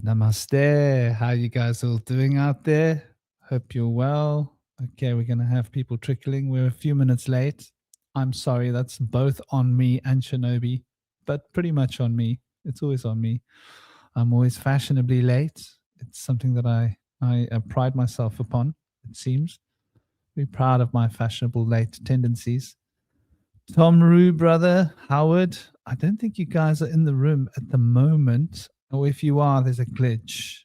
Namaste. How you guys all doing out there? Hope you're well. Okay, we're going to have people trickling. We're a few minutes late. I'm sorry, that's both on me and Shinobi, but pretty much on me. It's always on me. I'm always fashionably late. It's something that I pride myself upon, it seems. Be proud of my fashionable late tendencies. Tom Rue, brother, Howard, I don't think you guys are in the room at the moment. Or if you are, there's a glitch.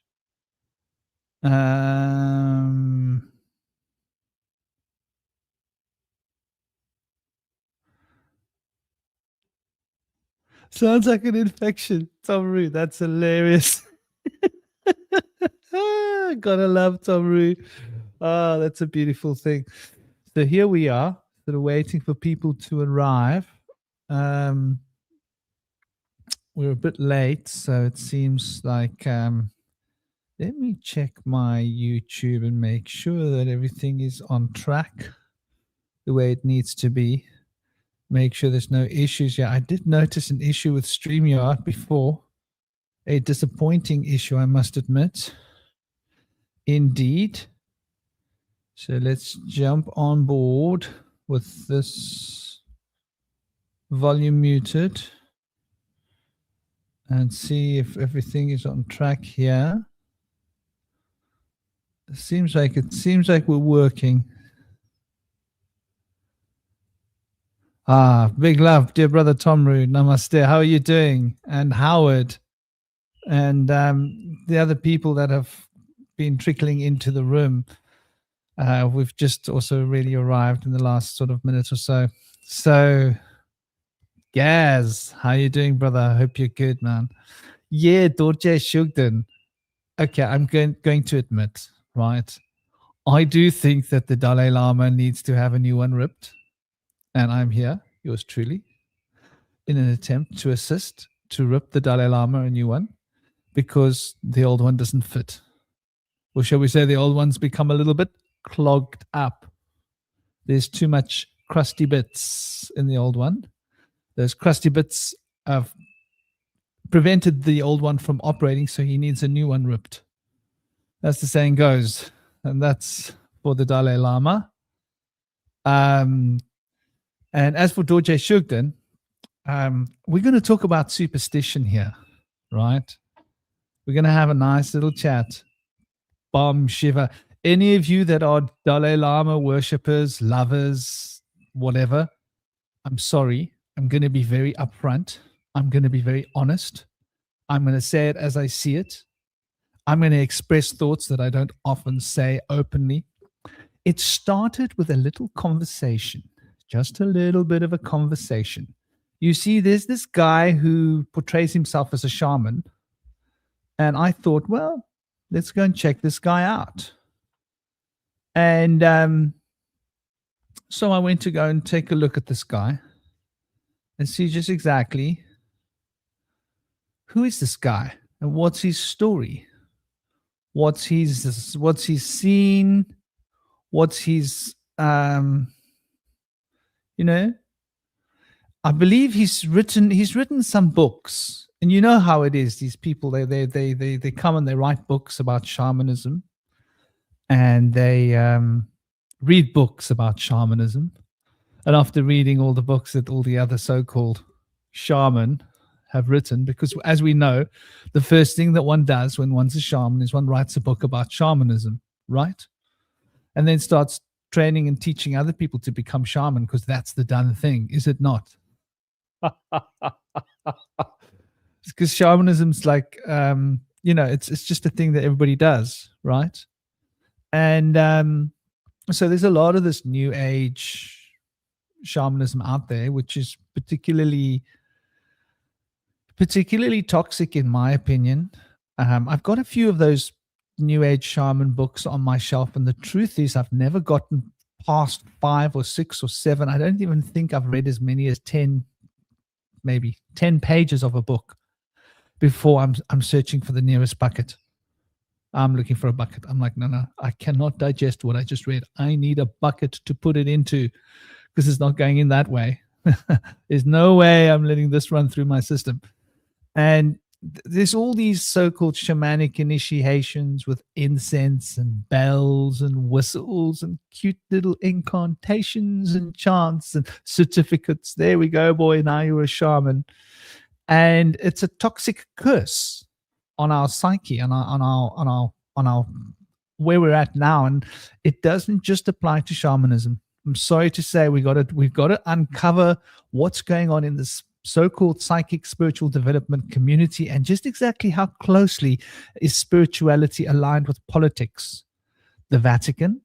Sounds like an infection. Tom Rue, that's hilarious. Gotta love Tom Rue. Oh, that's a beautiful thing. So here we are, sort of waiting for people to arrive. We're a bit late, so it seems like let me check my YouTube and make sure that everything is on track the way it needs to be. Make sure there's no issues. Yeah, I did notice an issue with StreamYard before. A disappointing issue, I must admit. Indeed. So let's jump on board with this volume muted and see if everything is on track here. It seems like we're working. Big love, dear brother Tom Rue. Namaste. How are you doing? And Howard and the other people that have been trickling into the room. We've just also really arrived in the last sort of minute or so. So, Gaz, how you doing, brother? I hope you're good, man. Yeah, Dordge Shugden. Okay, I'm going to admit, right? I do think that the Dalai Lama needs to have a new one ripped. And I'm here, yours truly, in an attempt to assist to rip the Dalai Lama a new one because the old one doesn't fit. Or shall we say the old one's become a little bit clogged up. There's too much crusty bits in the old one. Those crusty bits have prevented the old one from operating, so he needs a new one ripped. That's the saying goes. And that's for the Dalai Lama. And as for Dordge Shugden, we're going to talk about superstition here, right? We're going to have a nice little chat. Bom Shiva. Any of you that are Dalai Lama worshippers, lovers, whatever, I'm sorry. I'm going to be very upfront. I'm going to be very honest. I'm going to say it as I see it. I'm going to express thoughts that I don't often say openly. It started with a little conversation. Just a little bit of a conversation. You see, there's this guy who portrays himself as a shaman. And I thought, well, let's go and check this guy out. And so I went to go and take a look at this guy and see just exactly who is this guy and what's his story. What's he's seen, what's his I believe he's written some books, and you know how it is. These people, they come and they write books about shamanism, and they read books about shamanism, and after reading all the books that all the other so-called shaman have written, because as we know, the first thing that one does when one's a shaman is one writes a book about shamanism, right? And then starts training and teaching other people to become shaman, because that's the done thing, is it not? Because shamanism's like, it's just a thing that everybody does, right? And so there's a lot of this new age shamanism out there, which is particularly toxic in my opinion. I've got a few of those new age shaman books on my shelf, and the truth is I've never gotten past 5 or 6 or 7. I don't even think I've read as many as 10, maybe 10 pages of a book before I'm searching for the nearest bucket. I'm looking for a bucket. I'm like, no, I cannot digest what I just read. I need a bucket to put it into, because it's not going in that way. There's no way I'm letting this run through my system. And there's all these so-called shamanic initiations with incense and bells and whistles and cute little incantations and chants and certificates. There we go, boy, now you're a shaman. And it's a toxic curse on our psyche, on our where we're at now. And it doesn't just apply to shamanism. I'm sorry to say we've got to uncover what's going on in this so-called psychic spiritual development community, and just exactly how closely is spirituality aligned with politics. The Vatican,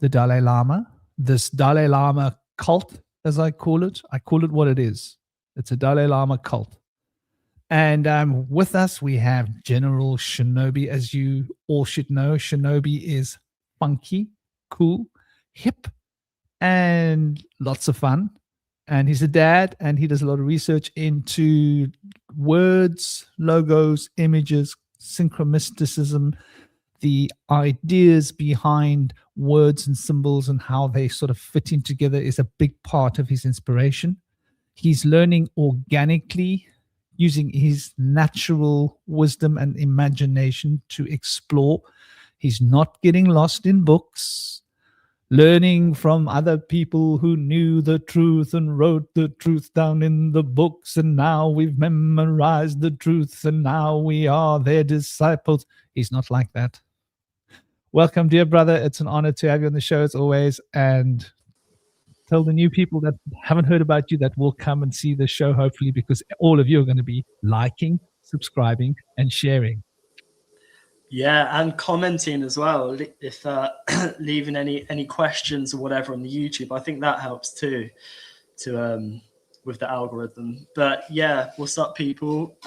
the Dalai Lama, this Dalai Lama cult, as I call it what it is. It's a Dalai Lama cult. And with us, we have General Shinobi. As you all should know, Shinobi is funky, cool, hip, and lots of fun. And he's a dad, and he does a lot of research into words, logos, images, synchromysticism, the ideas behind words and symbols and how they sort of fit in together is a big part of his inspiration. He's learning organically, using his natural wisdom and imagination to explore. He's not getting lost in books, learning from other people who knew the truth and wrote the truth down in the books, and now we've memorized the truth and now we are their disciples. He's not like that. Welcome, dear brother. It's an honor to have you on the show as always, and tell the new people that haven't heard about you that will come and see the show, hopefully, because all of you are going to be liking, subscribing, and sharing. Yeah, and commenting as well. If leaving any questions or whatever on the YouTube, I think that helps too, to with the algorithm. But yeah, what's up, people?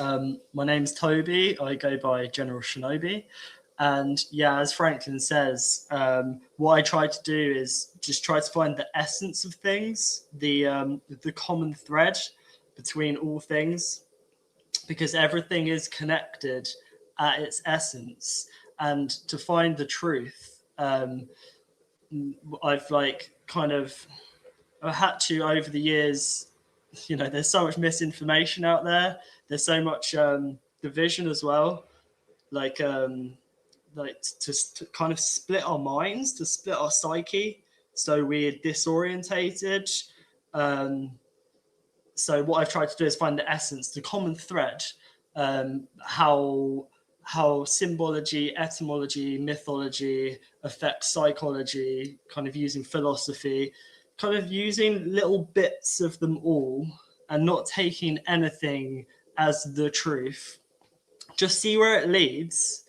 My name's Toby. I go by General Shinobi. And yeah, as Franklin says, what I try to do is just try to find the essence of things, the common thread between all things, because everything is connected at its essence. And to find the truth, I've I had to, over the years, you know, there's so much misinformation out there. There's so much division as well. To kind of split our minds, to split our psyche, so we're disorientated. So what I've tried to do is find the essence, the common thread, how symbology, etymology, mythology affects psychology, kind of using philosophy, kind of using little bits of them all and not taking anything as the truth. Just see where it leads.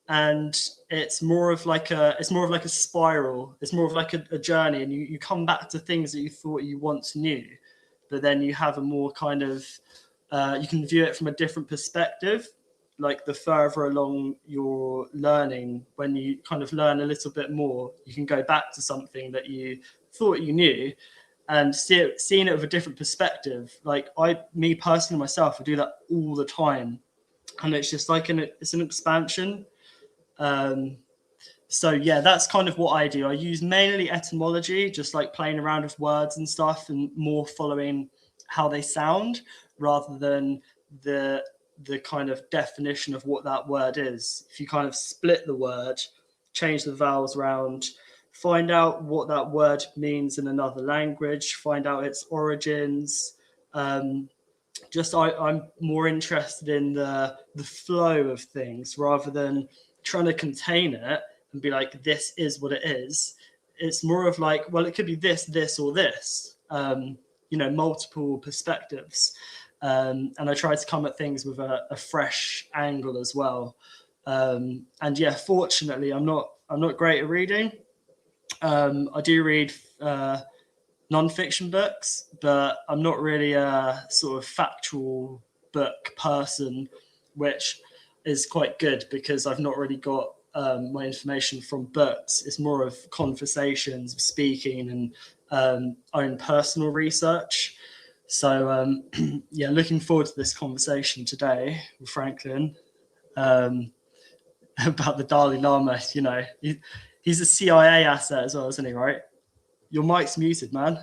And it's more of like a spiral. It's more of like a journey, and you come back to things that you thought you once knew, but then you have a more kind of you can view it from a different perspective. Like the further along your learning, when you kind of learn a little bit more, you can go back to something that you thought you knew and seeing it with a different perspective. Like me personally, myself, I do that all the time, and it's just like it's an expansion. So yeah, that's kind of what I do. I use mainly etymology, just like playing around with words and stuff, and more following how they sound rather than the kind of definition of what that word is. If you kind of split the word, change the vowels around, find out what that word means in another language, find out its origins. I'm more interested in the flow of things rather than trying to contain it and be like, this is what it is. It's more of like, well, it could be this, or this, multiple perspectives. And I try to come at things with a fresh angle as well. And yeah, fortunately, I'm not great at reading. I do read non-fiction books, but I'm not really a sort of factual book person, which is quite good because I've not really got my information from books. It's more of conversations, speaking, and own personal research. So yeah, looking forward to this conversation today with Franklin about the Dalai Lama. You know, he's a CIA asset as well, isn't he? Right? Your mic's muted, man.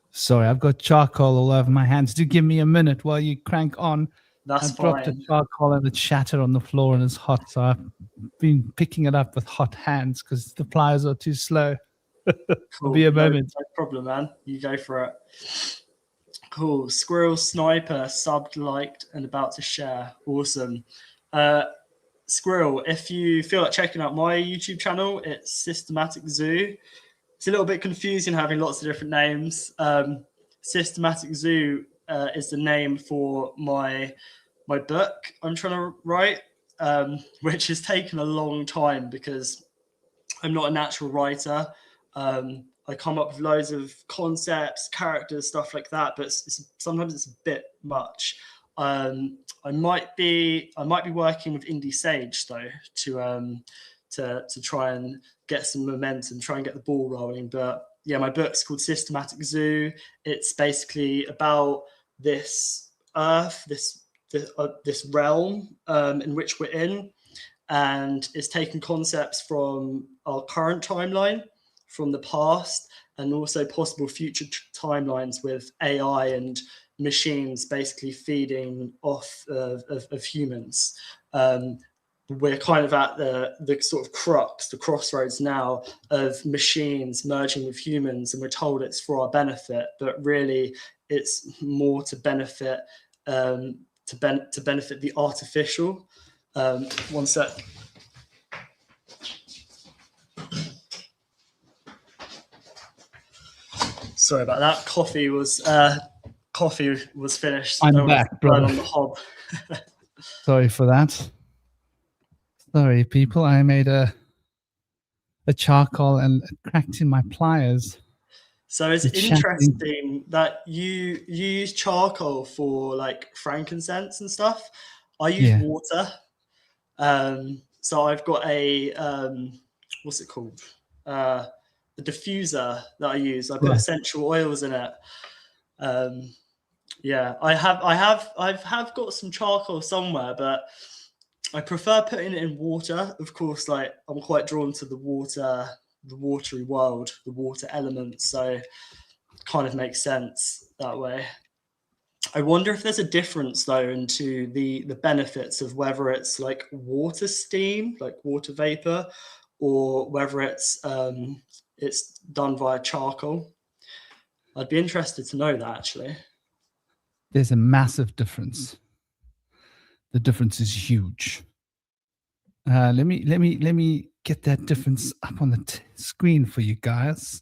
Sorry, I've got charcoal all over my hands. Do give me a minute while you crank on. That's dropped a fine. charcoal and it shattered on the floor and it's hot. So I've been picking it up with hot hands because the pliers are too slow. It'll be a moment. No problem, man. You go for it. Cool. Squirrel Sniper subbed, liked, and about to share. Awesome. Squirrel, if you feel like checking out my YouTube channel, it's Systematic Zoo. It's a little bit confusing having lots of different names. Systematic Zoo is the name for my book I'm trying to write, which has taken a long time because I'm not a natural writer. I come up with loads of concepts, characters, stuff like that, but sometimes it's a bit much. I might be working with Indie Sage though to try and get some momentum, try and get the ball rolling. But yeah, my book's called Systematic Zoo. It's basically about this earth, this realm in which we're in, and it's taking concepts from our current timeline, from the past, and also possible future timelines with AI and machines basically feeding off of humans. We're kind of at the sort of crux, the crossroads now of machines merging with humans, and we're told it's for our benefit, but really it's more to benefit benefit the artificial. One sec. Sorry about that. Coffee was finished. So I'm back, brother. On the hob. Sorry for that. Sorry, people. I made a charcoal and it cracked in my pliers. So it's interesting that you use charcoal for like frankincense and stuff. I use water. So I've got a what's it called? The diffuser that I use. I put essential oils in it. I've got some charcoal somewhere, but I prefer putting it in water. Of course, like I'm quite drawn to the watery world, the water element. So it kind of makes sense that way. I wonder if there's a difference though into the benefits of whether it's like water steam, like water vapor, or whether it's done via charcoal. I'd be interested to know that actually. There's a massive difference. The difference is huge. Let me get that difference up on the screen for you guys,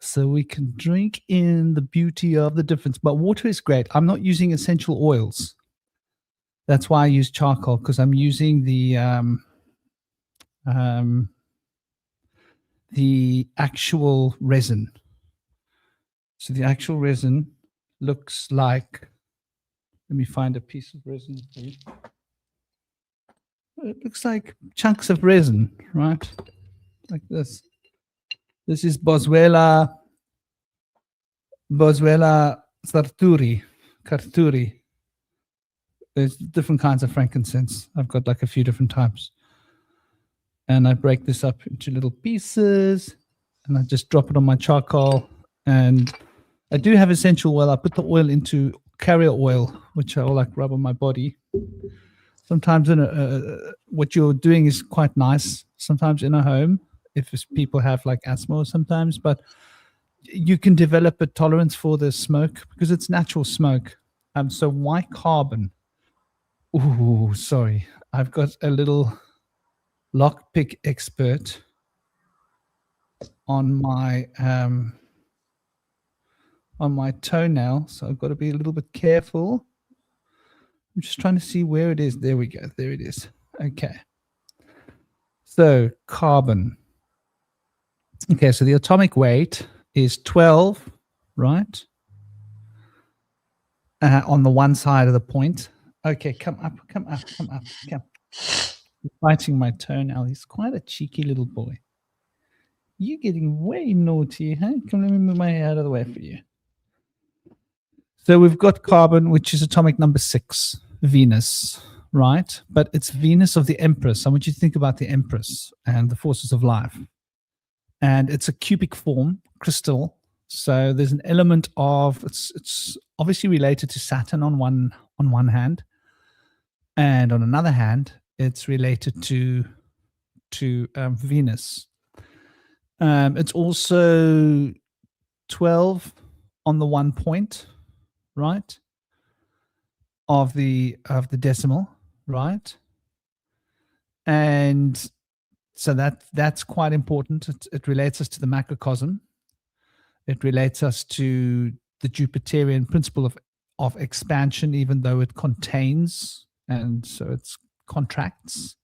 so we can drink in the beauty of the difference. But water is great. I'm not using essential oils. That's why I use charcoal, because I'm using the actual resin. So the actual resin looks like, let me find a piece of resin for you. It looks like chunks of resin, right? Like this. This is Boswellia Carturi. There's different kinds of frankincense. I've got like a few different types. And I break this up into little pieces and I just drop it on my charcoal. And I do have essential oil. I put the oil into carrier oil, which I all like rub on my body. Sometimes what you're doing is quite nice. Sometimes in a home, if people have like asthma sometimes, but you can develop a tolerance for the smoke because it's natural smoke. So why carbon? Ooh, sorry. I've got a little lockpick expert on my toenail, so I've got to be a little bit careful. I'm just trying to see where it is. There we go. There it is. Okay. So carbon. Okay, so the atomic weight is 12, right? On the one side of the point. Okay, come up. He's biting my toenail. He's quite a cheeky little boy. You're getting way naughty, huh? Come, let me move my hair out of the way for you. So we've got carbon, which is atomic number 6, Venus, right? But it's Venus of the Empress. I want you to think about the Empress and the forces of life. And it's a cubic form, crystal. So there's an element of, it's obviously related to Saturn on one hand. And on another hand, it's related to Venus. It's also 12 on the 1 point, right, of the decimal, right? And so that's quite important. It relates us to the macrocosm. It relates us to the Jupiterian principle of expansion, even though it contains, and so it's contracts.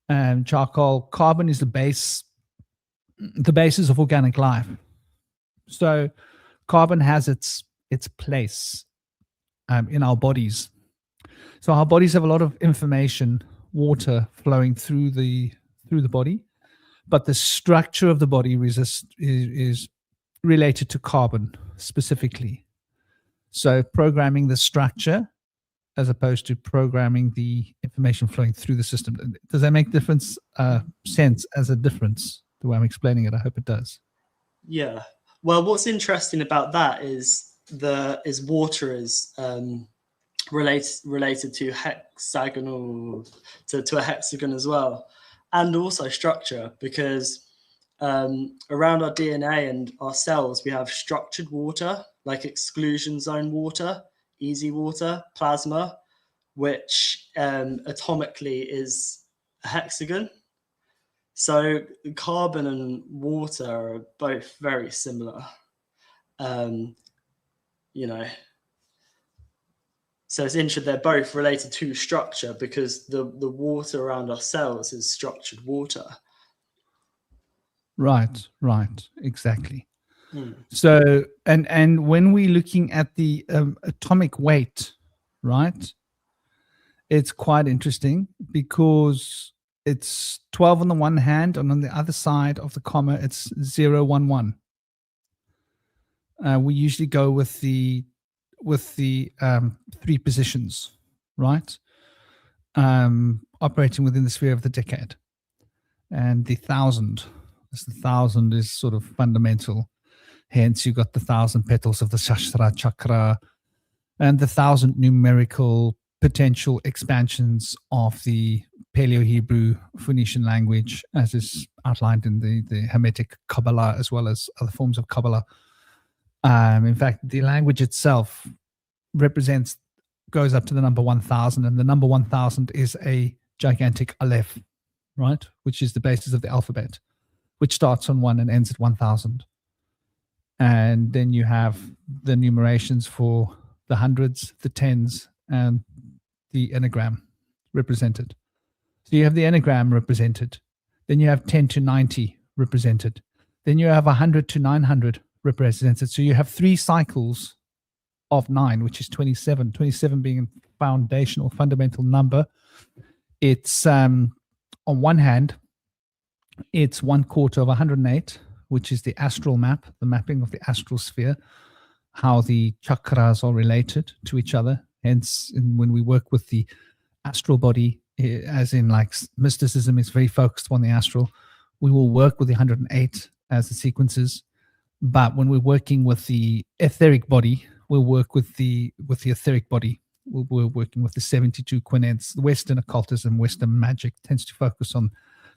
Charcoal, carbon is the basis of organic life. So carbon has its place in our bodies. So our bodies have a lot of information, water flowing through the body, but the structure of the body is related to carbon specifically. So programming the structure as opposed to programming the information flowing through the system. Does that make sense as a difference, the way I'm explaining it? I hope it does. Yeah. Well, what's interesting about that is water is related to hexagonal to a hexagon as well, and also structure, because around our DNA and our cells we have structured water, like exclusion zone water, easy water, plasma, which atomically is a hexagon. So carbon and water are both very similar, So it's interesting, they're both related to structure, because the water around our cells is structured water. Right, exactly. So, and when we're looking at the atomic weight, right, it's quite interesting because it's 12 on the one hand, and on the other side of the comma, it's 0, 1, 1. We usually go with the 3 positions, right? Operating within the sphere of the decade. And the 1,000, the 1,000 is sort of fundamental. Hence, you've got the 1,000 petals of the Sahasrara chakra and the 1,000 numerical potential expansions of the Paleo-Hebrew Phoenician language, as is outlined in the Hermetic Kabbalah, as well as other forms of Kabbalah. In fact, the language itself goes up to the number 1,000, and the number 1,000 is a gigantic Aleph, right, which is the basis of the alphabet, which starts on 1 and ends at 1,000. And then you have the numerations for the hundreds, the tens, and the enneagram represented. So you have the enneagram represented. Then you have 10 to 90 represented. Then you have 100 to 900 represented. So you have 3 cycles of 9, which is 27. 27 being a foundational, fundamental number. It's on one hand, it's 1/4 of 108, which is the astral map, the mapping of the astral sphere, how the chakras are related to each other. Hence, when we work with the astral body, as in like mysticism is very focused on the astral, we will work with the 108 as the sequences. But when we're working with the etheric body, we'll work with the etheric body. We're working with the 72 quinets. The Western occultism, Western magic tends to focus on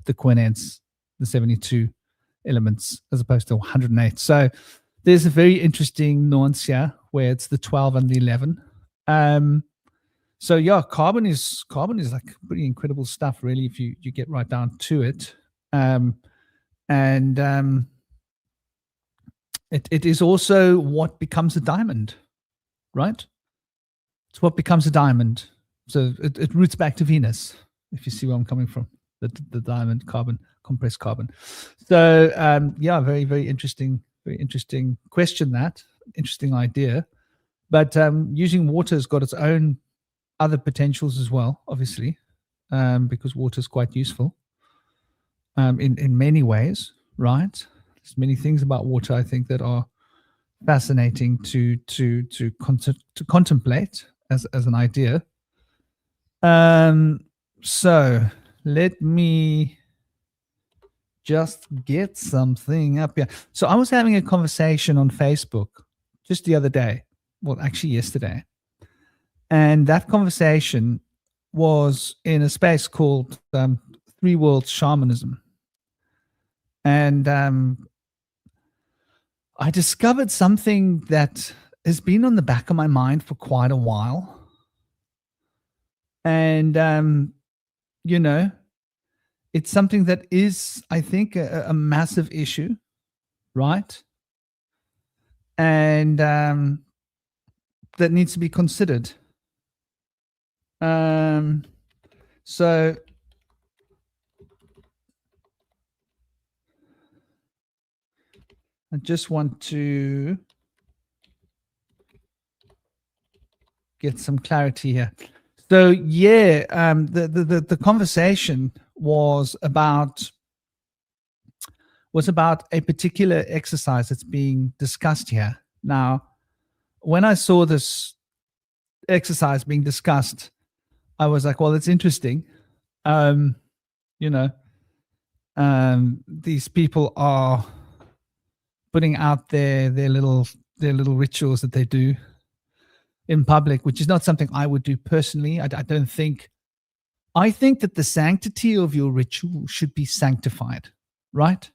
the quinets, the 72 elements, as opposed to 108. So there's a very interesting nuance here where it's the 12 and the 11. So yeah, carbon is like pretty incredible stuff, really, if you get right down to it. It is also what becomes a diamond, right? It's what becomes a diamond. So it roots back to Venus, if you see where I'm coming from, the diamond, carbon, compressed carbon. So yeah, very, very interesting question, that interesting idea. But using water has got its own other potentials as well, obviously, because water is quite useful in many ways, right? There's many things about water, I think, that are fascinating to contemplate as an idea. So let me just get something up here. So I was having a conversation on Facebook just the other day, well, actually yesterday. And that conversation was in a space called Three Worlds Shamanism. And I discovered something that has been on the back of my mind for quite a while. And, you know, it's something that is, I think, a massive issue, right? And that needs to be considered. So I just want to get some clarity here. So yeah, the conversation was about a particular exercise that's being discussed here. Now, when I saw this exercise being discussed, I was like, well, it's interesting. You know, these people are putting out their little rituals that they do in public, which is not something I would do personally. I don't think. I think that the sanctity of your ritual should be sanctified, right?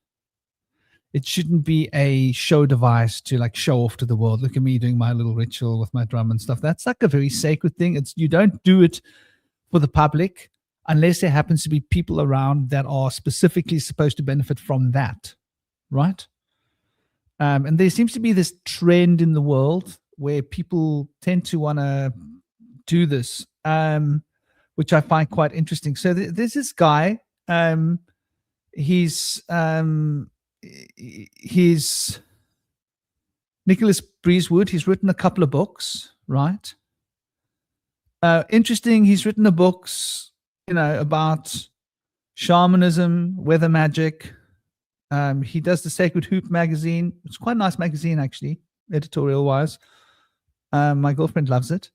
It shouldn't be a show device to like show off to the world. Look at me doing my little ritual with my drum and stuff. That's like a very sacred thing. You don't do it for the public unless there happens to be people around that are specifically supposed to benefit from that, right? And there seems to be this trend in the world where people tend to want to do this, which I find quite interesting. So there's this guy. He's Nicholas Breezewood. He's written a couple of books, right? Interesting. He's written the books, about shamanism, weather magic. He does the Sacred Hoop magazine. It's quite a nice magazine, actually, editorial-wise. My girlfriend loves it.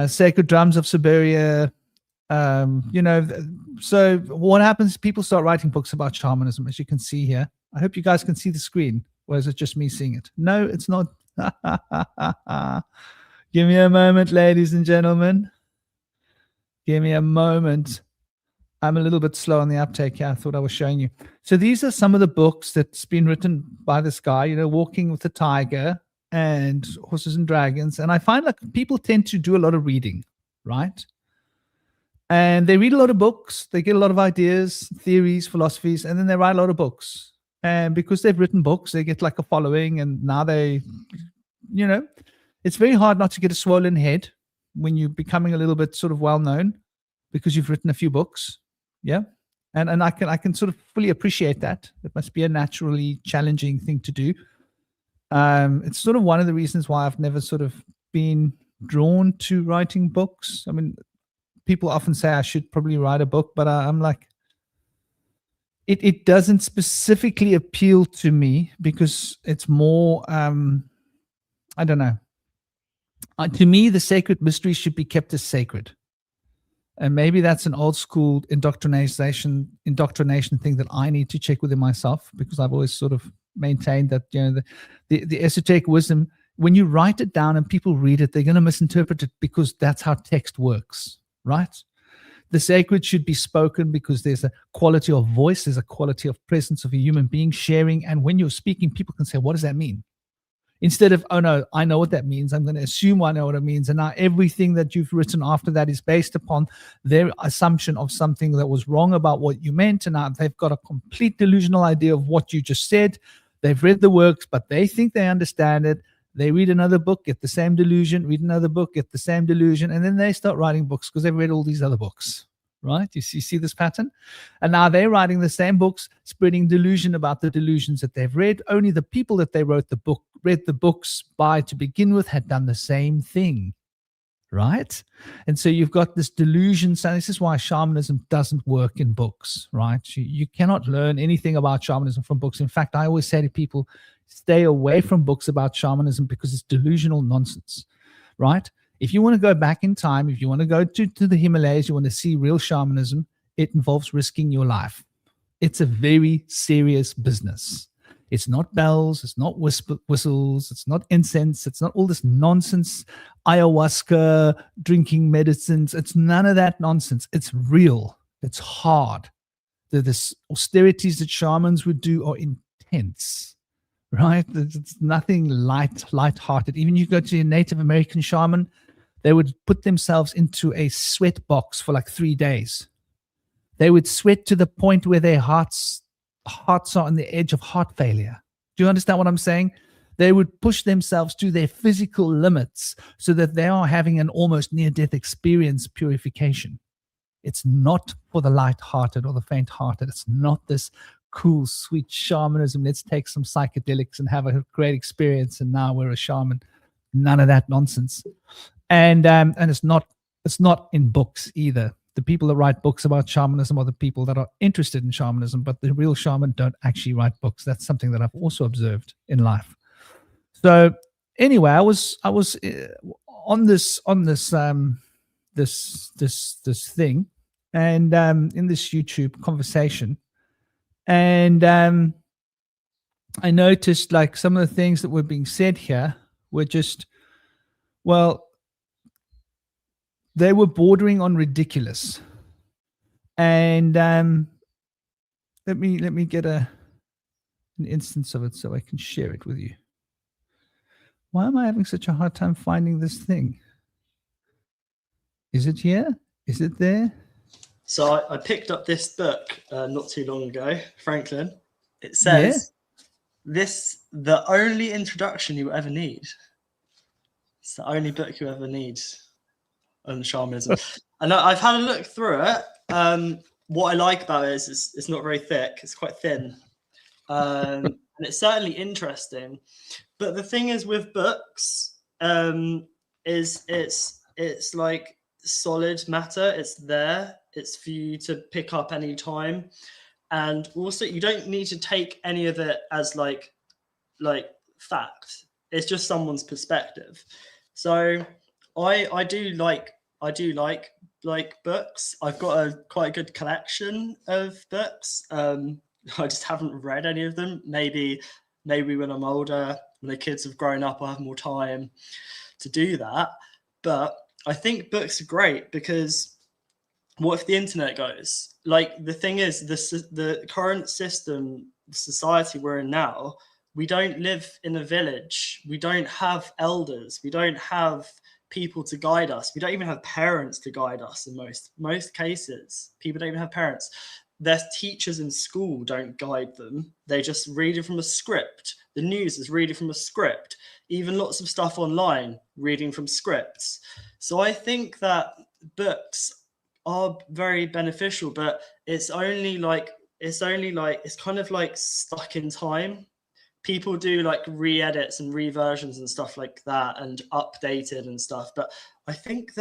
Sacred Drums of Siberia. So what happens? People start writing books about shamanism, as you can see here. I hope you guys can see the screen, or is it just me seeing it? No, it's not. Give me a moment, ladies and gentlemen. Give me a moment. I'm a little bit slow on the uptake here. I thought I was showing you. So these are some of the books that's been written by this guy, Walking with the Tiger and Horses and Dragons. And I find like people tend to do a lot of reading, right? And they read a lot of books. They get a lot of ideas, theories, philosophies, and then they write a lot of books. And because they've written books, they get like a following. And now it's very hard not to get a swollen head when you're becoming a little bit sort of well-known because you've written a few books. Yeah. And I can sort of fully appreciate that. It must be a naturally challenging thing to do. It's sort of one of the reasons why I've never sort of been drawn to writing books. I mean, people often say I should probably write a book, but I'm like, it doesn't specifically appeal to me because it's more, I don't know. To me, the sacred mystery should be kept as sacred. And maybe that's an old school indoctrination thing that I need to check within myself, because I've always sort of maintained that, the esoteric wisdom, when you write it down and people read it, they're going to misinterpret it because that's how text works, right? The sacred should be spoken because there's a quality of voice, there's a quality of presence of a human being sharing. And when you're speaking, people can say, what does that mean? Instead of, oh no, I know what that means. I'm going to assume I know what it means. And now everything that you've written after that is based upon their assumption of something that was wrong about what you meant. And now they've got a complete delusional idea of what you just said. They've read the works, but they think they understand it. They read another book, get the same delusion, read another book, get the same delusion. And then they start writing books because they've read all these other books. Right? You see this pattern? And now they're writing the same books, spreading delusion about the delusions that they've read. Only the people that they read the books by to begin with had done the same thing. Right? And so you've got this delusion. So this is why shamanism doesn't work in books, right? You cannot learn anything about shamanism from books. In fact, I always say to people, stay away from books about shamanism because it's delusional nonsense, right? If you want to go back in time, if you want to go to the Himalayas, you want to see real shamanism, it involves risking your life. It's a very serious business. It's not bells, it's not whistles, it's not incense, it's not all this nonsense, ayahuasca, drinking medicines. It's none of that nonsense. It's real. It's hard. The austerities that shamans would do are intense, right? It's nothing light-hearted. Even you go to a Native American shaman, they would put themselves into a sweat box for like 3 days. They would sweat to the point where their hearts are on the edge of heart failure. Do you understand what I'm saying? They would push themselves to their physical limits so that they are having an almost near-death experience purification. It's not for the light-hearted or the faint-hearted. It's not this cool, sweet shamanism. Let's take some psychedelics and have a great experience, and now we're a shaman. None of that nonsense. And it's not in books either. The people that write books about shamanism are the people that are interested in shamanism, but the real shaman don't actually write books. That's something that I've also observed in life. So anyway, I was on this thing, and in this YouTube conversation, and I noticed like some of the things that were being said here were just, well, they were bordering on ridiculous. And let me get an instance of it so I can share it with you. Why am I having such a hard time finding this thing? Is it here? Is it there? So I picked up this book not too long ago, Franklin. It says, the only introduction you ever need. It's the only book you ever need on shamanism. And I've had a look through it. What I like about it is it's not very thick. It's quite thin. And it's certainly interesting. But the thing is with books, is it's like solid matter. It's there. It's for you to pick up any time. And also you don't need to take any of it as like fact. It's just someone's perspective. So I do like books. I've got quite a good collection of books. I just haven't read any of them. Maybe when I'm older, when the kids have grown up, I'll have more time to do that. But I think books are great because what if the internet goes? Like, the thing is, the current system, the society we're in now, we don't live in a village. We don't have elders. We don't have people to guide us. We don't even have parents to guide us in most cases. People don't even have parents. Their teachers in school don't guide them. They just read it from a script. The news is reading from a script. Even lots of stuff online, reading from scripts. So I think that books are very beneficial, but it's kind of like stuck in time. People do like re-edits and reversions and stuff like that, and updated and stuff. But I think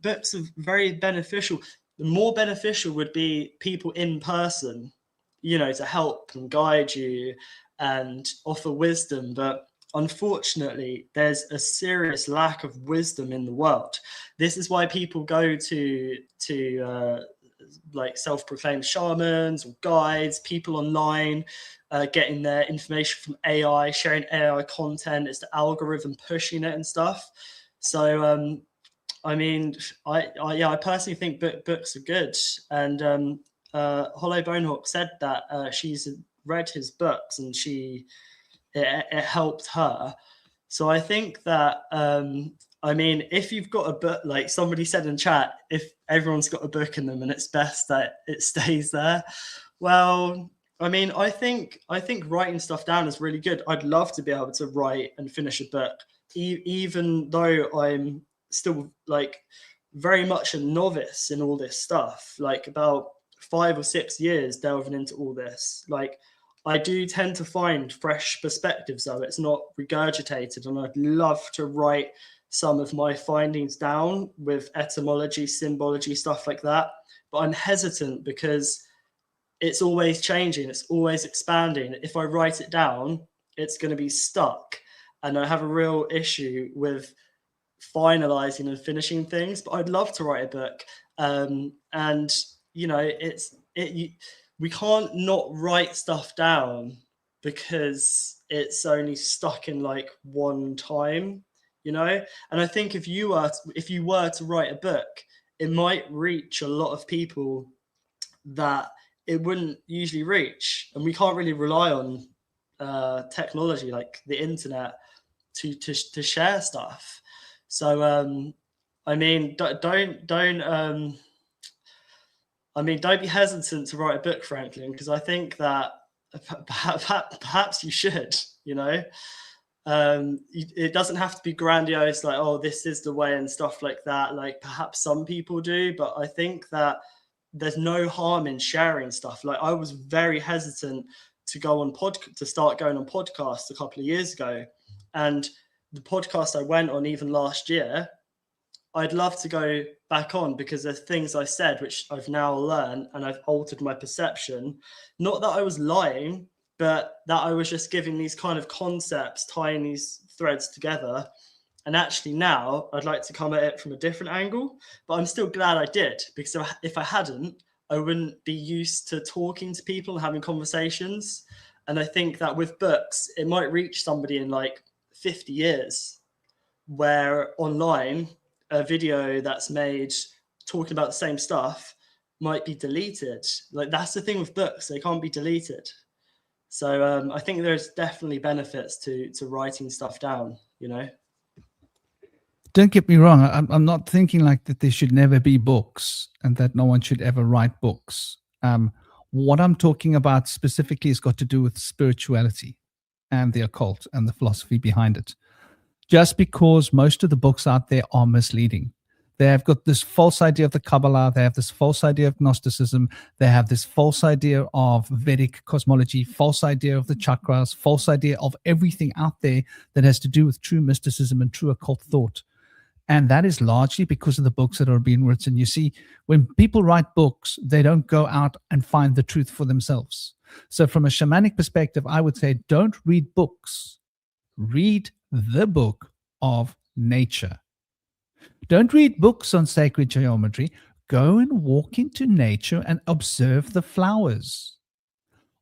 books are very beneficial. The more beneficial would be people in person, to help and guide you and offer wisdom. But unfortunately, there's a serious lack of wisdom in the world. This is why people go to like self-proclaimed shamans or guides, people online, getting their information from AI, sharing AI content. It's the algorithm pushing it and stuff. So I mean, I personally think books are good. And Hollow Bonehawk said that she's read his books and it helped her. So I think that I mean, if you've got a book, like somebody said in chat, if everyone's got a book in them and it's best that it stays there. Well, I mean, I think writing stuff down is really good. I'd love to be able to write and finish a book, even though I'm still like very much a novice in all this stuff, like about 5 or 6 years delving into all this. Like, I do tend to find fresh perspectives, though. It's not regurgitated, and I'd love to write some of my findings down with etymology, symbology, stuff like that. But I'm hesitant because it's always changing. It's always expanding. If I write it down, it's going to be stuck. And I have a real issue with finalizing and finishing things. But I'd love to write a book. And, we can't not write stuff down because it's only stuck in like one time, you know. And I think if you were to write a book, it might reach a lot of people that it wouldn't usually reach, and we can't really rely on technology like the internet to share stuff. So I mean, don't be hesitant to write a book, Franklin, because I think that perhaps you should, you know. It doesn't have to be grandiose, like, oh, this is the way and stuff like that. Like perhaps some people do, but I think that there's no harm in sharing stuff. Like I was very hesitant to start going on podcasts a couple of years ago, and the podcast I went on even last year, I'd love to go back on because there's things I said which I've now learned and I've altered my perception. Not that I was lying, but that I was just giving these kind of concepts, tying these threads together. And actually now I'd like to come at it from a different angle, but I'm still glad I did, because if I hadn't, I wouldn't be used to talking to people and having conversations. And I think that with books, it might reach somebody in like 50 years, where online, a video that's made talking about the same stuff might be deleted. Like that's the thing with books, they can't be deleted. So I think there's definitely benefits to writing stuff down, you know. Don't get me wrong. I'm not thinking like that there should never be books and that no one should ever write books. What I'm talking about specifically has got to do with spirituality and the occult and the philosophy behind it. Just because most of the books out there are misleading. They have got this false idea of the Kabbalah. They have this false idea of Gnosticism. They have this false idea of Vedic cosmology, false idea of the chakras, false idea of everything out there that has to do with true mysticism and true occult thought. And that is largely because of the books that are being written. You see, when people write books, they don't go out and find the truth for themselves. So from a shamanic perspective, I would say don't read books. Read the book of nature. Don't read books on sacred geometry. Go and walk into nature and observe the flowers.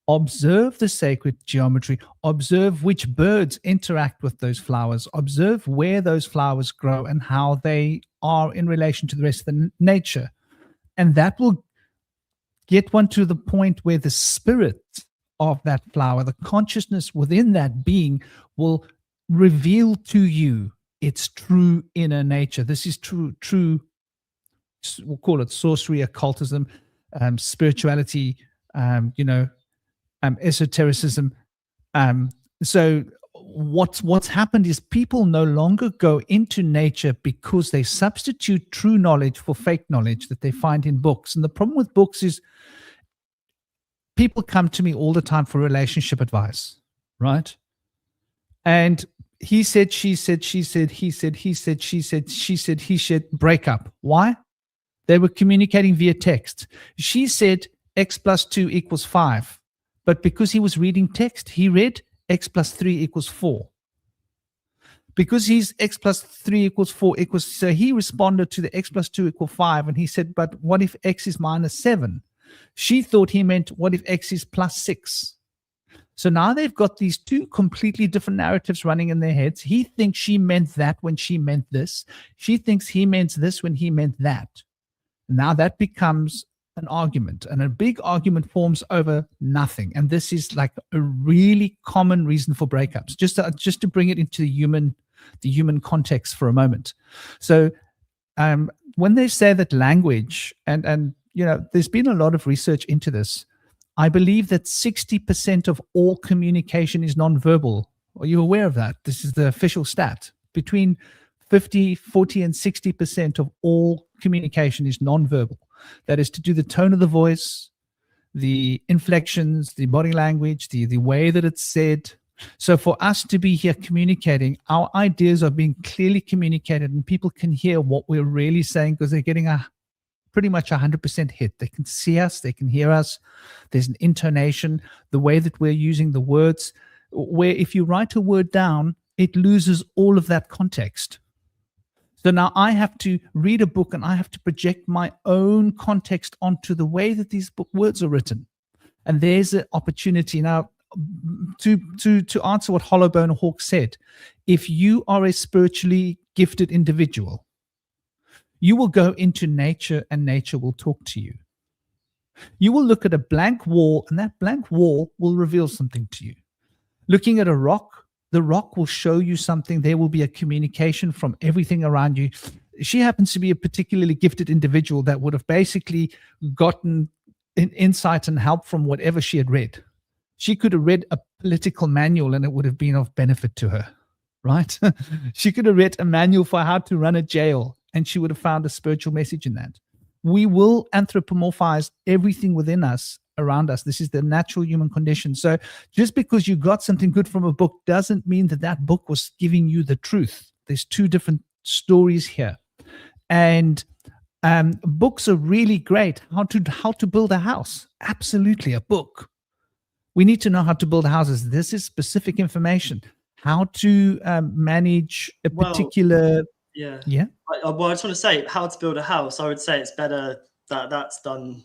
Observe the sacred geometry. Observe which birds interact with those flowers. Observe where those flowers grow and how they are in relation to the rest of the nature. And that will get one to the point where the spirit of that flower, the consciousness within that being, will reveal to you its true inner nature. This is true, we'll call it sorcery, occultism, spirituality, esotericism. So what's happened is people no longer go into nature because they substitute true knowledge for fake knowledge that they find in books. And the problem with books is people come to me all the time for relationship advice, right? And he said, she said, she said, he said, he said, she said, she said, he said, breakup. Why? They were communicating via text. She said x plus 2 equals 5. But because he was reading text, he read x plus 3 equals 4. Because he's x plus 3 equals 4 equals, so he responded to the x plus 2 equal 5. And he said, but what if x is minus 7? She thought he meant, what if x is plus 6? So now they've got these two completely different narratives running in their heads. He thinks she meant that when she meant this. She thinks he meant this when he meant that. Now that becomes an argument, and a big argument forms over nothing. And this is like a really common reason for breakups, just to bring it into the human context for a moment. So when they say that language, and there's been a lot of research into this, I believe that 60% of all communication is nonverbal. Are you aware of that? This is the official stat. Between 50, 40, and 60% of all communication is nonverbal. That is to do the tone of the voice, the inflections, the body language, the way that it's said. So for us to be here communicating, our ideas are being clearly communicated and people can hear what we're really saying because they're getting pretty much 100% hit. They can see us, they can hear us. There's an intonation, the way that we're using the words, where if you write a word down, it loses all of that context. So now I have to read a book and I have to project my own context onto the way that these words are written. And there's an opportunity. Now, to answer what Hollowbone Hawk said, if you are a spiritually gifted individual, you will go into nature and nature will talk to you. You will look at a blank wall and that blank wall will reveal something to you. Looking at a rock, the rock will show you something. There will be a communication from everything around you. She happens to be a particularly gifted individual that would have basically gotten insight and help from whatever she had read. She could have read a political manual and it would have been of benefit to her, right? She could have read a manual for how to run a jail and she would have found a spiritual message in that. We will anthropomorphize everything within us, around us. This is the natural human condition. So just because you got something good from a book doesn't mean that that book was giving you the truth. There's two different stories here. And books are really great. How to build a house. Absolutely, a book. We need to know how to build houses. This is specific information. How to manage a particular... Yeah. Yeah. Well, I just want to say how to build a house. I would say it's better that that's done,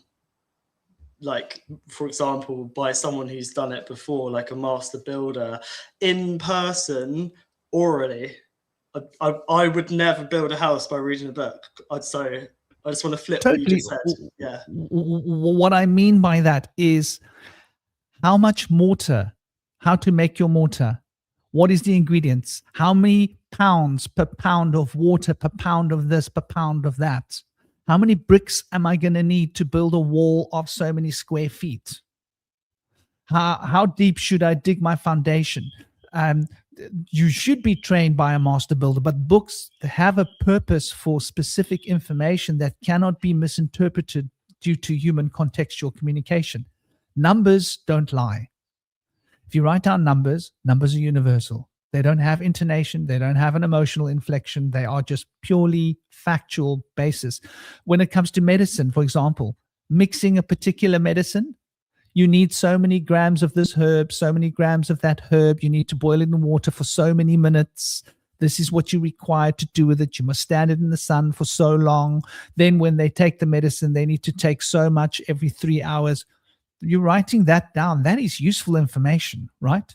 like, for example, by someone who's done it before, like a master builder in person orally. I would never build a house by reading a book. I just want to flip what you just said. Yeah. What I mean by that is how much mortar, how to make your mortar, what is the ingredients, how many pounds per pound of water, per pound of this, per pound of that. How many bricks am I going to need to build a wall of so many square feet? How deep should I dig my foundation? You should be trained by a master builder, but books have a purpose for specific information that cannot be misinterpreted due to human contextual communication. Numbers don't lie. If you write down numbers, numbers are universal. They don't have intonation. They don't have an emotional inflection. They are just purely factual basis. When it comes to medicine, for example, mixing a particular medicine, you need so many grams of this herb, so many grams of that herb. You need to boil it in water for so many minutes. This is what you're required to do with it. You must stand it in the sun for so long. Then when they take the medicine, they need to take so much every 3 hours. You're writing that down. That is useful information, right?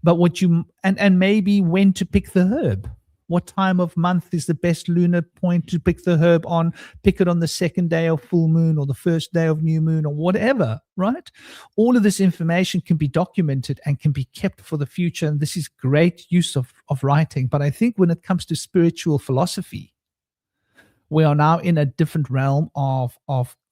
But what you, and maybe when to pick the herb. What time of month is the best lunar point to pick the herb on? Pick it on the second day of full moon or the first day of new moon or whatever, right? All of this information can be documented and can be kept for the future. And this is great use of writing. But I think when it comes to spiritual philosophy, we are now in a different realm of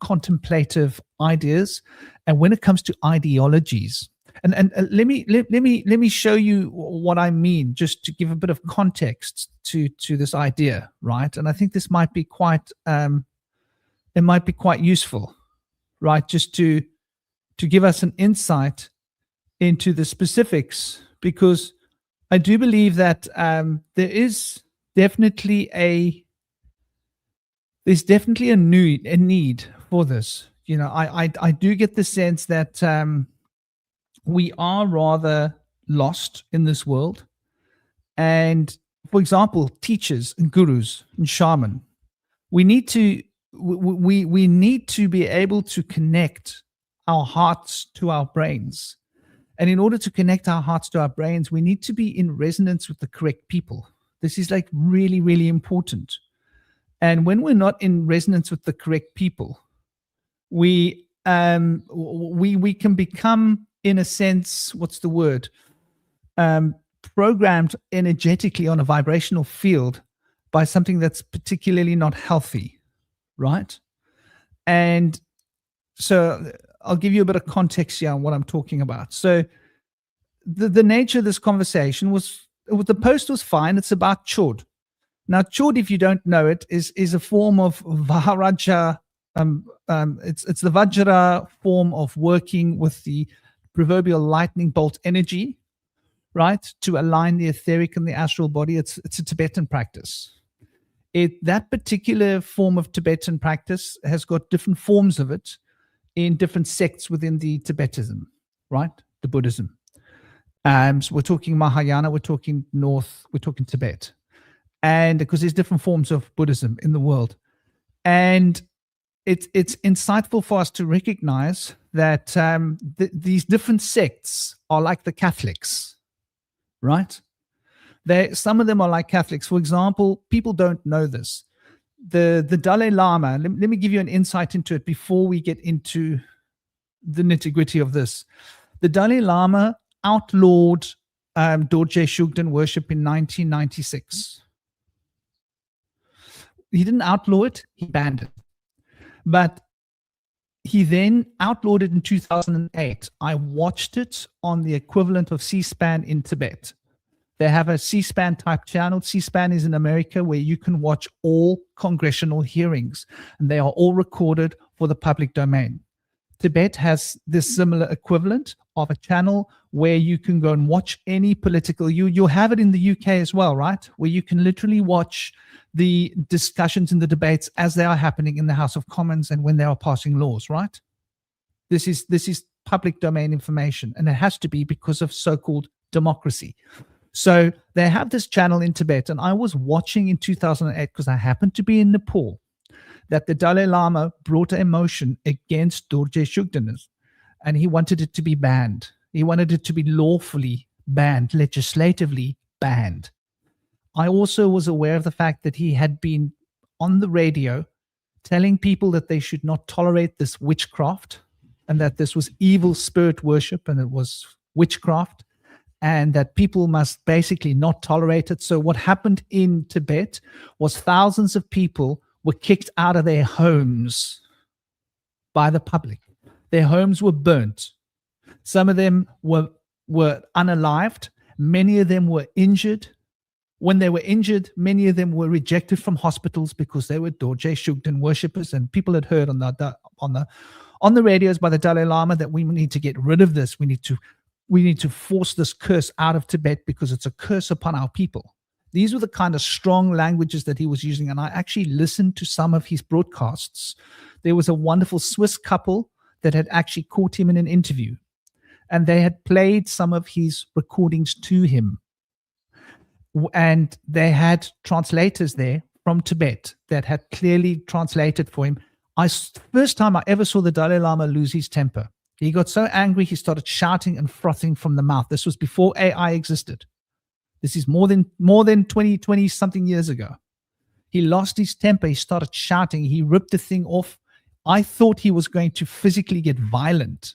contemplative ideas. And when it comes to ideologies, and let me show you what I mean, just to give a bit of context to this idea, right? And I think this might be quite useful, right? Just to give us an insight into the specifics, because I do believe that there is definitely a need for this. You know, I do get the sense that we are rather lost in this world. And for example, teachers and gurus and shaman, we need to be able to connect our hearts to our brains. And in order to connect our hearts to our brains, we need to be in resonance with the correct people. This is like really, really important. And when we're not in resonance with the correct people, we can become, in a sense, what's the word? Programmed energetically on a vibrational field by something that's particularly not healthy, right? And so I'll give you a bit of context here on what I'm talking about. So the nature of this conversation was, the post was fine. It's about chod. Now, chod, if you don't know it, is a form of Vajra. It's the Vajra form of working with the proverbial lightning bolt energy, right, to align the etheric and the astral body. It's a Tibetan practice. That particular form of Tibetan practice has got different forms of it in different sects within the Tibetism, right, the Buddhism. So we're talking Mahayana, we're talking North, we're talking Tibet. And because there's different forms of Buddhism in the world. And it's insightful for us to recognize that these different sects are like the Catholics, right? Some of them are like Catholics. For example, people don't know this. The Dalai Lama, let me give you an insight into it before we get into the nitty-gritty of this. The Dalai Lama outlawed Dordge Shugden worship in 1996. He didn't outlaw it, he banned it. But he then outlawed it in 2008. I watched it on the equivalent of C-SPAN in Tibet. They have a C-SPAN type channel. C-SPAN is in America, where you can watch all congressional hearings, and they are all recorded for the public domain. Tibet has this similar equivalent of a channel where you can go and watch any political, you'll have it in the UK as well, right? Where you can literally watch the discussions and the debates as they are happening in the House of Commons and when they are passing laws, right? This is public domain information, and it has to be because of so-called democracy. So they have this channel in Tibet, and I was watching in 2008 because I happened to be in Nepal, that the Dalai Lama brought a motion against Dordge Shugden, and he wanted it to be banned. He wanted it to be lawfully banned, legislatively banned. I also was aware of the fact that he had been on the radio telling people that they should not tolerate this witchcraft, and that this was evil spirit worship and it was witchcraft, and that people must basically not tolerate it. So what happened in Tibet was thousands of people were kicked out of their homes by the public. Their homes were burnt. Some of them were unalived. Many of them were injured. When they were injured, many of them were rejected from hospitals because they were Dordge Shugden worshippers, and people had heard on the radios by the Dalai Lama that we need to get rid of this. We need to force this curse out of Tibet because it's a curse upon our people. These were the kind of strong languages that he was using, and I actually listened to some of his broadcasts. There was a wonderful Swiss couple that had actually caught him in an interview, and they had played some of his recordings to him. And they had translators there from Tibet that had clearly translated for him. First time I ever saw the Dalai Lama lose his temper. He got so angry, he started shouting and frothing from the mouth. This was before AI existed. This is more than 20 something years ago. He lost his temper. He started shouting. He ripped the thing off. I thought he was going to physically get violent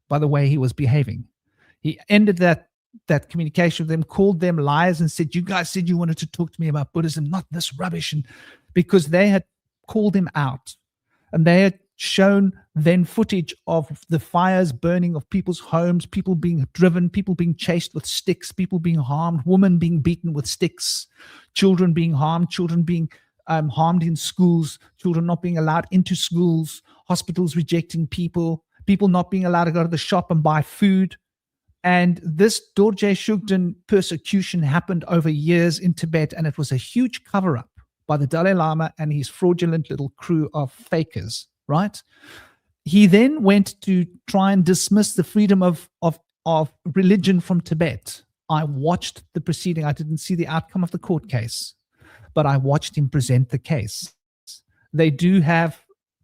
by the way he was behaving. He ended that communication with them, called them liars, and said, "You guys said you wanted to talk to me about Buddhism, not this rubbish." And because they had called him out, and they had shown then footage of the fires burning of people's homes, people being driven, people being chased with sticks, people being harmed, women being beaten with sticks, children being harmed, children being harmed in schools, children not being allowed into schools, hospitals rejecting people, people not being allowed to go to the shop and buy food. And this Dordge Shugden persecution happened over years in Tibet, and it was a huge cover-up by the Dalai Lama and his fraudulent little crew of fakers, right? He then went to try and dismiss the freedom of religion from Tibet. I watched the proceeding. I didn't see the outcome of the court case, but I watched him present the case. They do have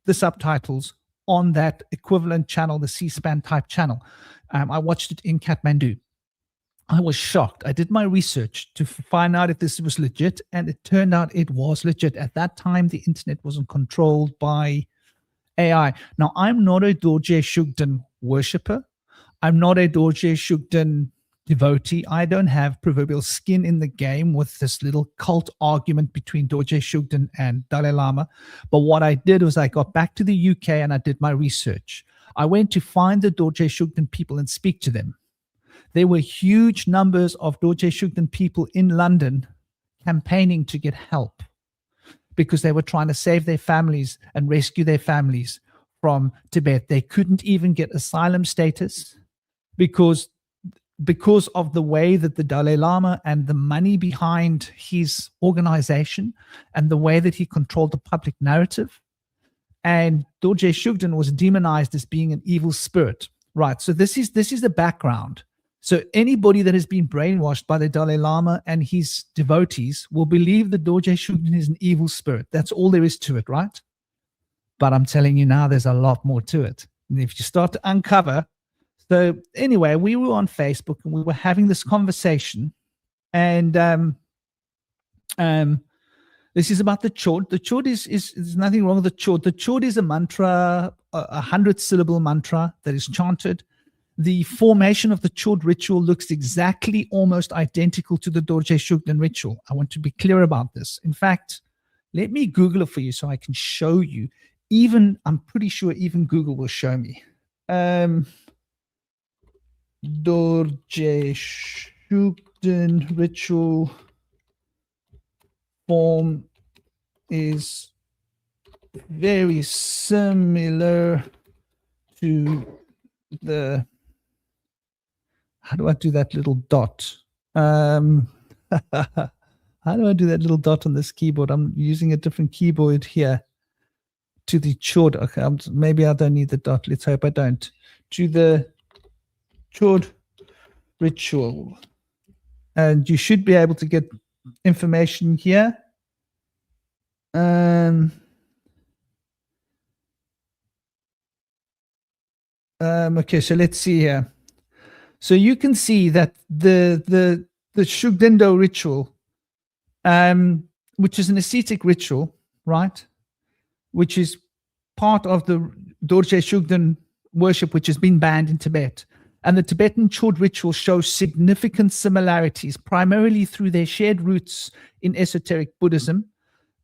the subtitles on that equivalent channel, the C-SPAN type channel. I watched it in Kathmandu. I was shocked. I did my research to find out if this was legit, and it turned out it was legit. At that time, the internet wasn't controlled by AI. Now, I'm not a Dordge Shugden worshipper. I'm not a Dordge Shugden devotee. I don't have proverbial skin in the game with this little cult argument between Dordge Shugden and Dalai Lama. But what I did was I got back to the UK and I did my research. I went to find the Dordge Shugden people and speak to them. There were huge numbers of Dordge Shugden people in London campaigning to get help because they were trying to save their families and rescue their families from Tibet. They couldn't even get asylum status because of the way that the Dalai Lama and the money behind his organization and the way that he controlled the public narrative. And Dordge Shugden was demonized as being an evil spirit. Right. So this is the background. So anybody that has been brainwashed by the Dalai Lama and his devotees will believe that Dordge Shugden is an evil spirit. That's all there is to it, right? But I'm telling you now, there's a lot more to it. And if you start to uncover. So anyway, we were on Facebook and we were having this conversation, and this is about the chod. The chod is there's nothing wrong with the chod. The chod is a mantra, a 100-syllable mantra that is chanted. The formation of the chod ritual looks exactly almost identical to the Dordge Shugden ritual. I want to be clear about this. In fact, let me Google it for you so I can show you. Even, I'm pretty sure even Google will show me. Dordge Shugden ritual form is very similar to the, how do I do that little dot? How do I do that little dot on this keyboard? I'm using a different keyboard here. To the chod. Okay, maybe I don't need the dot. Let's hope I don't. To the chod ritual. And you should be able to get information here. Okay, so let's see here. So you can see that the Shugdendo ritual, which is an ascetic ritual, right? Which is part of the Dordje Shugden worship, which has been banned in Tibet. And the Tibetan chod ritual shows significant similarities, primarily through their shared roots in esoteric Buddhism,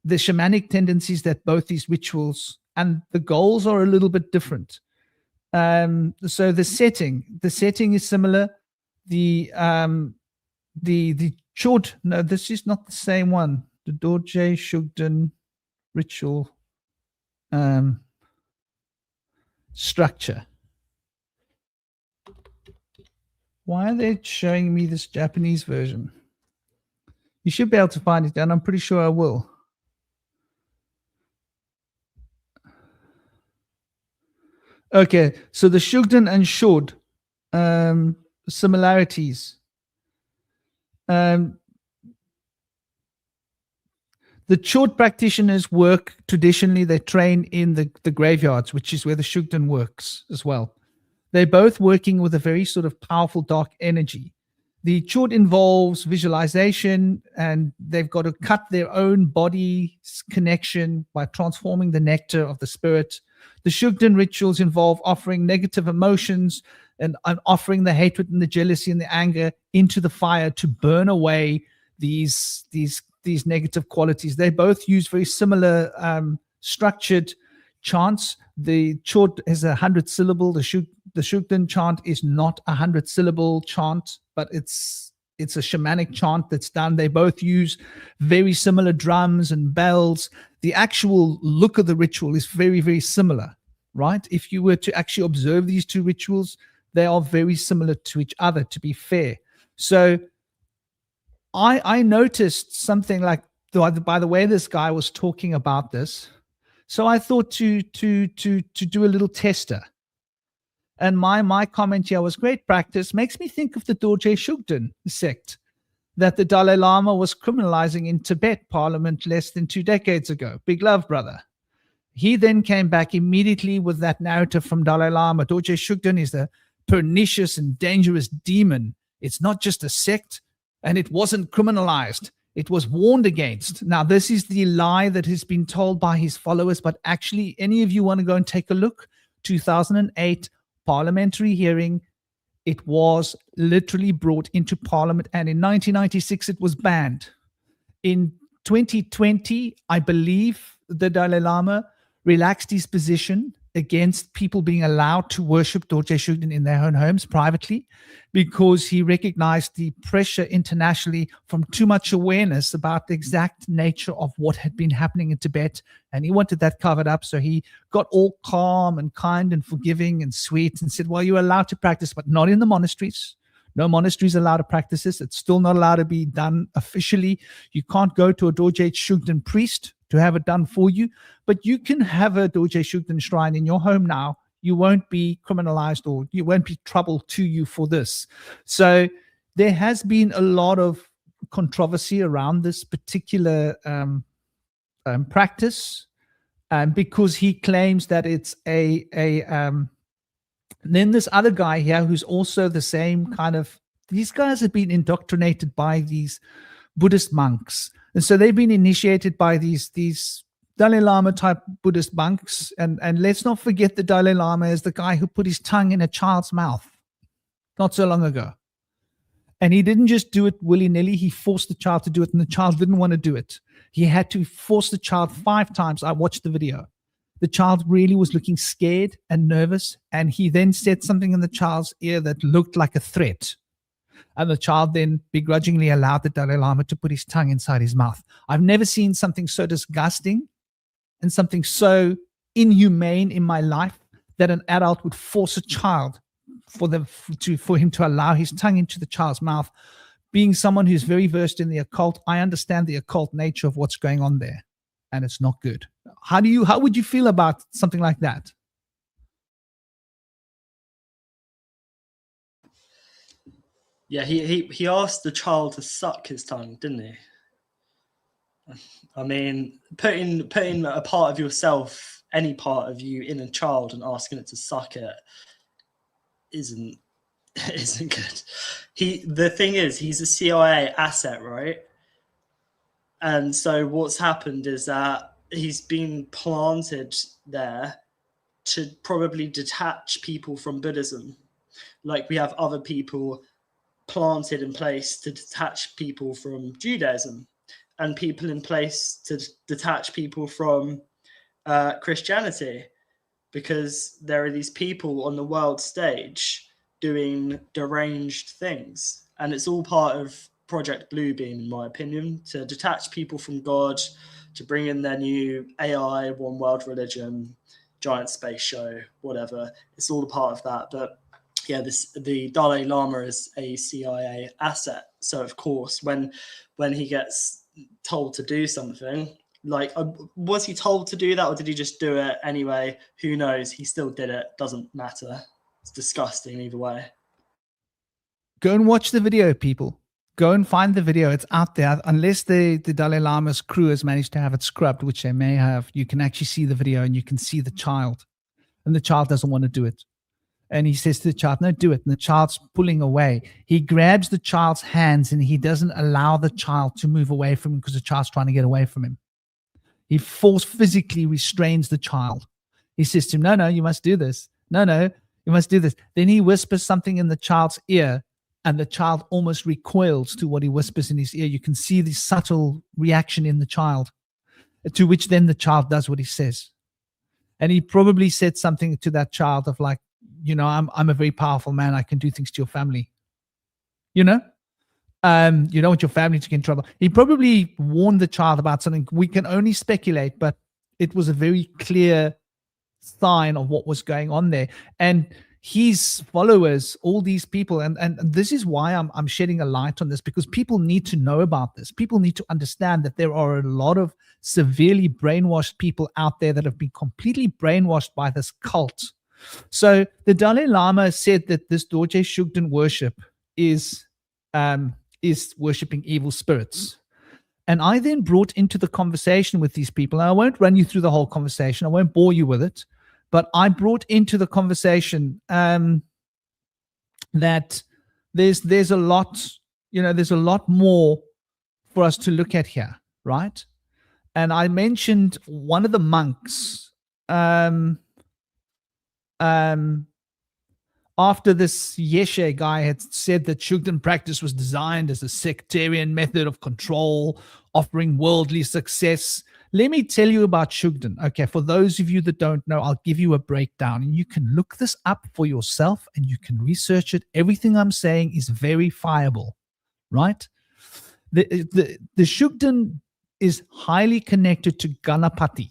the shamanic tendencies that both these rituals, and the goals are a little bit different. So the setting is similar. The chod, no, this is not the same one. The Dordje Shugden ritual structure. Why are they showing me this Japanese version? You should be able to find it, and I'm pretty sure I will. Okay, so the Shugden and Chod similarities. The Chod practitioners work traditionally, they train in the graveyards, which is where the Shugden works as well. They're both working with a very sort of powerful dark energy. The Chod involves visualization, and they've got to cut their own body's connection by transforming the nectar of the spirit. The Shugden rituals involve offering negative emotions and offering the hatred and the jealousy and the anger into the fire to burn away these negative qualities. They both use very similar structured chants. The chod is 100-syllable. The Shugden chant is not 100-syllable chant, but it's a shamanic chant that's done. They both use very similar drums and bells. The actual look of the ritual is very, very similar, right? If you were to actually observe these two rituals, they are very similar to each other, to be fair. So I noticed something like, by the way this guy was talking about this, so I thought to do a little tester. And my comment here was, great practice, makes me think of the Dordje Shugden sect that the Dalai Lama was criminalizing in Tibet Parliament less than 2 decades ago. Big love, brother. He then came back immediately with that narrative from Dalai Lama. Dordje Shugden is a pernicious and dangerous demon. It's not just a sect, and it wasn't criminalized. It was warned against. Now, this is the lie that has been told by his followers, but actually, any of you want to go and take a look? 2008 parliamentary hearing, it was literally brought into parliament, and in 1996, it was banned. In 2020, I believe the Dalai Lama relaxed his position against people being allowed to worship Dordje Shugden in their own homes privately, because he recognized the pressure internationally from too much awareness about the exact nature of what had been happening in Tibet, and he wanted that covered up. So he got all calm and kind and forgiving and sweet and said, well, you're allowed to practice, but not in the monasteries. No monastery is allowed to practice this. It's still not allowed to be done officially. You can't go to a Dordje Shugden priest to have it done for you, but you can have a Dordje Shugden shrine in your home now. You won't be criminalized, or you won't be trouble to you for this. So there has been a lot of controversy around this particular practice. because he claims that it's then this other guy here who's also the same kind of, these guys have been indoctrinated by these Buddhist monks. And so they've been initiated by these Dalai Lama type Buddhist monks. And let's not forget the Dalai Lama is the guy who put his tongue in a child's mouth not so long ago. And he didn't just do it willy-nilly. He forced the child to do it, and the child didn't want to do it. He had to force the child 5 times. I watched the video. The child really was looking scared and nervous, and he then said something in the child's ear that looked like a threat. And the child then begrudgingly allowed the Dalai Lama to put his tongue inside his mouth. I've never seen something so disgusting and something so inhumane in my life that an adult would force a child for him to allow his tongue into the child's mouth. Being someone who's very versed in the occult, I understand the occult nature of what's going on there, and it's not good. How would you feel about something like that? Yeah, he asked the child to suck his tongue, didn't he? I mean, putting a part of yourself, any part of you, in a child and asking it to suck it isn't good. The thing is, he's a CIA asset, right? And so what's happened is that he's been planted there to probably detach people from Buddhism. Like we have other people planted in place to detach people from Judaism, and people in place to detach people from Christianity, because there are these people on the world stage doing deranged things. And it's all part of Project Bluebeam, in my opinion, to detach people from God, to bring in their new AI, one world religion, giant space show, whatever. It's all a part of that. But yeah, the Dalai Lama is a CIA asset. So of course, when he gets told to do something, like, was he told to do that, or did he just do it anyway? Who knows? He still did it. Doesn't matter. It's disgusting either way. Go and watch the video, people. Go and find the video. It's out there. Unless the Dalai Lama's crew has managed to have it scrubbed, which they may have, you can actually see the video and you can see the child. And the child doesn't want to do it. And he says to the child, no, do it. And the child's pulling away. He grabs the child's hands and he doesn't allow the child to move away from him because the child's trying to get away from him. He physically restrains the child. He says to him, no, you must do this. No, you must do this. Then he whispers something in the child's ear, and the child almost recoils to what he whispers in his ear. You can see the subtle reaction in the child, to which then the child does what he says. And he probably said something to that child of like, I'm a very powerful man. I can do things to your family. You don't want your family to get in trouble. He probably warned the child about something. We can only speculate, but it was a very clear sign of what was going on there. And his followers, all these people, and this is why I'm shedding a light on this, because people need to know about this. People need to understand that there are a lot of severely brainwashed people out there that have been completely brainwashed by this cult. So the Dalai Lama said that this Dordge Shugden worship is worshipping evil spirits. And I then brought into the conversation with these people, and I won't run you through the whole conversation. I won't bore you with it. But I brought into the conversation that there's a lot, there's a lot more for us to look at here, right? And I mentioned one of the monks after this Yeshe guy had said that Shugden practice was designed as a sectarian method of control, offering worldly success. Let me tell you about Shugden. Okay, for those of you that don't know, I'll give you a breakdown, and you can look this up for yourself and you can research it. Everything I'm saying is verifiable, right? The Shugden is highly connected to Ganapati.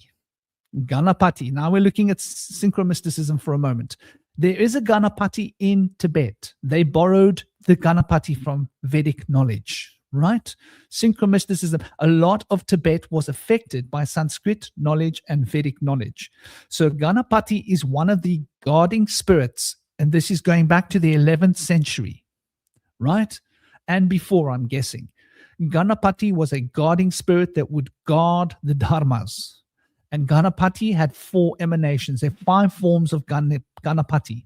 Now we're looking at synchromysticism for a moment. There is a Ganapati in Tibet. They borrowed the Ganapati from Vedic knowledge, right? Synchromysticism. A lot of Tibet was affected by Sanskrit knowledge and Vedic knowledge. So Ganapati is one of the guarding spirits, and this is going back to the 11th century, right? And before, I'm guessing. Ganapati was a guarding spirit that would guard the dharmas. And Ganapati had 4 emanations. There are 5 forms of Ganapati.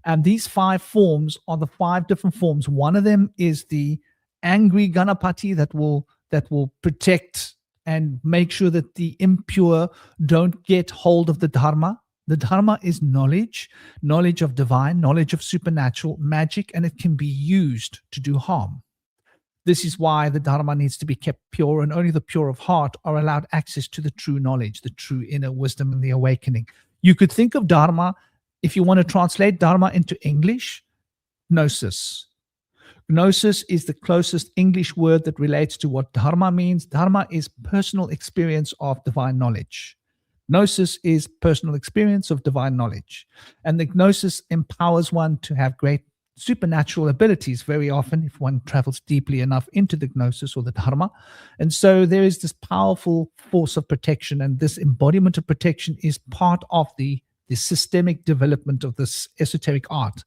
And these 5 forms are the 5 different forms. One of them is the angry Ganapati that will protect and make sure that the impure don't get hold of the Dharma. The Dharma is knowledge of divine, knowledge of supernatural, magic, and it can be used to do harm. This is why the Dharma needs to be kept pure, and only the pure of heart are allowed access to the true knowledge, the true inner wisdom, and the awakening. You could think of Dharma, if you want to translate Dharma into English, gnosis. Gnosis is the closest English word that relates to what Dharma means. Dharma is personal experience of divine knowledge. Gnosis is personal experience of divine knowledge. And the gnosis empowers one to have great supernatural abilities very often if one travels deeply enough into the gnosis or the Dharma. And so there is this powerful force of protection, and this embodiment of protection is part of the systemic development of this esoteric art.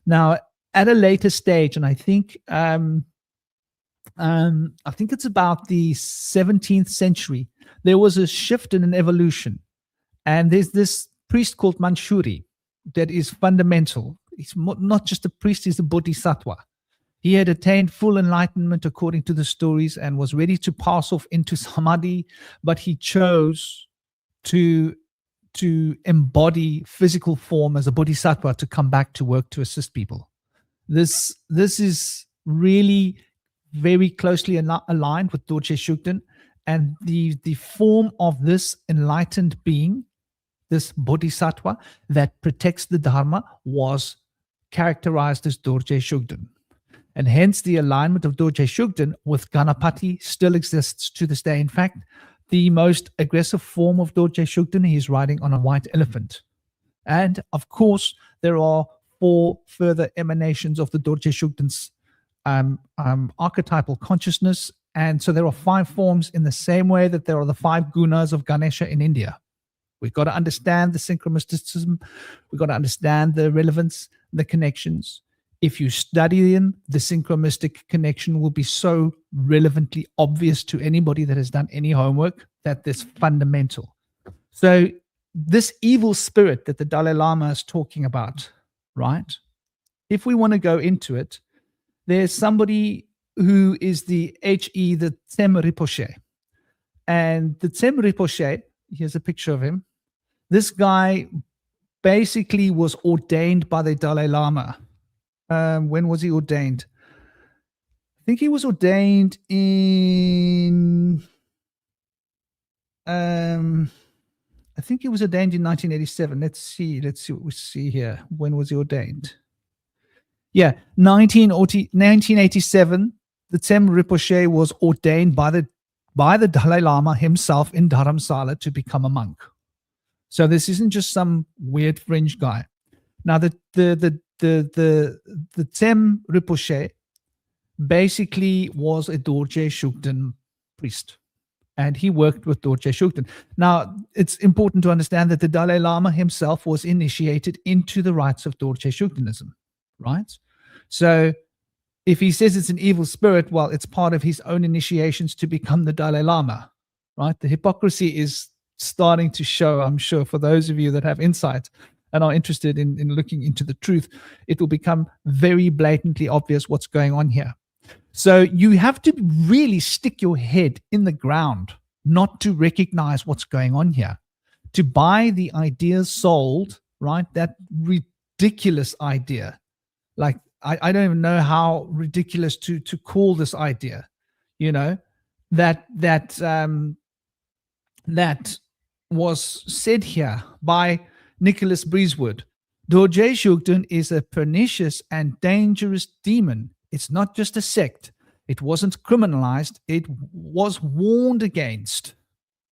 Now, at a later stage, and I think it's about the 17th century, there was a shift and an evolution. And there's this priest called Manchuri that is fundamental. He's not just a priest, he's a bodhisattva. He had attained full enlightenment according to the stories and was ready to pass off into samadhi, but he chose to embody physical form as a bodhisattva to come back to work to assist people. This is really very closely aligned with Dordge Shugden, and the form of this enlightened being, this bodhisattva that protects the Dharma, was characterized as Dordge Shugden. And hence the alignment of Dordge Shugden with Ganapati still exists to this day. In fact, the most aggressive form of Dordge Shugden, he is riding on a white elephant. And of course, there are 4 further emanations of the Dordge Shugden's archetypal consciousness. And so there are 5 forms, in the same way that there are the 5 gunas of Ganesha in India. We've got to understand the synchromysticism. We've got to understand the relevance, the connections. If you study them, the synchromystic connection will be so relevantly obvious to anybody that has done any homework that it's fundamental. So this evil spirit that the Dalai Lama is talking about, right? If we want to go into it, there's somebody who is the the Tsem Rinpoche. And the Tsem Rinpoche, here's a picture of him. This guy basically was ordained by the Dalai Lama. When was he ordained? I think he was ordained in 1987. Let's see what we see here. When was he ordained? Yeah, 1987. The Tsem Rinpoche was ordained by the Dalai Lama himself in Dharamsala to become a monk. So this isn't just some weird fringe guy. Now the Tsem Rinpoche basically was a Dordje Shugden priest, and he worked with Dordje Shugden. Now it's important to understand that the Dalai Lama himself was initiated into the rites of Dordje Shugdenism, right? So if he says it's an evil spirit, well, it's part of his own initiations to become the Dalai Lama, right? The hypocrisy is starting to show, I'm sure, for those of you that have insight and are interested in looking into the truth. It will become very blatantly obvious what's going on here. So you have to really stick your head in the ground not to recognize what's going on here, to buy the ideas sold, right? That ridiculous idea. Like, I don't even know how ridiculous to call this idea, you know, that was said here by Nicholas Breezewood. Dordje Shugden is a pernicious and dangerous demon. It's not just a sect. It wasn't criminalized. It was warned against.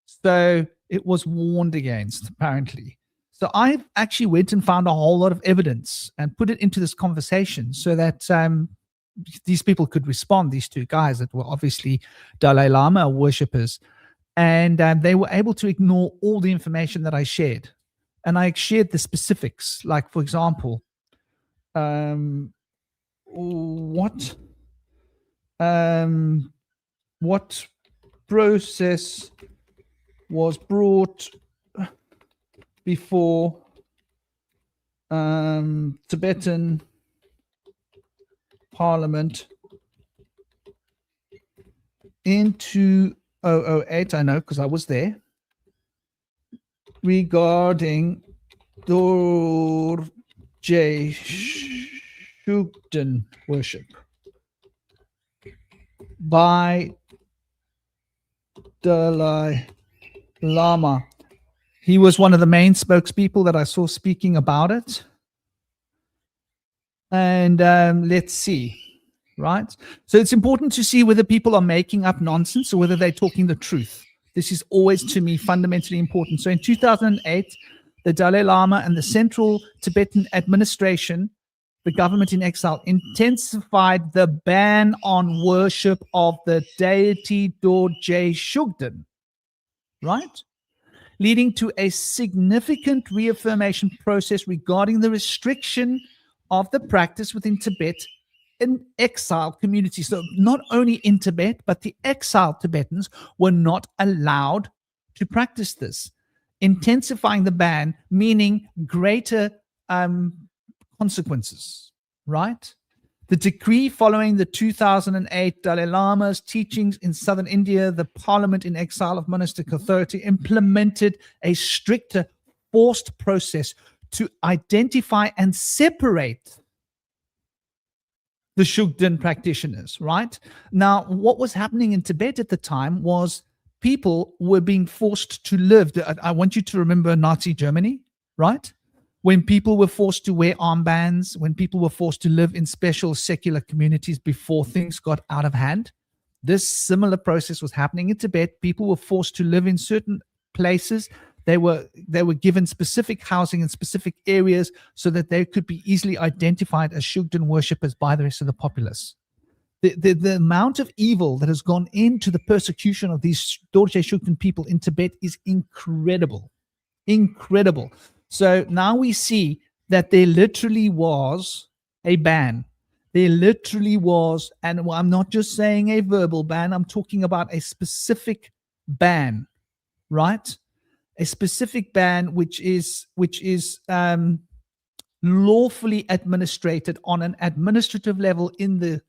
So it was warned against, apparently. So I actually went and found a whole lot of evidence and put it into this conversation so that these people could respond, these 2 guys that were obviously Dalai Lama worshippers. And they were able to ignore all the information that I shared. And I shared the specifics, like, for example, what process was brought before Tibetan Parliament in 2008, I know because I was there, regarding Dordge Shugden worship by Dalai Lama. He was one of the main spokespeople that I saw speaking about it. And let's see, right? So it's important to see whether people are making up nonsense or whether they're talking the truth. This is always, to me, fundamentally important. So in 2008, the Dalai Lama and the Central Tibetan Administration, the government in exile, intensified the ban on worship of the deity Dordge Shugden, right? Leading to a significant reaffirmation process regarding the restriction of the practice within Tibet in exile communities. So not only in Tibet, but the exiled Tibetans were not allowed to practice this. Intensifying the ban, meaning greater consequences, right? The decree following the 2008 Dalai Lama's teachings in southern India, the Parliament in exile of monastic authority implemented a stricter forced process to identify and separate the Shugden practitioners, right? Now, what was happening in Tibet at the time was people were being forced to live. I want you to remember Nazi Germany, right? When people were forced to wear armbands, when people were forced to live in special secular communities before things got out of hand. This similar process was happening in Tibet. People were forced to live in certain places. They were given specific housing in specific areas so that they could be easily identified as Shugden worshippers by the rest of the populace. The amount of evil that has gone into the persecution of these Dordje Shugden people in Tibet is incredible. Incredible. So now we see that there literally was a ban. There literally was, and I'm not just saying a verbal ban, I'm talking about a specific ban, right? A specific ban which is lawfully administrated on an administrative level in the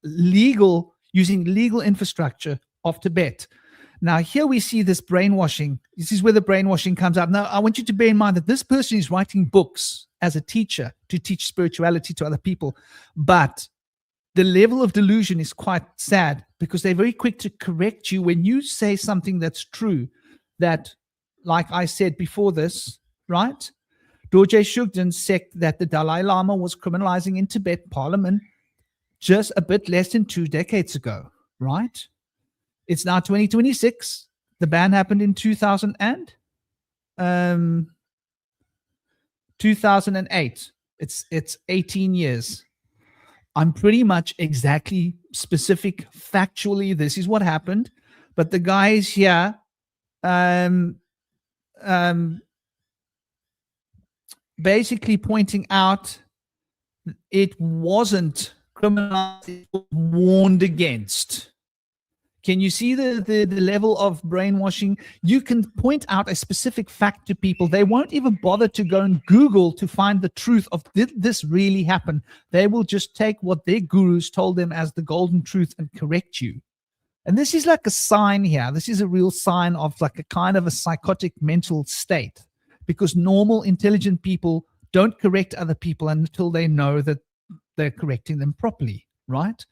legal, using legal infrastructure of Tibet. Now, here we see this brainwashing. This is where the brainwashing comes out. Now, I want you to bear in mind that this person is writing books as a teacher to teach spirituality to other people. But the level of delusion is quite sad because they're very quick to correct you when you say something that's true. That, like I said before this, right? Dordje Shugden sect that the Dalai Lama was criminalizing in Tibet Parliament just a bit less than 2 decades ago, right? It's now 2026. The ban happened in 2008. It's 18 years. I'm pretty much exactly specific factually. This is what happened. But the guys here basically pointing out it wasn't criminalized, it was warned against. Can you see the level of brainwashing? You can point out a specific fact to people. They won't even bother to go and Google to find the truth of, did this really happen? They will just take what their gurus told them as the golden truth and correct you. And this is like a sign here. This is a real sign of like a kind of a psychotic mental state, because normal, intelligent people don't correct other people until they know that they're correcting them properly, right?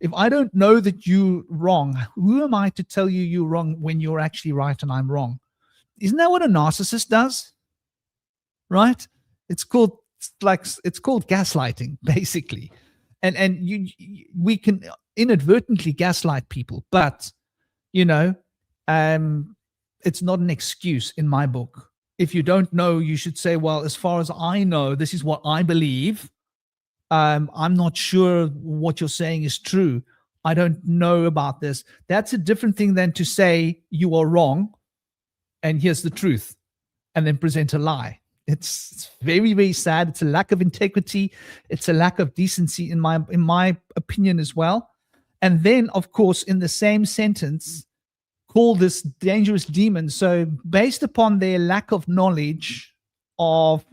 If I don't know that you're wrong, who am I to tell you you're wrong when you're actually right and I'm wrong? Isn't that what a narcissist does? Right? It's called gaslighting, basically. And we can inadvertently gaslight people, but it's not an excuse in my book. If you don't know, you should say, well, as far as I know, this is what I believe. I'm not sure what you're saying is true. I don't know about this. That's a different thing than to say you are wrong and here's the truth and then present a lie. It's very, very sad. It's a lack of integrity. It's a lack of decency in my opinion as well. And then, of course, in the same sentence, call this dangerous demon. So based upon their lack of knowledge of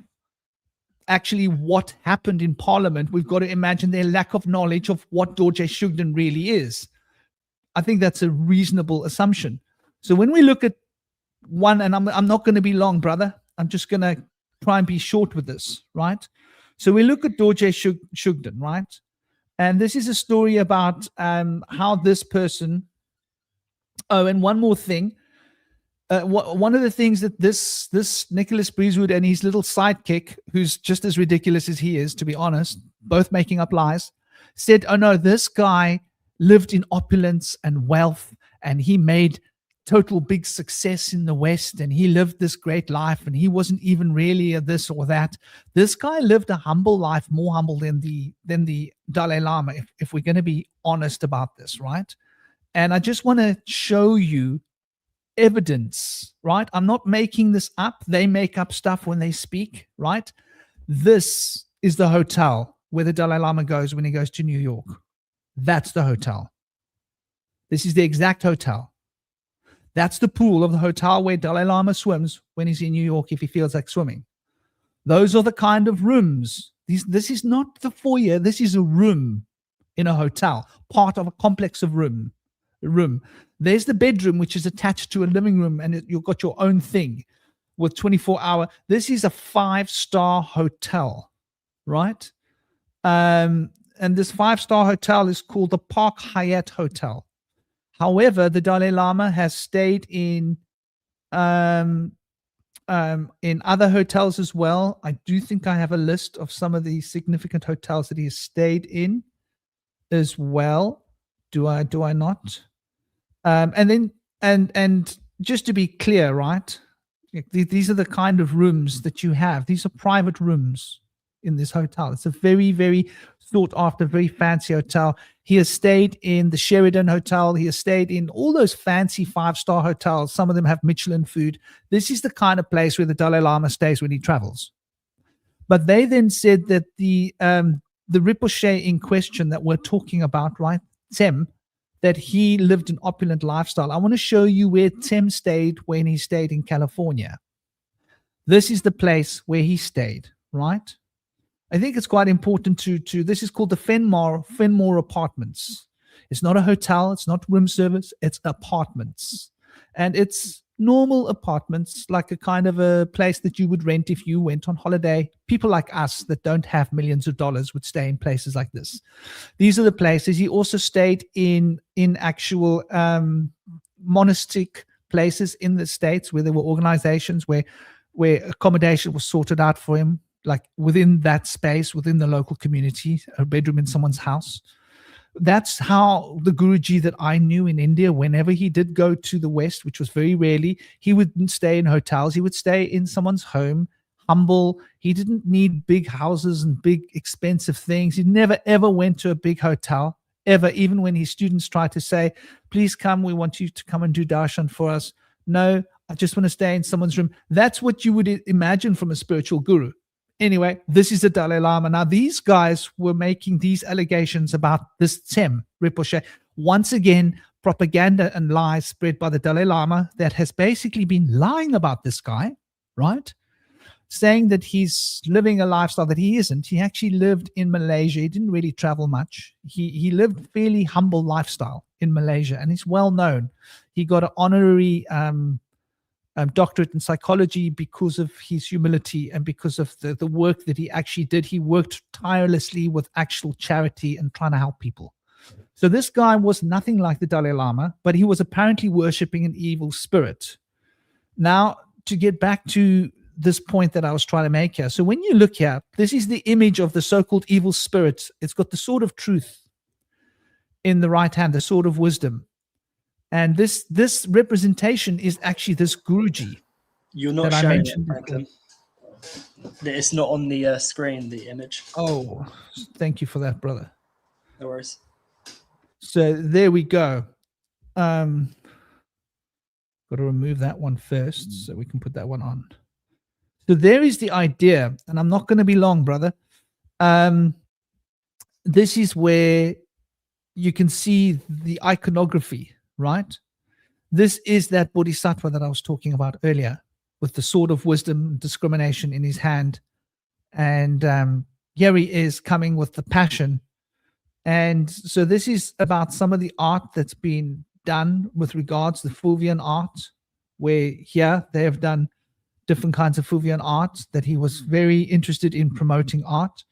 actually what happened in Parliament, we've got to imagine their lack of knowledge of what Dordge Shugden really is. I think that's a reasonable assumption. So when we look at one, and I'm not going to be long, brother. I'm just going to try and be short with this, right? So we look at Dordge Shugden, right? And this is a story about how this person. Oh, and one more thing. One of the things that this Nicholas Breezewood and his little sidekick, who's just as ridiculous as he is, to be honest, both making up lies, said, oh no, this guy lived in opulence and wealth, and he made total big success in the West, and he lived this great life, and he wasn't even really a this or that. This guy lived a humble life, more humble than the Dalai Lama, if we're going to be honest about this, right? And I just want to show you evidence, right? I'm not making this up. They make up stuff when they speak, right? This is the hotel where the Dalai Lama goes when he goes to New York. That's the hotel. This is the exact hotel. That's the pool of the hotel where Dalai Lama swims when he's in New York if he feels like swimming. Those are the kind of rooms. This is not the foyer. This is a room in a hotel, part of a complex of room. There's the bedroom, which is attached to a living room, and you've got your own thing with 24-hour. This is a 5-star hotel, right? And this 5-star hotel is called the Park Hyatt Hotel. However, the Dalai Lama has stayed in other hotels as well. I do think I have a list of some of the significant hotels that he has stayed in as well. Do I not? And just to be clear, right? These are the kind of rooms that you have. These are private rooms in this hotel. It's a very, very sought after, very fancy hotel. He has stayed in the Sheridan Hotel. He has stayed in all those fancy 5-star hotels. Some of them have Michelin food. This is the kind of place where the Dalai Lama stays when he travels. But they then said that the Rinpoche in question that we're talking about, right, Tem, that he lived an opulent lifestyle. I want to show you where Tem stayed when he stayed in California. This is the place where he stayed, right? I think it's quite important to this is called the Fenmore Apartments. It's not a hotel, it's not room service, it's apartments. And it's normal apartments, like a kind of a place that you would rent if you went on holiday. People like us that don't have millions of dollars would stay in places like this. These are the places. He also stayed in actual monastic places in the States where there were organizations where accommodation was sorted out for him, like within that space, within the local community, a bedroom in someone's house. That's how the Guruji that I knew in India, whenever he did go to the West, which was very rarely, he wouldn't stay in hotels. He would stay in someone's home, humble. He didn't need big houses and big expensive things. He never, ever went to a big hotel, ever, even when his students tried to say, please come, we want you to come and do darshan for us. No, I just want to stay in someone's room. That's what you would imagine from a spiritual guru. Anyway, this is the Dalai Lama. Now, these guys were making these allegations about this Tem Rinpoche. Once again, propaganda and lies spread by the Dalai Lama that has basically been lying about this guy, right? Saying that he's living a lifestyle that he isn't. He actually lived in Malaysia. He didn't really travel much. He lived a fairly humble lifestyle in Malaysia, and he's well known. He got an honorary doctorate in psychology because of his humility and because of the work that he actually did. He worked tirelessly with actual charity and trying to help people. So this guy was nothing like the Dalai Lama, but he was apparently worshipping an evil spirit. Now, to get back to this point that I was trying to make here. So when you look here, this is the image of the so-called evil spirit. It's got the sword of truth in the right hand, the sword of wisdom. And this representation is actually this Guruji. You're not showing it, Franklin. It's not on the screen, the image. Oh, thank you for that, brother. No worries. So there we go. Got to remove that one first so we can put that one on. So there is the idea, and I'm not going to be long, brother. This is where you can see the iconography, right? This is that bodhisattva that I was talking about earlier, with the sword of wisdom, discrimination in his hand. And here he is coming with the passion. And so this is about some of the art that's been done with regards to the Fuvian art, where here they have done different kinds of Fuvian art that he was very interested in promoting art.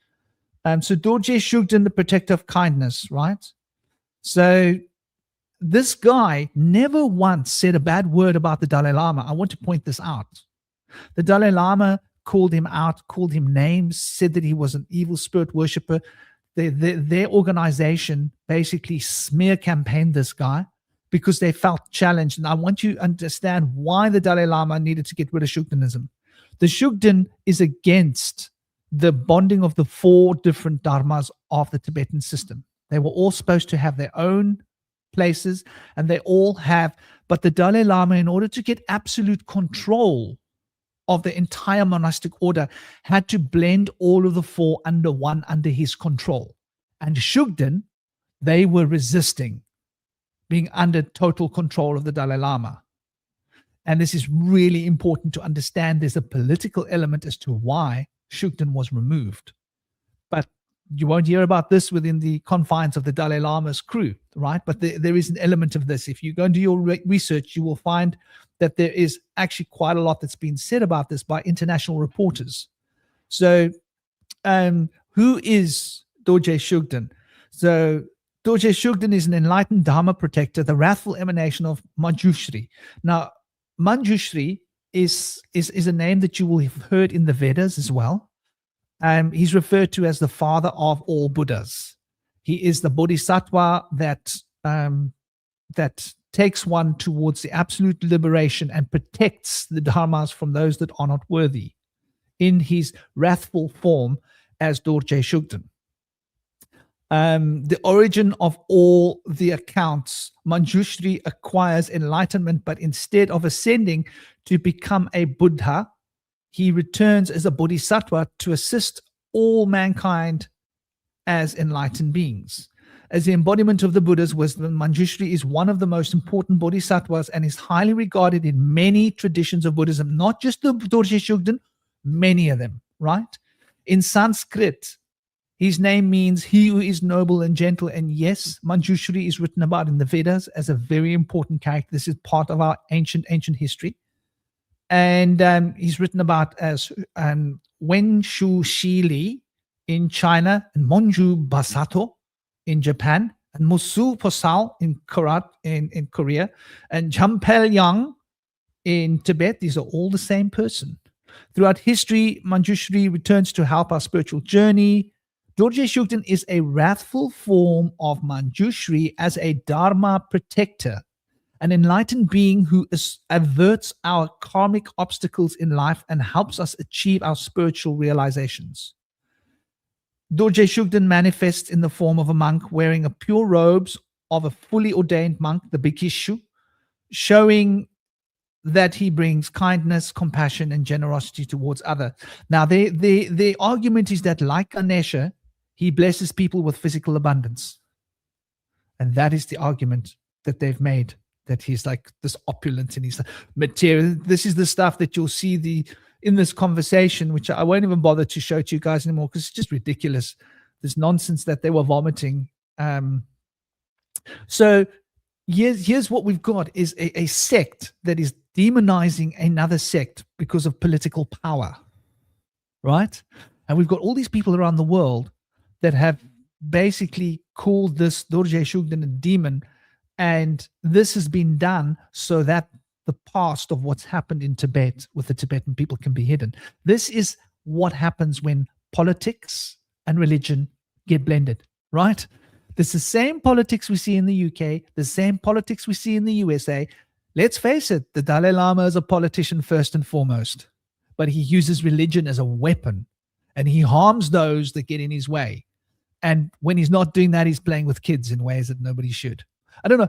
So Dordge Shugden, the protector of kindness, right? So this guy never once said a bad word about the Dalai Lama. I want to point this out. The Dalai Lama called him out, called him names, said that he was an evil spirit worshiper. Their organization basically smear campaigned this guy because they felt challenged. And I want you to understand why the Dalai Lama needed to get rid of Shugdenism. The Shugden is against the bonding of the 4 different dharmas of the Tibetan system. They were all supposed to have their own places, and they all have, but the Dalai Lama, in order to get absolute control of the entire monastic order, had to blend all of the 4 under his control. And Shugden, they were resisting being under total control of the Dalai Lama. And this is really important to understand. There's a political element as to why Shugden was removed. But you won't hear about this within the confines of the Dalai Lama's crew, right? But there is an element of this. If you go and do your research, you will find that there is actually quite a lot that's been said about this by international reporters. So who is Dordge Shugden? So Dordge Shugden is an enlightened Dharma protector, the wrathful emanation of Manjushri. Now, Manjushri is a name that you will have heard in the Vedas as well. He's referred to as the father of all Buddhas. He is the bodhisattva that takes one towards the absolute liberation and protects the dharmas from those that are not worthy, in his wrathful form as Dordge Shugden. The origin of all the accounts, Manjushri acquires enlightenment, but instead of ascending to become a Buddha, he returns as a bodhisattva to assist all mankind as enlightened beings. As the embodiment of the Buddha's wisdom, Manjushri is one of the most important bodhisattvas and is highly regarded in many traditions of Buddhism, not just the Dordge Shugden, many of them, right? In Sanskrit, his name means he who is noble and gentle. And yes, Manjushri is written about in the Vedas as a very important character. This is part of our ancient history. And he's written about as Wenshu Shili in China, and Monju Basato in Japan, and Musu Posal in Korea, and Champel Yang in Tibet. These are all the same person. Throughout history, Manjushri returns to help our spiritual journey. Dordge Shugden is a wrathful form of Manjushri as a Dharma protector, an enlightened being who averts our karmic obstacles in life and helps us achieve our spiritual realizations. Dordge Shugden manifests in the form of a monk wearing a pure robes of a fully ordained monk, the Bhikkshu, showing that he brings kindness, compassion, and generosity towards others. Now, the argument is that, like Ganesha, he blesses people with physical abundance. And that is the argument that they've made, that he's like this opulent and he's material. This is the stuff that you'll see in this conversation, which I won't even bother to show to you guys anymore because it's just ridiculous. This nonsense that they were vomiting. So here's what we've got is a sect that is demonizing another sect because of political power, right? And we've got all these people around the world that have basically called this Dordge Shugden a demon, and this has been done so that the past of what's happened in Tibet with the Tibetan people can be hidden. This is what happens when politics and religion get blended, right? There's the same politics we see in the UK, the same politics we see in the USA. Let's face it, the Dalai Lama is a politician first and foremost, but he uses religion as a weapon and he harms those that get in his way. And when he's not doing that, he's playing with kids in ways that nobody should. I don't know.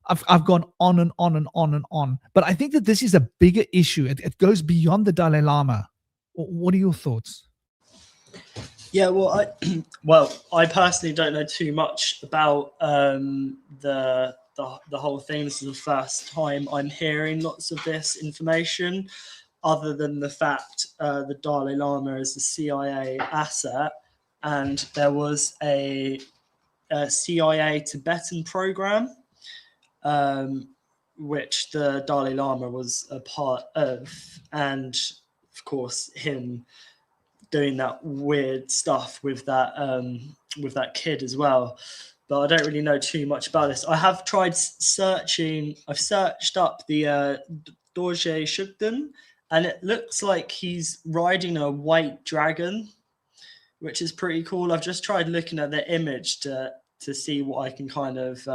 I've gone on and on and on and on, but I think that this is a bigger issue. It goes beyond the Dalai Lama. What are your thoughts? Yeah, well, I personally don't know too much about the the whole thing. This is the first time I'm hearing lots of this information, other than the fact the Dalai Lama is a CIA asset, and there was a CIA Tibetan program, which the Dalai Lama was a part of, and of course him doing that weird stuff with that kid as well. But I don't really know too much about this. I have tried searching. I've searched up the Dordge Shugden, and it looks like he's riding a white dragon, which is pretty cool. I've just tried looking at the image to see what I can kind of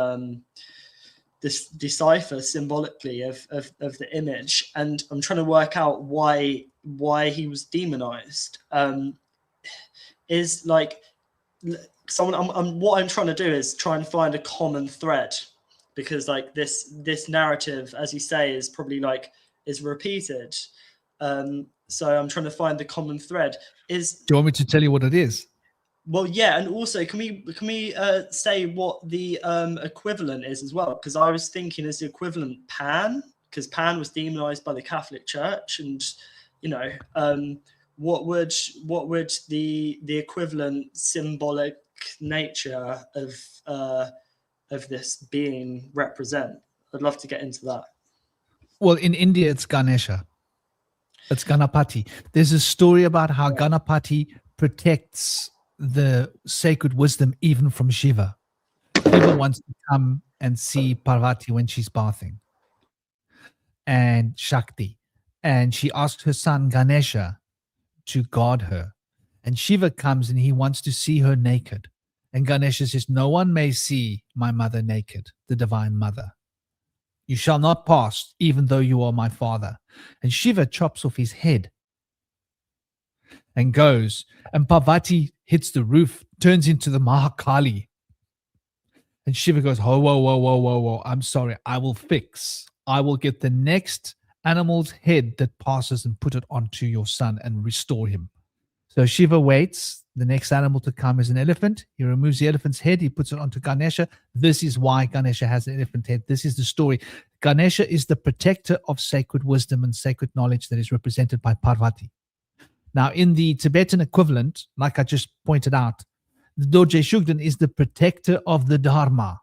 decipher symbolically of the image, and I'm trying to work out why he was demonized. Is like someone. What I'm trying to do is try and find a common thread, because like this narrative, as you say, is probably like is repeated. So I'm trying to find the common thread. Do you want me to tell you what it is? Well, yeah, and also can we say what the equivalent is as well? Because I was thinking, is the equivalent Pan? Because Pan was demonized by the Catholic Church, and you know, what would the equivalent symbolic nature of this being represent? I'd love to get into that. Well, in India, it's Ganesha. It's Ganapati. There's a story about how Ganapati protects the sacred wisdom even from Shiva. Shiva wants to come and see Parvati when she's bathing, and Shakti, and she asks her son Ganesha to guard her, and Shiva comes and he wants to see her naked, and Ganesha says, no one may see my mother naked, the divine mother. You shall not pass, even though you are my father. And Shiva chops off his head and goes, and Parvati hits the roof, turns into the Mahakali. And Shiva goes, whoa, whoa, whoa, whoa, whoa, whoa. I'm sorry. I will get the next animal's head that passes and put it onto your son and restore him. So Shiva waits. The next animal to come is an elephant. He removes the elephant's head. He puts it onto Ganesha. This is why Ganesha has an elephant head. This is the story. Ganesha is the protector of sacred wisdom and sacred knowledge that is represented by Parvati. Now, in the Tibetan equivalent, like I just pointed out, the Dordge Shugden is the protector of the Dharma.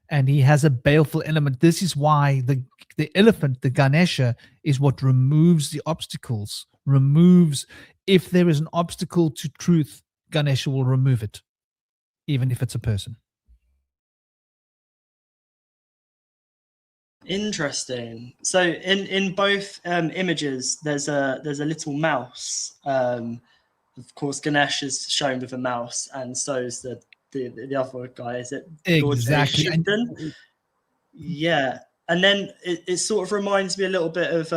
And he has a baleful element. This is why the elephant, the Ganesha, is what removes the obstacles, if there is an obstacle to truth, Ganesha will remove it, even if it's a person. Interesting. So in both images, there's a little mouse. Of course, Ganesh is shown with a mouse, and so is the other guy. Is it exactly? Yeah, and then it sort of reminds me a little bit of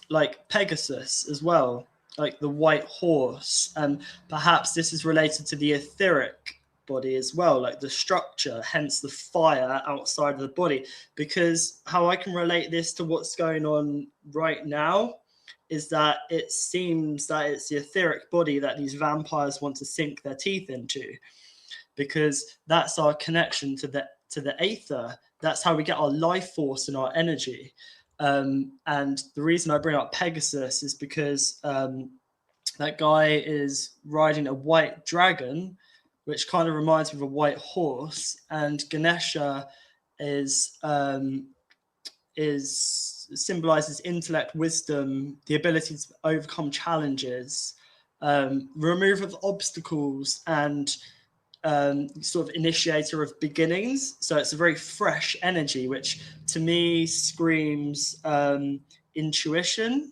like Pegasus as well, like the white horse, and perhaps this is related to the etheric body as well, like the structure, hence the fire outside of the body. Because how I can relate this to what's going on right now is that it seems that it's the etheric body that these vampires want to sink their teeth into, because that's our connection to the aether. That's how we get our life force and our energy. And the reason I bring up Pegasus is because that guy is riding a white dragon, which kind of reminds me of a white horse, and Ganesha symbolizes intellect, wisdom, the ability to overcome challenges, remove of obstacles, and sort of initiator of beginnings. So it's a very fresh energy, which to me screams intuition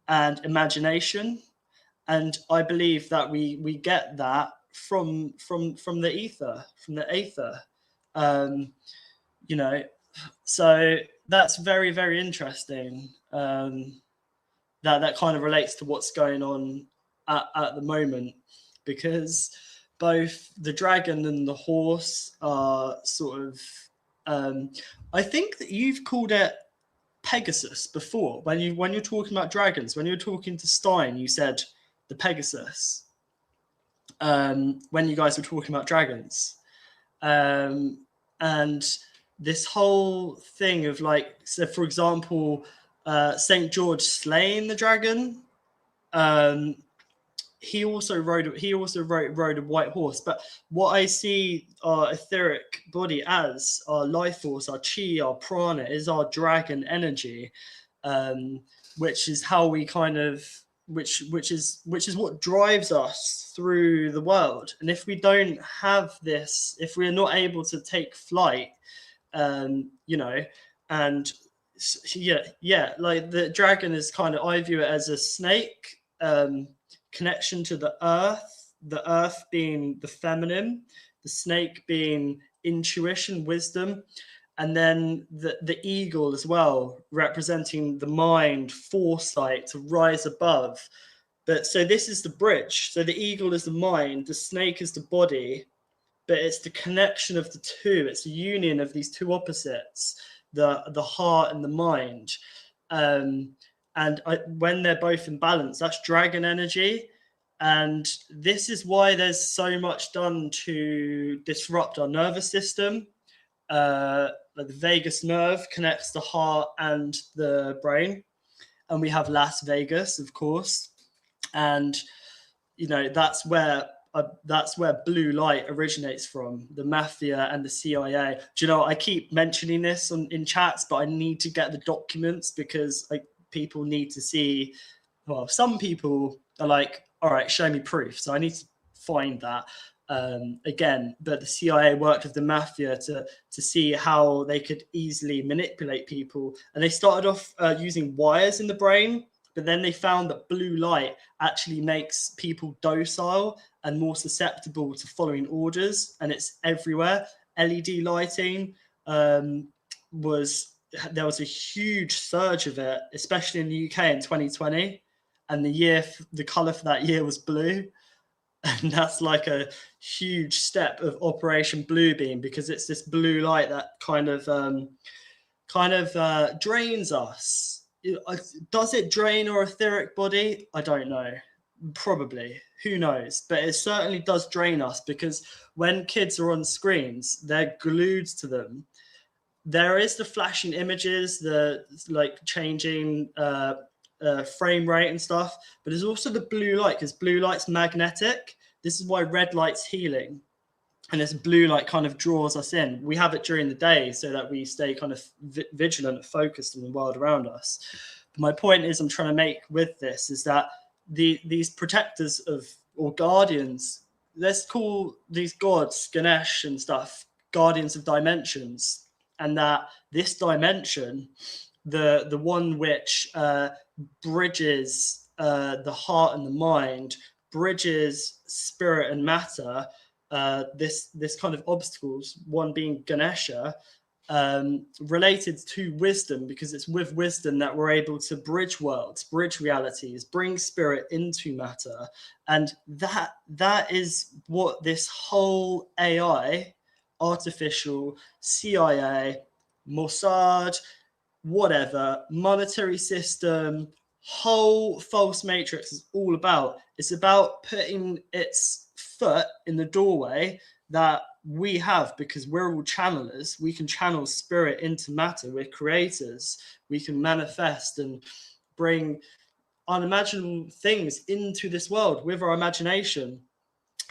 and imagination. And I believe that we get that from the ether, from the aether. You know, so that's very, very interesting. That kind of relates to what's going on at the moment, because both the dragon and the horse are sort of I think that you've called it Pegasus before when you're talking about dragons. When you were talking to Stein, you said the Pegasus when you guys were talking about dragons, and this whole thing of like, so for example, Saint George slaying the dragon. He also rode a white horse. But what I see our etheric body as, our life force, our chi, our prana, is our dragon energy, which is how we kind of which is what drives us through the world. And if we don't have this, if we're not able to take flight, you know, and like the dragon is kind of, I view it as a snake, connection to the earth being the feminine, the snake being intuition, wisdom, and then the eagle as well, representing the mind, foresight, to rise above. But so this is the bridge. So the eagle is the mind, the snake is the body, but it's the connection of the two. It's the union of these two opposites, the heart and the mind. When they're both in balance, that's dragon energy. And this is why there's so much done to disrupt our nervous system. Like the vagus nerve connects the heart and the brain. And we have Las Vegas, of course. And, you know, that's where blue light originates from, the mafia and the CIA. Do you know, I keep mentioning this in chats, but I need to get the documents because like people need to see. Well, some people are like, all right, show me proof. So I need to find that again. But the CIA worked with the mafia to see how they could easily manipulate people. And they started off using wires in the brain, but then they found that blue light actually makes people docile and more susceptible to following orders, and it's everywhere. LED lighting, there was a huge surge of it, especially in the UK in 2020, and the color for that year was blue, and that's like a huge step of Operation Bluebeam, because it's this blue light that kind of drains us. Does it drain our etheric body? I don't know. Probably. Who knows? But it certainly does drain us, because when kids are on screens, they're glued to them. There is the flashing images, the like changing frame rate and stuff, but there's also the blue light, because blue light's magnetic. This is why red light's healing. And this blue light kind of draws us in. We have it during the day so that we stay kind of vigilant, focused on the world around us. But my point is, I'm trying to make with this is that these protectors of, or guardians, let's call these gods, Ganesh and stuff, guardians of dimensions. And that this dimension, the one which bridges the heart and the mind, bridges spirit and matter, this kind of obstacles, one being Ganesha, related to wisdom, because it's with wisdom that we're able to bridge worlds, bridge realities, bring spirit into matter. And that is what this whole AI, artificial, CIA, Mossad, whatever, monetary system, whole false matrix is all about. It's about putting its foot in the doorway that we have, because we're all channelers. We can channel spirit into matter. We're creators. We can manifest and bring unimaginable things into this world with our imagination.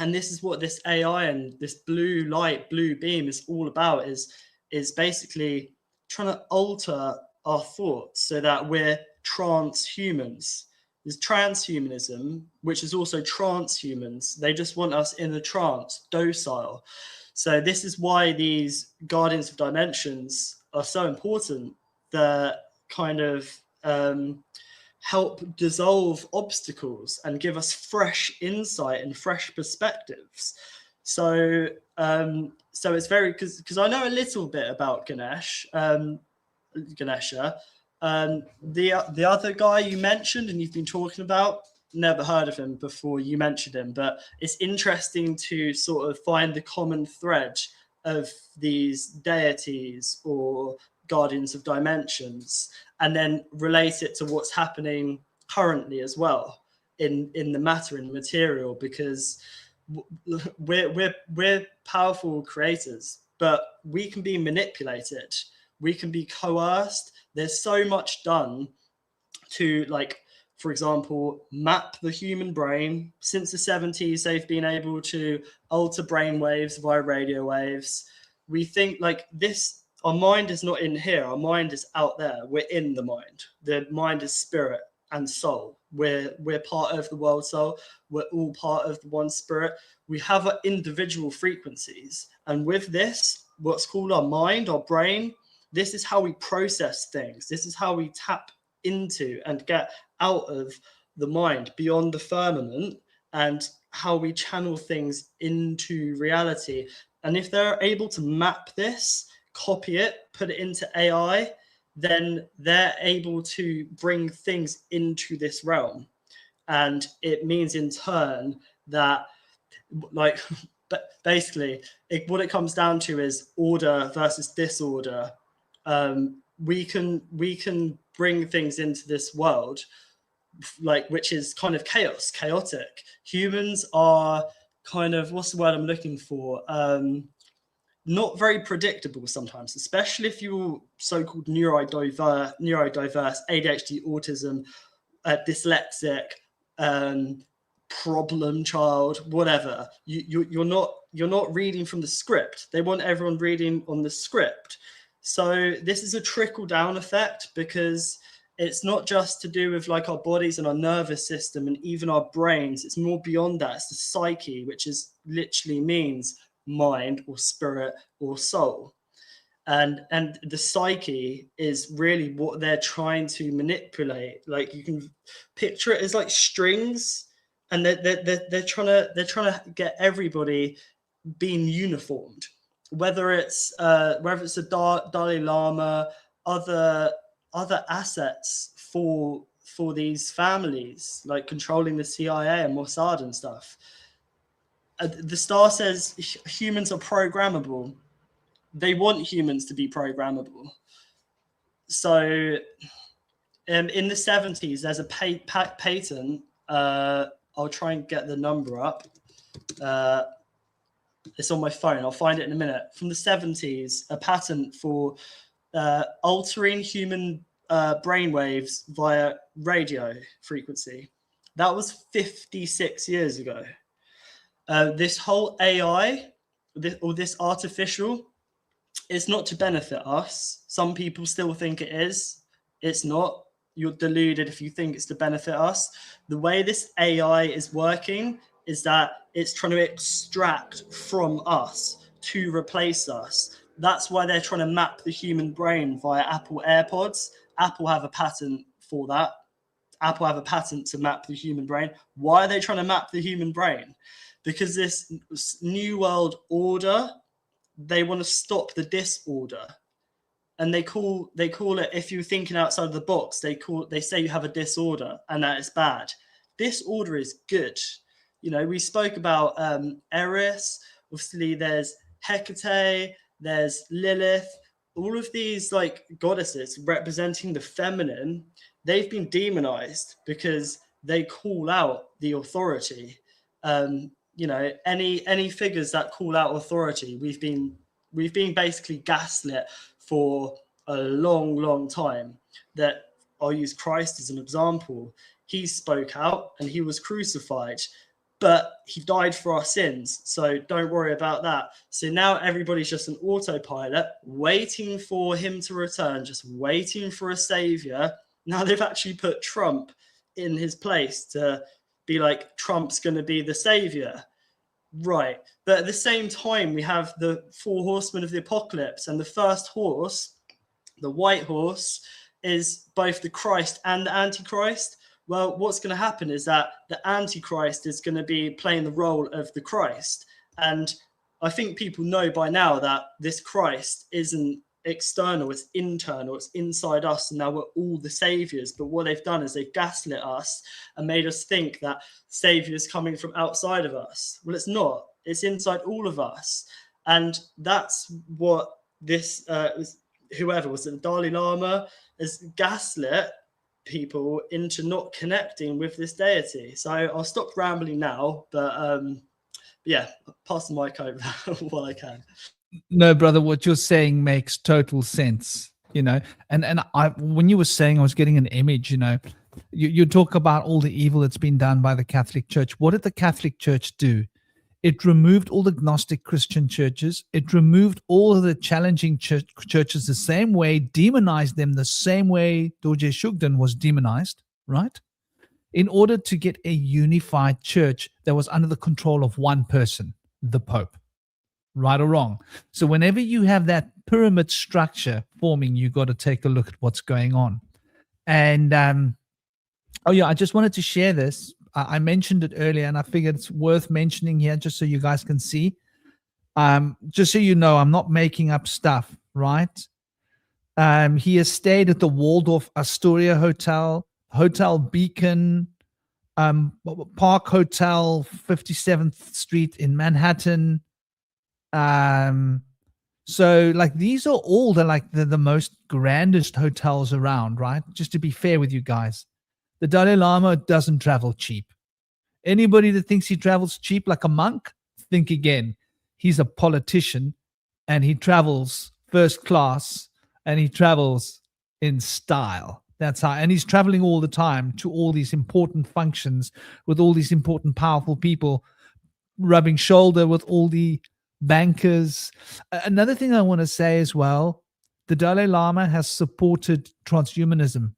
And this is what this AI and this blue light, blue beam is all about, is basically trying to alter our thoughts so that we're transhumans. There's transhumanism, which is also transhumans. They just want us in the trance, docile. So this is why these guardians of dimensions are so important. That kind of help dissolve obstacles and give us fresh insight and fresh perspectives. So it's very, because I know a little bit about Ganesha. The other guy you mentioned and you've been talking about, never heard of him before you mentioned him, but it's interesting to sort of find the common thread of these deities or guardians of dimensions, and then relate it to what's happening currently as well in the matter, in the material, because we're powerful creators, but we can be manipulated, we can be coerced. There's so much done to, like, for example, map the human brain. Since the 70s, they've been able to alter brain waves via radio waves. We think like this, our mind is not in here, our mind is out there. We're in the mind. The mind is spirit and soul. We're part of the world soul. We're all part of the one spirit. We have our individual frequencies. And with this, what's called our mind, our brain, this is how we process things. This is how we tap into and get out of the mind beyond the firmament, and how we channel things into reality. And if they're able to map this, copy it, put it into AI, then they're able to bring things into this realm. And it means in turn that, like, basically what it comes down to is order versus disorder. We can bring things into this world, like, which is kind of chaotic. Humans are kind of, what's the word I'm looking for? Not very predictable sometimes, especially if you're so-called neurodiverse, ADHD, autism, dyslexic, problem child, whatever. You're not reading from the script. They want everyone reading on the script. So this is a trickle-down effect, because it's not just to do with like our bodies and our nervous system and even our brains. It's more beyond that. It's the psyche, which is literally means mind or spirit or soul. And the psyche is really what they're trying to manipulate. Like, you can picture it as like strings, and they're trying to get everybody being uniformed. Whether it's the Dalai Lama, other assets for these families, like controlling the CIA and Mossad and stuff. The star says humans are programmable. They want humans to be programmable. So in the 70s, there's a patent. I'll try and get the number up. It's on my phone. I'll find it in a minute. From the 70s, a patent for altering human brainwaves via radio frequency. That was 56 years ago. This whole AI, this artificial, it's not to benefit us. Some people still think it is. It's not. You're deluded if you think it's to benefit us. The way this AI is working is that it's trying to extract from us to replace us. That's why they're trying to map the human brain via Apple AirPods. Apple have a patent for that. Apple have a patent to map the human brain. Why are they trying to map the human brain? Because this new world order, they want to stop the disorder. And they call it, if you're thinking outside of the box, they say you have a disorder and that is bad. Disorder is good. You know, we spoke about Eris. Obviously, there's Hecate, there's Lilith. All of these like goddesses representing the feminine, they've been demonized because they call out the authority. You know, any figures that call out authority, we've been basically gaslit for a long time. That, I'll use Christ as an example. He spoke out and he was crucified, but he died for our sins. So don't worry about that. So now everybody's just an autopilot, waiting for him to return, just waiting for a savior. Now they've actually put Trump in his place to be like, Trump's going to be the savior. Right. But at the same time, we have the 4 horsemen of the apocalypse, and the first horse, the white horse, is both the Christ and the Antichrist. Well, what's going to happen is that the Antichrist is going to be playing the role of the Christ. And I think people know by now that this Christ isn't external, it's internal, it's inside us, and now we're all the saviors. But what they've done is they've gaslit us and made us think that savior is coming from outside of us. Well, it's not. It's inside all of us. And that's what this whoever was it, the Dalai Lama, has gaslit people into not connecting with this deity. So I'll stop rambling now, but yeah, pass the mic over while I can. No, brother, what you're saying makes total sense. And I, when you were saying, I was getting an image. You talk about all the evil that's been done by the Catholic Church. What did the Catholic Church do? It removed all the Gnostic Christian churches. It removed all of the challenging churches the same way, demonized them the same way Dordge Shugden was demonized, right? In order to get a unified church that was under the control of one person, the Pope, right or wrong. So whenever you have that pyramid structure forming, you got to take a look at what's going on. And oh yeah, I just wanted to share this. I mentioned it earlier, and I figured it's worth mentioning here just so you guys can see. Just so you know, I'm not making up stuff, right? He has stayed at the Waldorf Astoria Hotel, Hotel Beacon, Park Hotel, 57th Street in Manhattan. So like these are all the most grandest hotels around, right? Just to be fair with you guys. The Dalai Lama doesn't travel cheap. Anybody that thinks he travels cheap like a monk, think again. He's a politician and he travels first class and he travels in style. That's how, and he's traveling all the time to all these important functions with all these important, powerful people, rubbing shoulder with all the bankers. Another thing I want to say as well, the Dalai Lama has supported transhumanism.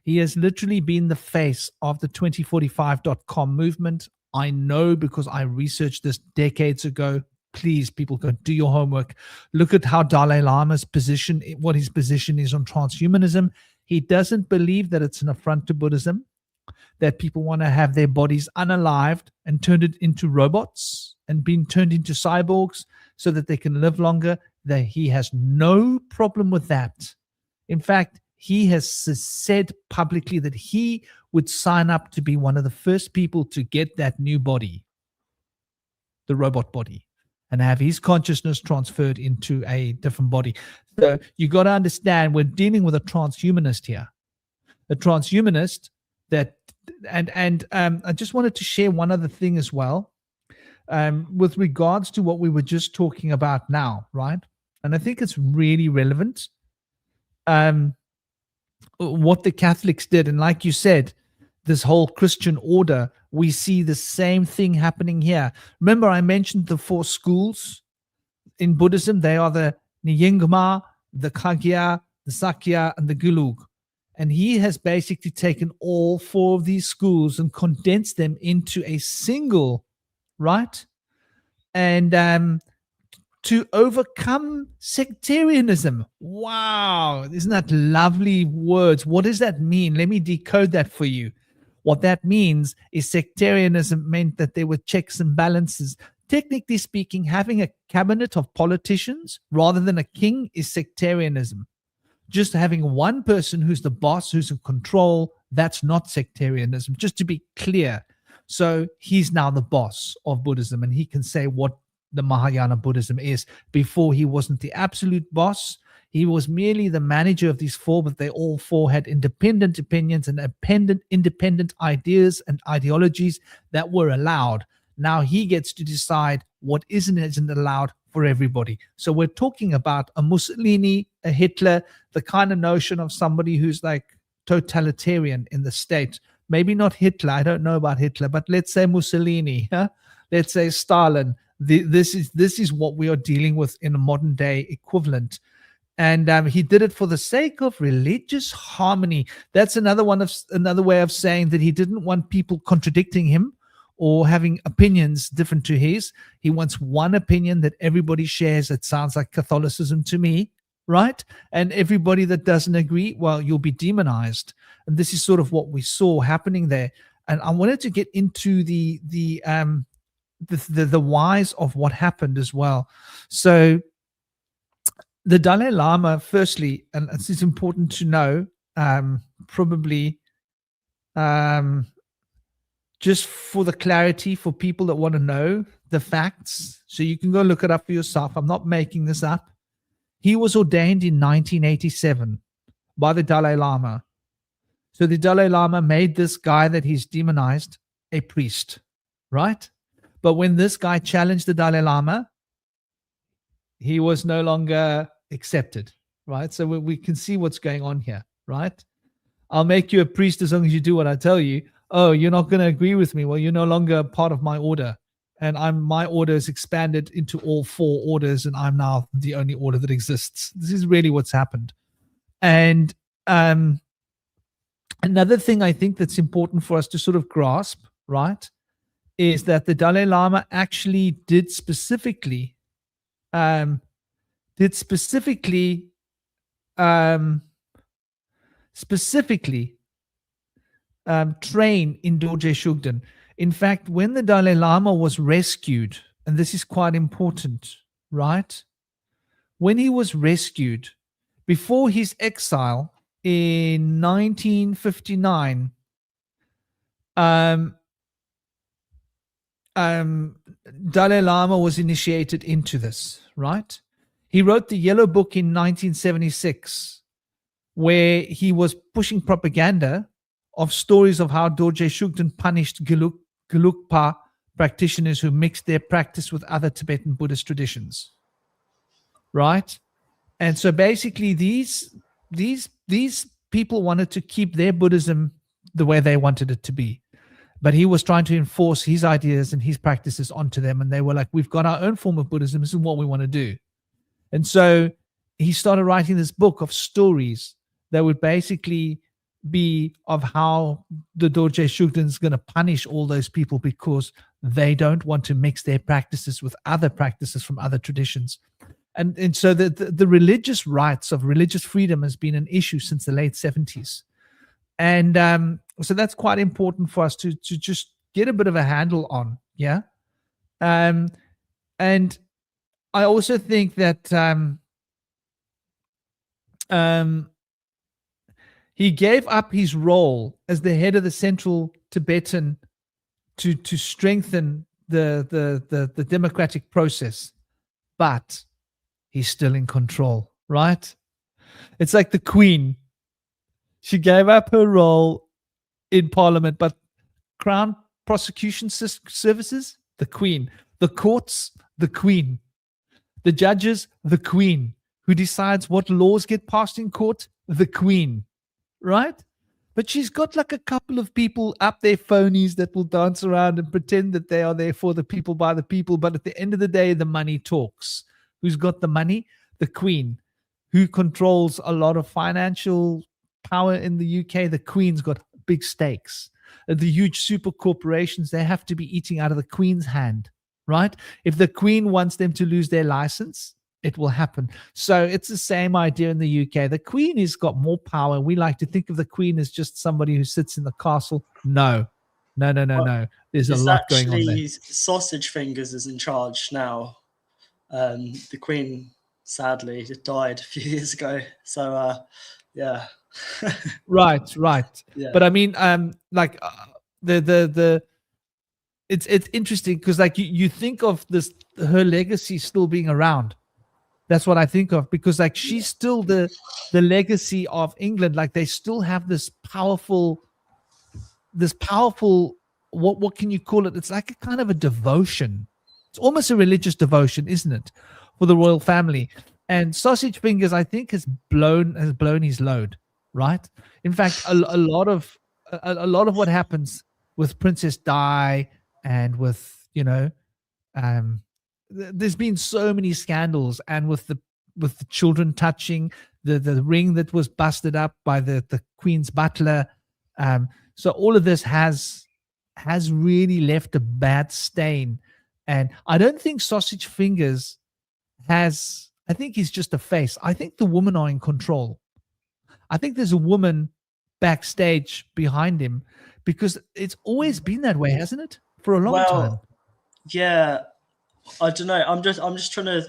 He has literally been the face of the 2045.com movement. I know because I researched this decades ago. Please, people, go do your homework. Look at how Dalai Lama's position, what his position is on transhumanism. He doesn't believe that it's an affront to Buddhism, that people want to have their bodies unalived and turned it into robots and being turned into cyborgs so that they can live longer. That he has no problem with that. In fact, he has said publicly that he would sign up to be one of the first people to get that new body, the robot body, and have his consciousness transferred into a different body. So you got to understand, we're dealing with a transhumanist here, a transhumanist that, and I just wanted to share one other thing as well, with regards to what we were just talking about now, right? And I think it's really relevant. What the Catholics did, and like you said, this whole Christian order, we see the same thing happening here. Remember, I mentioned the 4 schools in Buddhism. They are the Nyingma, the Kagya, the Sakya, and the Gelug. And he has basically taken all 4 of these schools and condensed them into a single, right? And to overcome sectarianism. Wow, isn't that lovely words? What does that mean? Let me decode that for you. What that means is sectarianism meant that there were checks and balances. Technically speaking, having a cabinet of politicians rather than a king is sectarianism. Just having one person who's the boss, who's in control, that's not sectarianism, just to be clear. So he's now the boss of Buddhism, and he can say what the Mahayana Buddhism is. Before, he wasn't the absolute boss. He was merely the manager of these 4, but they all 4 had independent opinions and independent ideas and ideologies that were allowed. Now he gets to decide what isn't allowed for everybody. So we're talking about a Mussolini, a Hitler, the kind of notion of somebody who's like totalitarian in the state. Maybe not Hitler, I don't know about Hitler, but let's say Mussolini, huh? Let's say Stalin. This is what we are dealing with in a modern day equivalent. And he did it for the sake of religious harmony. That's another way of saying that he didn't want people contradicting him or having opinions different to his. He wants one opinion that everybody shares. It sounds like Catholicism to me, right? And everybody that doesn't agree, well, you'll be demonized. And this is sort of what we saw happening there. And I wanted to get into the whys of what happened as well. So the Dalai Lama, firstly, and it's important to know, probably just for the clarity for people that want to know the facts, so you can go look it up for yourself. I'm not making this up. He was ordained in 1987 by the Dalai Lama. So the Dalai Lama made this guy that he's demonized a priest, right? But when this guy challenged the Dalai Lama, he was no longer accepted, right? So we can see what's going on here, right? I'll make you a priest as long as you do what I tell you. Oh, you're not going to agree with me. Well, you're no longer part of my order. And my order is expanded into all 4 orders, and I'm now the only order that exists. This is really what's happened. And another thing I think that's important for us to sort of grasp, right, is that the Dalai Lama actually did specifically train in Dordge Shugden. In fact, when the Dalai Lama was rescued, and this is quite important, right? When he was rescued, before his exile in 1959, Dalai Lama was initiated into this, right? He wrote the Yellow Book in 1976, where he was pushing propaganda of stories of how Dordje Shugden punished Gelugpa practitioners who mixed their practice with other Tibetan Buddhist traditions, right? And so basically these people wanted to keep their Buddhism the way they wanted it to be. But he was trying to enforce his ideas and his practices onto them. And they were like, we've got our own form of Buddhism. This is what we want to do. And so he started writing this book of stories that would basically be of how the Dordje Shugden is going to punish all those people because they don't want to mix their practices with other practices from other traditions. And so the religious rights of religious freedom has been an issue since the late 70s. And so that's quite important for us to just get a bit of a handle on, yeah. And I also think that he gave up his role as the head of the Central Tibetan to strengthen the democratic process, but he's still in control, right? It's like the Queen. She gave up her role in Parliament, but Crown Prosecution Services, the Queen. The courts, the Queen. The judges, the Queen. Who decides what laws get passed in court? The Queen, right? But she's got like a couple of people up there, phonies, that will dance around and pretend that they are there for the people, by the people. But at the end of the day, the money talks. Who's got the money? The Queen. Who controls a lot of financial power in the UK? The Queen's got big stakes. The huge super corporations, they have to be eating out of the Queen's hand, right? If the Queen wants them to lose their license, it will happen. So it's the same idea in the UK. The Queen has got more power. We like to think of the Queen as just somebody who sits in the castle. No. There's a lot going on there. Sausage Fingers is in charge now. The Queen, sadly, died a few years ago. So, yeah. Right. Yeah. But I mean, it's interesting because like you think of this, her legacy still being around. That's what I think of, because like she's still the legacy of England. Like they still have this powerful, what can you call it? It's like a kind of a devotion. It's almost a religious devotion, isn't it, for the royal family? And Sausage Fingers, I think, has blown his load, right? In fact, a lot of what happens with Princess Di and with there's been so many scandals, and with the children touching the ring that was busted up by the Queen's butler. So all of this has really left a bad stain. And I don't think Sausage Fingers has, I think he's just a face. I think the women are in control. I think there's a woman backstage behind him, because it's always been that way, hasn't it? For a long time. Yeah. I don't know. I'm just trying to.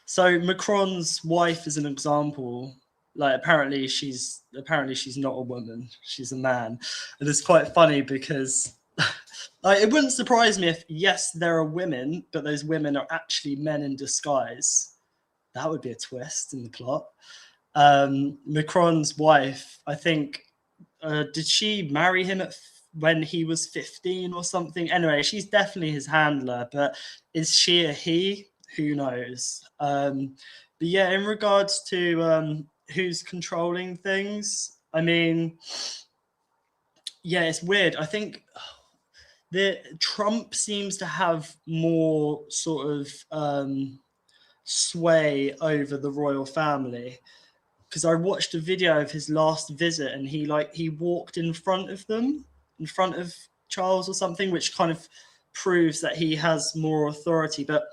So Macron's wife is an example. Like apparently she's not a woman. She's a man, and it's quite funny because like, it wouldn't surprise me if, yes, there are women, but those women are actually men in disguise. That would be a twist in the plot. Macron's wife, I think, did she marry him when he was 15 or something? Anyway, she's definitely his handler, but is she a he? who knows? But yeah, in regards to who's controlling things, I mean, yeah, it's weird. I think the Trump seems to have more sort of sway over the royal family, because I watched a video of his last visit, and he walked in front of them, in front of Charles or something, which kind of proves that he has more authority. But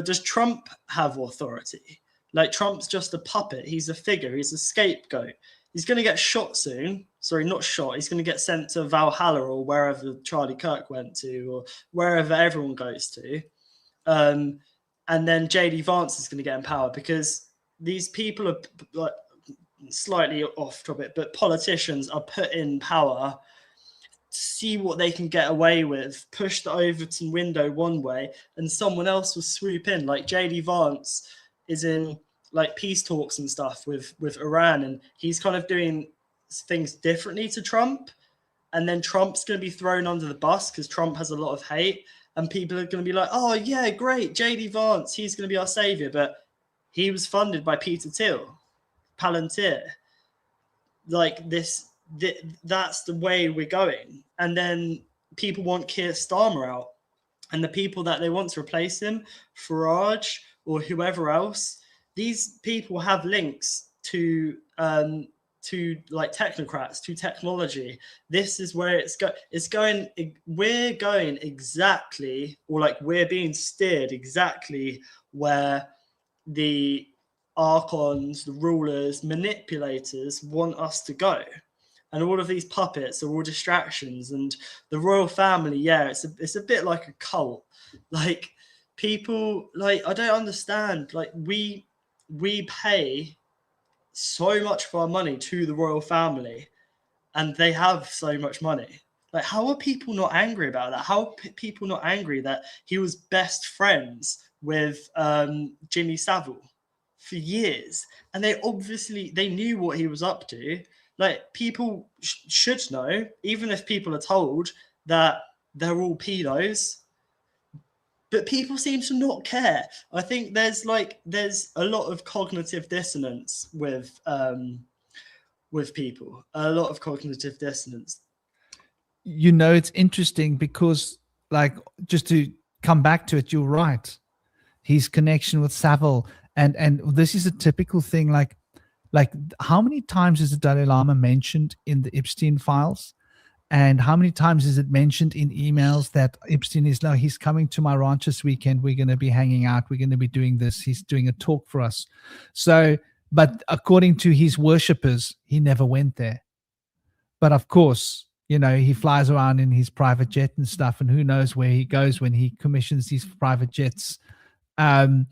does Trump have authority? Like, Trump's just a puppet. He's a figure. He's a scapegoat. He's going to get shot soon. Sorry, not shot. He's going to get sent to Valhalla or wherever Charlie Kirk went to, or wherever everyone goes to. And then JD Vance is going to get in power, because these people are, like, slightly off topic, but politicians are put in power to see what they can get away with, push the Overton window one way, and someone else will swoop in. Like, JD Vance is in like peace talks and stuff with Iran, and he's kind of doing things differently to Trump, and then Trump's going to be thrown under the bus because Trump has a lot of hate, and people are going to be like, oh yeah, great, JD Vance, he's going to be our savior, but he was funded by Peter Thiel, Palantir. Like, that's the way we're going. And then people want Keir Starmer out, and the people that they want to replace him, Farage or whoever else, these people have links to like technocrats, to technology. This is where we're going exactly, or like we're being steered exactly where the archons, the rulers, manipulators want us to go. And all of these puppets are all distractions. And the royal family, yeah, it's a bit like a cult. Like, people, like, I don't understand. Like, we pay so much of our money to the royal family, and they have so much money. Like, how are people not angry about that? How are people not angry that he was best friends with Jimmy Savile for years, and they knew what he was up to? Like, people should know, even if people are told that they're all pedos. But people seem to not care. I think there's a lot of cognitive dissonance with people. A lot of cognitive dissonance. You know, it's interesting because, like, just to come back to it, you're right. His connection with Savile, and this is a typical thing. Like how many times is the Dalai Lama mentioned in the Epstein files? And how many times is it mentioned in emails that Epstein is now, he's coming to my ranch this weekend. We're going to be hanging out. We're going to be doing this. He's doing a talk for us. So, but according to his worshippers, he never went there. But of course, you know, he flies around in his private jet and stuff, and who knows where he goes when he commissions these private jets, and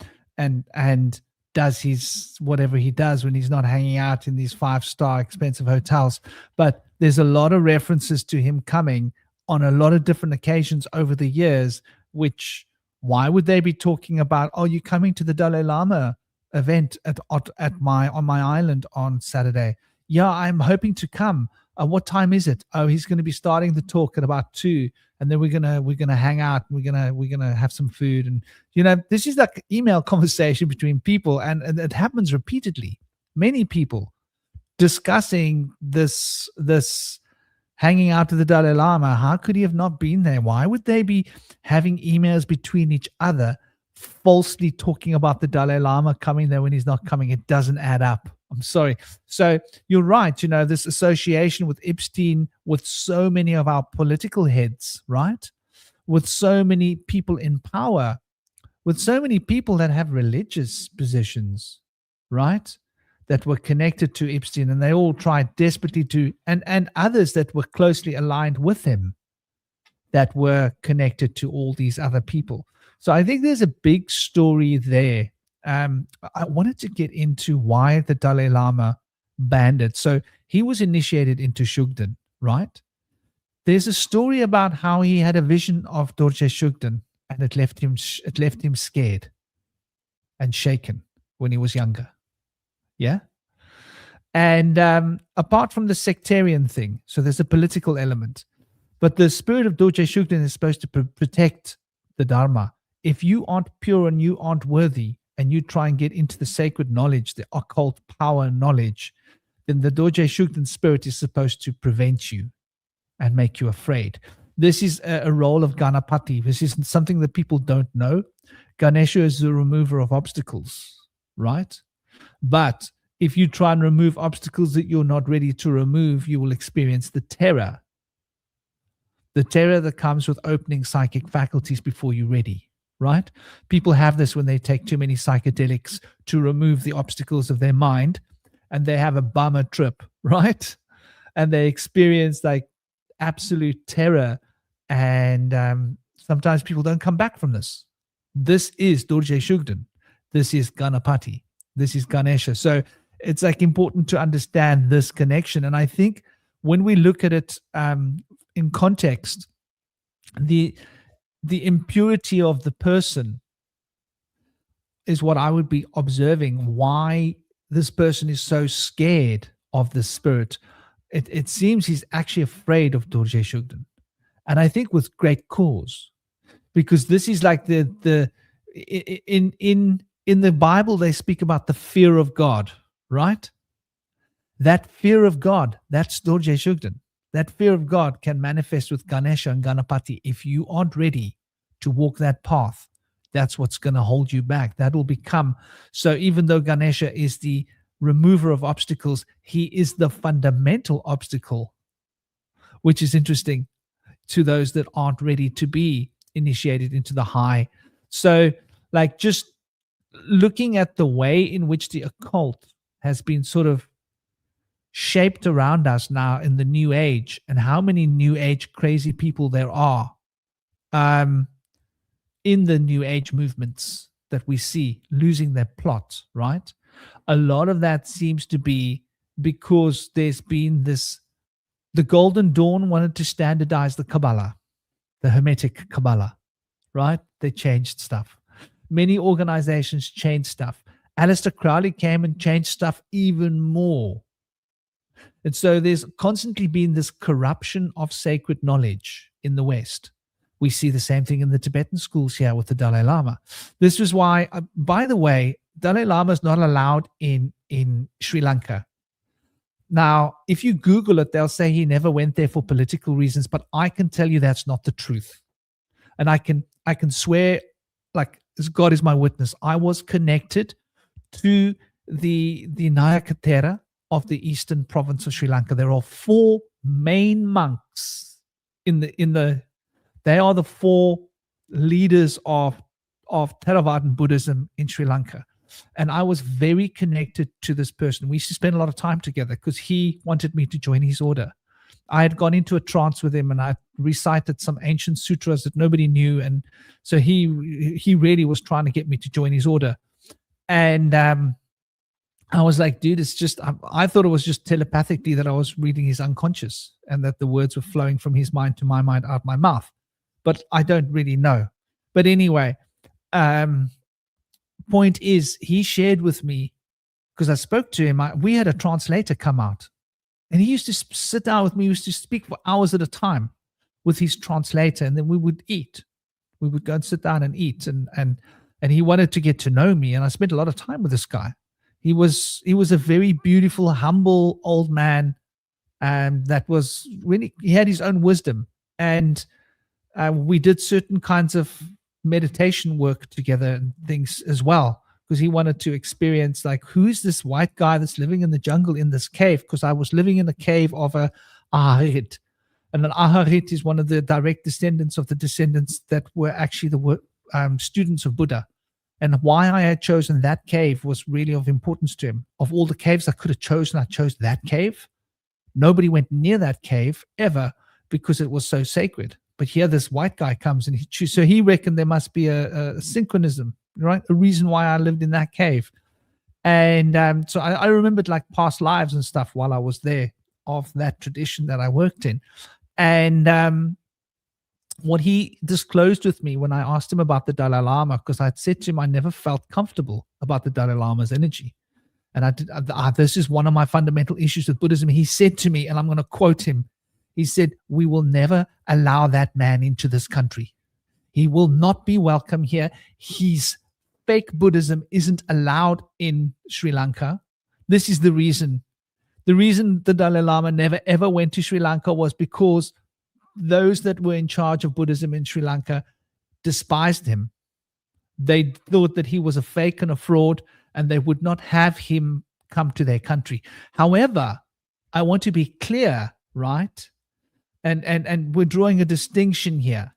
does his whatever he does when he's not hanging out in these 5-star expensive hotels. But there's a lot of references to him coming on a lot of different occasions over the years, which, why would they be talking about, oh, you're coming to the Dalai Lama event on my island on Saturday? Yeah, I'm hoping to come. What time is it? Oh, he's going to be starting the talk at about 2, and then we're gonna hang out. And we're gonna have some food, and you know, this is like email conversation between people, and it happens repeatedly. Many people discussing this hanging out to the Dalai Lama. How could he have not been there? Why would they be having emails between each other, falsely talking about the Dalai Lama coming there when he's not coming? It doesn't add up. I'm sorry. So you're right. You know, this association with Epstein, with so many of our political heads, right? With so many people in power, with so many people that have religious positions, right? That were connected to Epstein, and they all tried desperately to, and others that were closely aligned with him that were connected to all these other people. So I think there's a big story there. I wanted to get into why the Dalai Lama banned it. So he was initiated into Shugden, right? There's a story about how he had a vision of Dordge Shugden, and it left him scared and shaken when he was younger. Yeah. And apart from the sectarian thing, so there's a political element, but the spirit of Dordje Shugden is supposed to protect the Dharma if you aren't pure and you aren't worthy, and you try and get into the sacred knowledge, the occult power knowledge, then the Dordge Shugden spirit is supposed to prevent you and make you afraid. This is a role of Ganapati. This is something that people don't know. Ganesha is the remover of obstacles, right? But if you try and remove obstacles that you're not ready to remove, you will experience the terror that comes with opening psychic faculties before you're ready, right? People have this when they take too many psychedelics to remove the obstacles of their mind, and they have a bummer trip, right? And they experience like absolute terror, and sometimes people don't come back from this. This is Dordge Shugden. This is Ganapati. This is Ganesha. So it's like important to understand this connection. And I think when we look at it in context, the impurity of the person is what I would be observing, why this person is so scared of the spirit. It seems he's actually afraid of Dordge Shugden. And I think with great cause, because this is like in the Bible, they speak about the fear of God, right? That fear of God, that's Dordge Shugden. That fear of God can manifest with Ganesha and Ganapati. If you aren't ready to walk that path, that's what's going to hold you back. That will become, so even though Ganesha is the remover of obstacles, he is the fundamental obstacle, which is interesting to those that aren't ready to be initiated into the high. So like just looking at the way in which the occult has been sort of shaped around us now in the new age, and how many new age crazy people there are in the new age movements that we see losing their plot, right? A lot of that seems to be because there's been this, the Golden Dawn wanted to standardize the Kabbalah, the Hermetic Kabbalah, right? They changed stuff. Many organizations changed stuff. Aleister Crowley came and changed stuff even more. And so there's constantly been this corruption of sacred knowledge in the West. We see the same thing in the Tibetan schools here with the Dalai Lama. This is why, by the way, Dalai Lama is not allowed in Sri Lanka. Now, if you Google it, they'll say he never went there for political reasons, but I can tell you that's not the truth. And I can swear, like, God is my witness, I was connected to the Nayakatera of the eastern province of Sri Lanka. There are 4 main monks they are the 4 leaders of Theravadan Buddhism in Sri Lanka. And I was very connected to this person. We used to spend a lot of time together because he wanted me to join his order. I had gone into a trance with him and I recited some ancient sutras that nobody knew. And so he really was trying to get me to join his order. And I was like, dude, it's just, I thought it was just telepathically that I was reading his unconscious and that the words were flowing from his mind to my mind out my mouth. But I don't really know. But anyway, point is, he shared with me, because I spoke to him, we had a translator come out. And he used to sit down with me, he used to speak for hours at a time with his translator, and then we would eat. We would go and sit down and eat. And he wanted to get to know me. And I spent a lot of time with this guy. He was a very beautiful, humble old man, that was really, he had his own wisdom. And we did certain kinds of meditation work together and things as well, because he wanted to experience, like, who is this white guy that's living in the jungle in this cave? Because I was living in a cave of a Aharit. And an Aharit is one of the direct descendants of the descendants that were actually the students of Buddha. And why I had chosen that cave was really of importance to him. Of all the caves I could have chosen, I chose that cave. Nobody went near that cave ever because it was so sacred. But here this white guy comes and he chooses. So he reckoned there must be a synchronism, right? A reason why I lived in that cave. And so I remembered like past lives and stuff while I was there of that tradition that I worked in. And what he disclosed with me when I asked him about the Dalai Lama, because I'd said to him, I never felt comfortable about the Dalai Lama's energy. And this is one of my fundamental issues with Buddhism. He said to me, and I'm going to quote him, he said, "We will never allow that man into this country. He will not be welcome here. His fake Buddhism isn't allowed in Sri Lanka. This is the reason. The reason the Dalai Lama never ever went to Sri Lanka was because those that were in charge of Buddhism in Sri Lanka despised him. They thought that he was a fake and a fraud, and they would not have him come to their country. However, I want to be clear, right? And we're drawing a distinction here.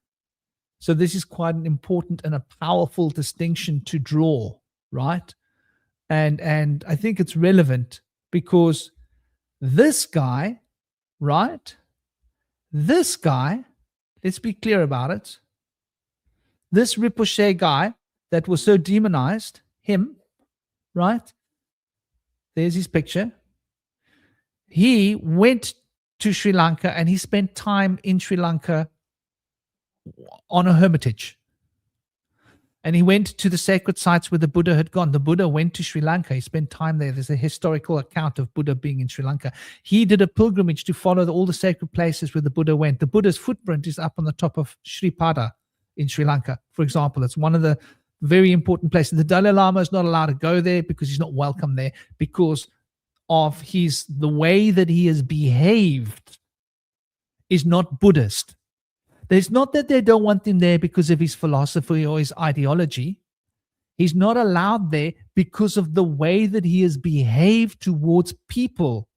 So this is quite an important and a powerful distinction to draw, right? And I think it's relevant because this guy, right? This guy, let's be clear about it. This Rinpoche guy that was so demonized, him, right? There's his picture. He went to Sri Lanka and he spent time in Sri Lanka on a hermitage. And he went to the sacred sites where the Buddha had gone. The Buddha went to Sri Lanka. He spent time there. There's a historical account of Buddha being in Sri Lanka. He did a pilgrimage to follow all the sacred places where the Buddha went. The Buddha's footprint is up on the top of Sri Pada in Sri Lanka, for example. It's one of the very important places. The Dalai Lama is not allowed to go there because he's not welcome there because of the way that he has behaved is not Buddhist. It's not that they don't want him there because of his philosophy or his ideology. He's not allowed there because of the way that he has behaved towards people.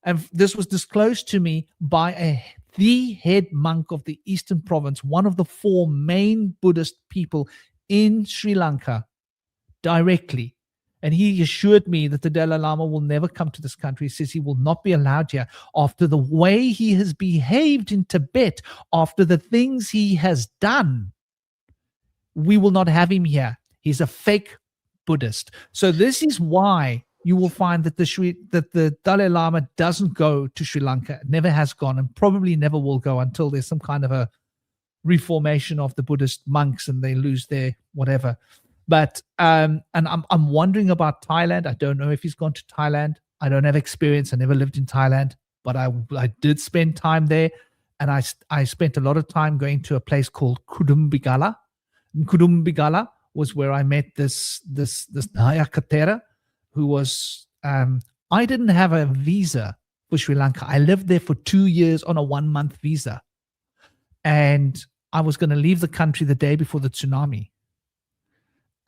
And this was disclosed to me by the head monk of the Eastern Province, one of the 4 main Buddhist people in Sri Lanka, directly. And he assured me that the Dalai Lama will never come to this country. He says he will not be allowed here after the way he has behaved in Tibet, after the things he has done. We will not have him here. He's a fake Buddhist. So this is why you will find that the Dalai Lama doesn't go to Sri Lanka, never has gone, and probably never will go until there's some kind of a reformation of the Buddhist monks and they lose their whatever. But and I'm wondering about Thailand. I don't know if he's gone to Thailand. I don't have experience. I never lived in Thailand, but I did spend time there, and I spent a lot of time going to a place called Kudumbigala. And Kudumbigala was where I met this Naya Katera, who was I didn't have a visa for Sri Lanka. I lived there for 2 years on a 1-month visa, and I was going to leave the country the day before the tsunami.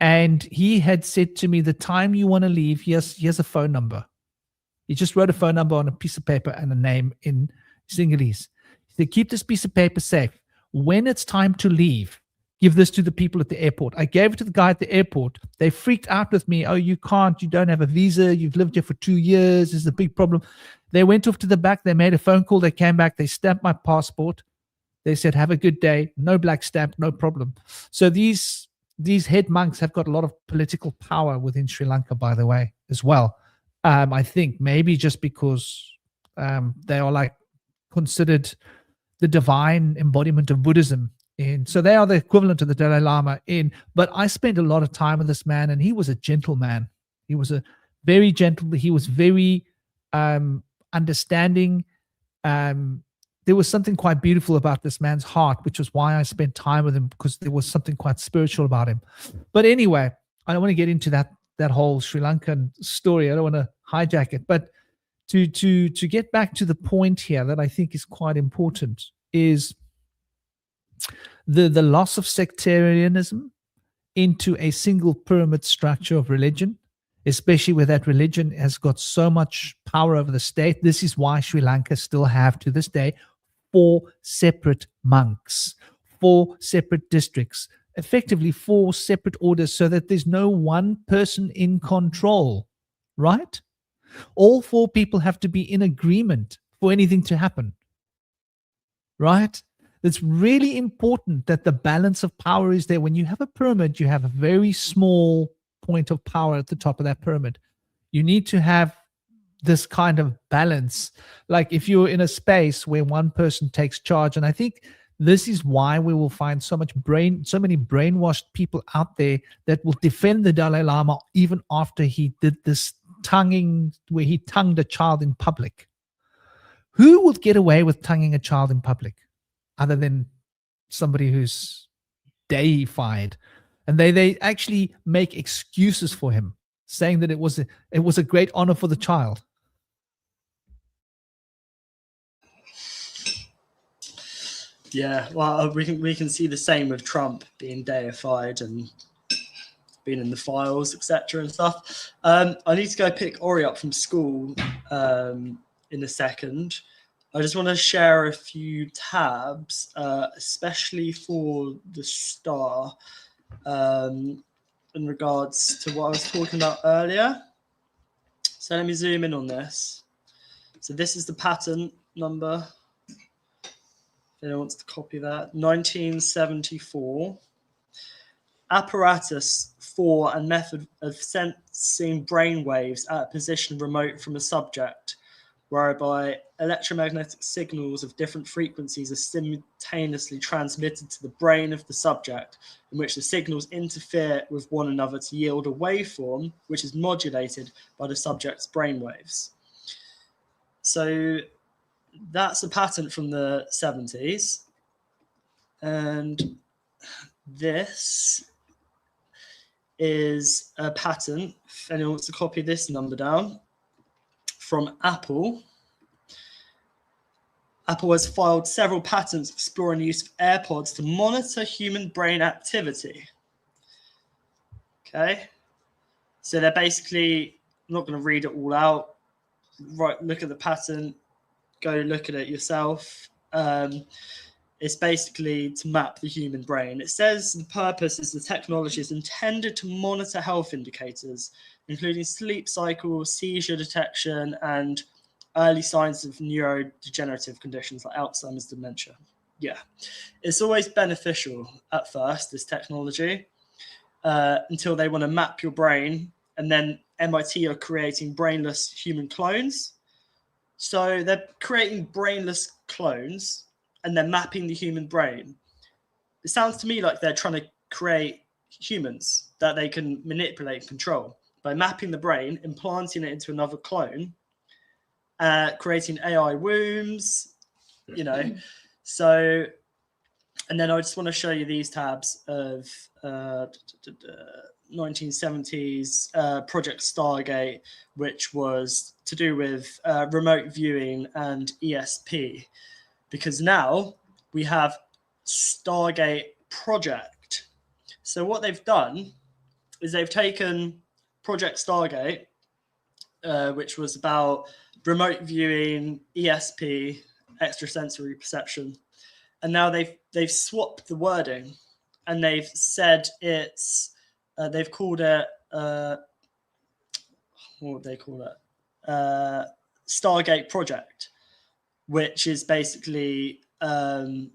And he had said to me, the time you want to leave, here's a phone number. He just wrote a phone number on a piece of paper and a name in Sinhalese. He said, keep this piece of paper safe. When it's time to leave, give this to the people at the airport. I gave it to the guy at the airport. They freaked out with me. Oh, you don't have a visa. You've lived here for 2 years. This is a big problem. They went off to the back. They made a phone call. They came back. They stamped my passport. They said, have a good day. No black stamp, no problem. So these head monks have got a lot of political power within Sri Lanka, by the way, as well. I think maybe just because they are like considered the divine embodiment of Buddhism. And so they are the equivalent of the Dalai Lama but I spent a lot of time with this man, and he was a gentleman. He was a very gentle, he was very understanding. There was something quite beautiful about this man's heart, which was why I spent time with him, because there was something quite spiritual about him. But anyway, I don't want to get into that whole Sri Lankan story. I don't want to hijack it. But to get back to the point here that I think is quite important is the loss of sectarianism into a single pyramid structure of religion, especially where that religion has got so much power over the state. This is why Sri Lanka still have, to this day, 4 separate monks, 4 separate districts, effectively 4 separate orders, so that there's no one person in control, right? All 4 people have to be in agreement for anything to happen, right? It's really important that the balance of power is there. When you have a pyramid, you have a very small point of power at the top of that pyramid. You need to have this kind of balance. Like if you're in a space where one person takes charge, and I think this is why we will find so many brainwashed people out there that will defend the Dalai Lama even after he did this tonguing, where he tongued a child in public. Who would get away with tonguing a child in public other than somebody who's deified, and they actually make excuses for him, saying that it was a great honor for the child. Yeah, well, we can see the same with Trump being deified and being in the files, etc. and stuff. I need to go pick Ori up from school in a second. I just want to share a few tabs, especially for the star, in regards to what I was talking about earlier. So let me zoom in on this. So this is the patent number. If anyone wants to copy that, 1974. Apparatus for and method of sensing brain waves at a position remote from a subject, whereby electromagnetic signals of different frequencies are simultaneously transmitted to the brain of the subject, in which the signals interfere with one another to yield a waveform which is modulated by the subject's brain waves. So that's a patent from the 70s. And this is a patent, if anyone wants to copy this number down, from Apple. Apple has filed several patents exploring the use of AirPods to monitor human brain activity. Okay, so they're basically, I'm not going to read it all out. Right, look at the patent, go look at it yourself. It's basically to map the human brain. It says the purpose is the technology is intended to monitor health indicators, including sleep cycles, seizure detection, and early signs of neurodegenerative conditions like Alzheimer's, dementia. Yeah, it's always beneficial at first, this technology, until they want to map your brain, and then MIT are creating brainless human clones. So they're creating brainless clones and they're mapping the human brain. It sounds to me like they're trying to create humans that they can manipulate and control by mapping the brain, implanting it into another clone, creating AI wombs, you know. So, and then I just want to show you these tabs of 1970s Project Stargate, which was to do with remote viewing and ESP. Because now we have Stargate Project. So what they've done is they've taken Project Stargate, which was about remote viewing, ESP, extrasensory perception, and now they've swapped the wording, and they've said it's they've called it what would they call it? Stargate Project, which is basically an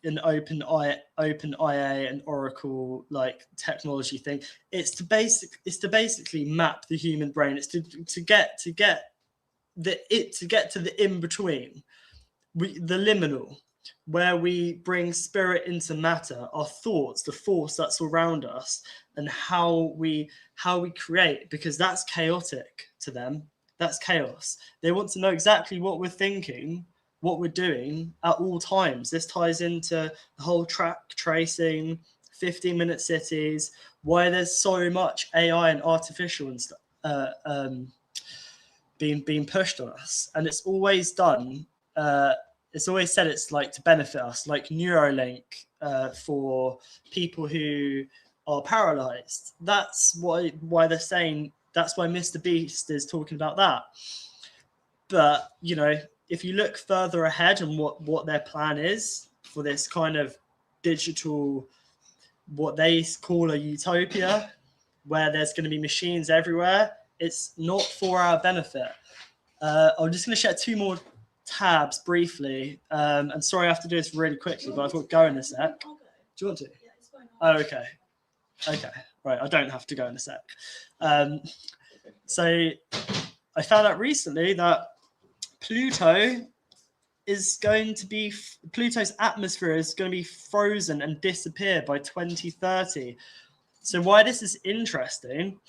OpenIA and Oracle like technology thing. It's to basically map the human brain. It's to get to the in between, the liminal, where we bring spirit into matter, our thoughts, the force that's around us, and how we create, because that's chaotic to them. That's chaos. They want to know exactly what we're thinking, what we're doing at all times. This ties into the whole track tracing, 15-minute cities, why there's so much AI and artificial and stuff being pushed on us. And it's always done. It's always said it's like to benefit us, like Neuralink for people who are paralyzed. That's why they're saying. That's why Mr. Beast is talking about that. But, you know, if you look further ahead and what their plan is for this kind of digital, what they call a utopia, where there's going to be machines everywhere, it's not for our benefit. I'm just going to share two more tabs briefly. And sorry, I have to do this really quickly, but I've got to go in a sec. Do you want to? Yeah, it's fine. Oh, okay. Okay. Right. I don't have to go in a sec. So I found out recently that Pluto's atmosphere is going to be frozen and disappear by 2030. So why this is interesting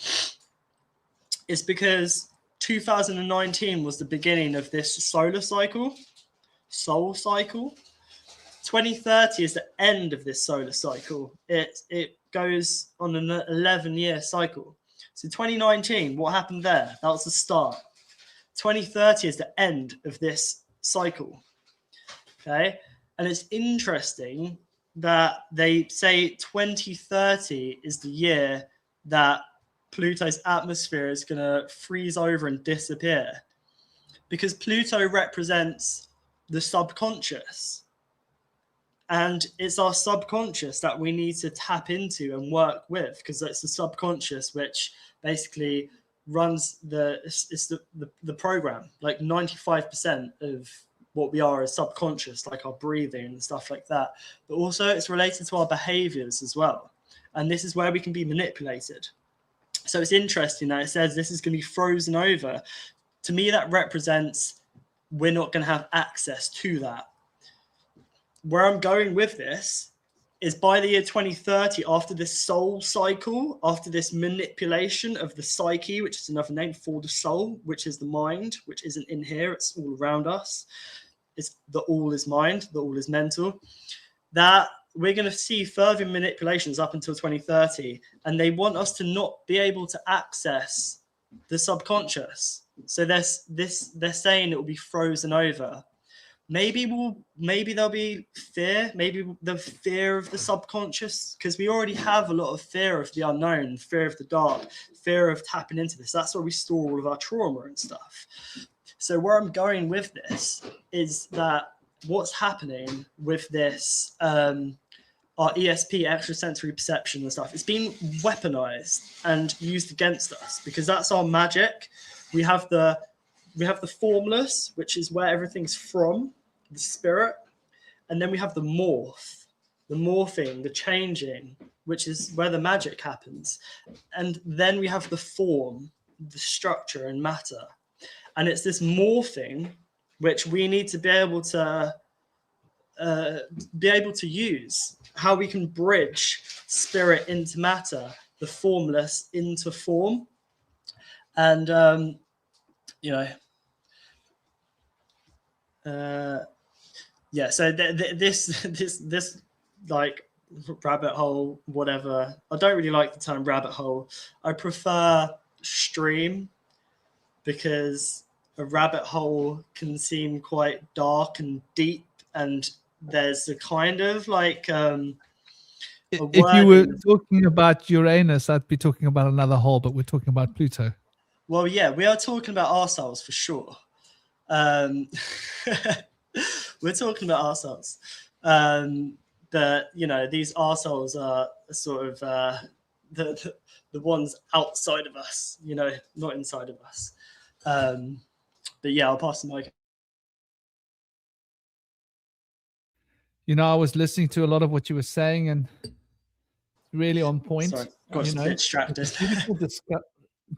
is because 2019 was the beginning of this solar cycle, soul cycle. 2030 is the end of this solar cycle. It goes on an 11-year cycle. So 2019, what happened there? That was the start. 2030 is the end of this cycle. Okay, and it's interesting that they say 2030 is the year that Pluto's atmosphere is going to freeze over and disappear, because Pluto represents the subconscious, and it's our subconscious that we need to tap into and work with, because it's the subconscious which basically runs the program. Like 95% of what we are is subconscious, like our breathing and stuff like that. But also it's related to our behaviors as well, and this is where we can be manipulated. So it's interesting that it says this is going to be frozen over. To me, that represents we're not going to have access to that. Where I'm going with this is by the year 2030, after this soul cycle, after this manipulation of the psyche, which is another name for the soul, which is the mind, which isn't in here, it's all around us. It's the all is mind, the all is mental. That we're going to see further manipulations up until 2030, and they want us to not be able to access the subconscious. So they're saying it will be frozen over. Maybe there'll be fear, maybe the fear of the subconscious, because we already have a lot of fear of the unknown, fear of the dark, fear of tapping into this. That's where we store all of our trauma and stuff. So where I'm going with this is that what's happening with this, our ESP, extrasensory perception and stuff, it's been weaponized and used against us, because that's our magic. We have the formless, which is where everything's from, the spirit, and then we have the morphing, the changing, which is where the magic happens, and then we have the form, the structure and matter, and it's this morphing which we need to be able to use, how we can bridge spirit into matter, the formless into form, and so this like rabbit hole, whatever. I don't really like the term rabbit hole. I prefer stream, because a rabbit hole can seem quite dark and deep, and there's a kind of like if you were talking about Uranus, I'd be talking about another hole, but we're talking about Pluto. Well, yeah, we are talking about ourselves for sure. We're talking about ourselves. But, these arseholes are sort of the ones outside of us, not inside of us. But yeah, I'll pass the mic. I was listening to a lot of what you were saying, and really on point. Sorry, got a bit distracted.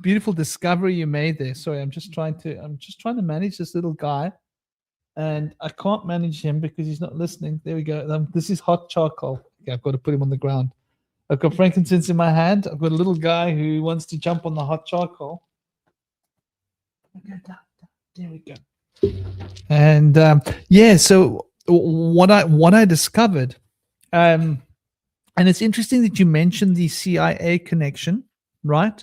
Beautiful discovery you made there. Sorry, I'm just trying to manage this little guy, and I can't manage him because he's not listening. There we go. This is hot charcoal. Okay, I've got to put him on the ground. I've got frankincense in my hand. I've got a little guy who wants to jump on the hot charcoal. There we go. And so what I discovered, and it's interesting that you mentioned the CIA connection, right?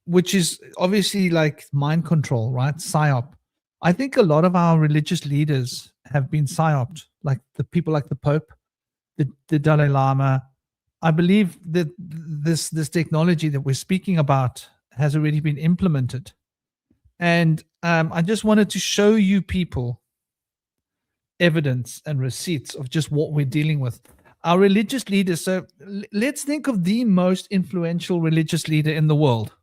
Which is obviously like mind control, right? PSYOP. I think a lot of our religious leaders have been PSYOPed, like the people like the Pope, the Dalai Lama. I believe that this technology that we're speaking about has already been implemented. And I just wanted to show you people evidence and receipts of just what we're dealing with. Our religious leaders. So let's think of the most influential religious leader in the world.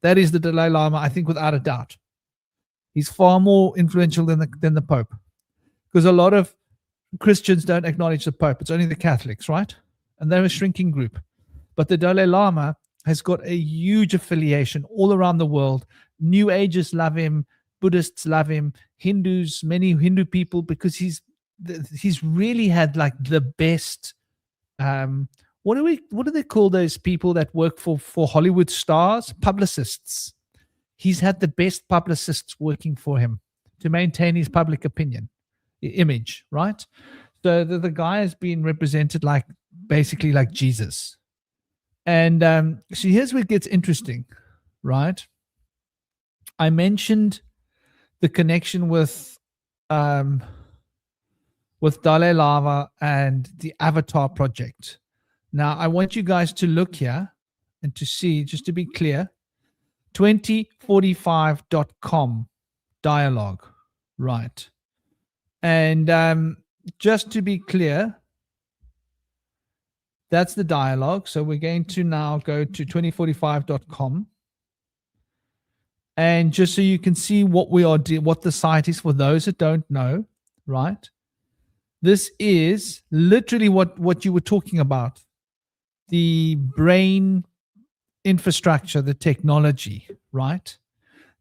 That is the Dalai Lama, I think, without a doubt. He's far more influential than the Pope, because a lot of Christians don't acknowledge the Pope. It's only the Catholics, right? And they're a shrinking group. But the Dalai Lama has got a huge affiliation all around the world. New Agers love him. Buddhists love him. Hindus, many Hindu people, because he's really had like the best. What do they call those people that work for Hollywood stars? Publicists. He's had the best publicists working for him to maintain his public opinion. image, right? So the guy has been represented like basically like Jesus. And so here's where it gets interesting, right? I mentioned the connection with Dalai Lama and the Avatar project. Now, I want you guys to look here and to see, just to be clear, 2045.com dialogue, right? And just to be clear, that's the dialogue. So we're going to now go to 2045.com. And just so you can see what we are doing, what the site is for those that don't know, right? This is literally what you were talking about. The brain infrastructure, the technology, right?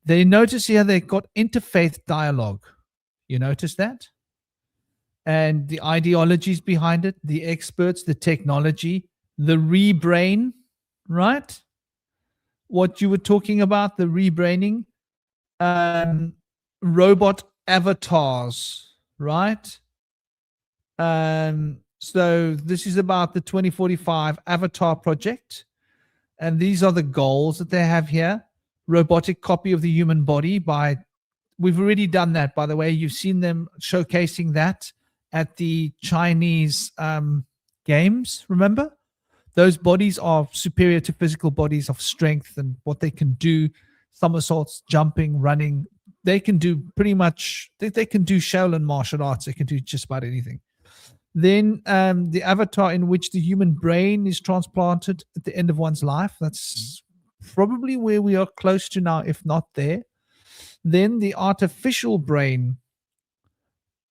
They notice here they got interfaith dialogue. You notice that? And the ideologies behind it, the experts, the technology, the rebrain, right? What you were talking about, the rebraining, robot avatars, right? So this is about the 2045 Avatar project. And these are the goals that they have here. Robotic copy of the human body we've already done that, by the way. You've seen them showcasing that at the Chinese games, remember? Those bodies are superior to physical bodies of strength and what they can do, somersaults, jumping, running. They can do pretty much, they can do Shaolin martial arts. They can do just about anything. Then the avatar in which the human brain is transplanted at the end of one's life. That's probably where we are close to now, if not there. Then the artificial brain,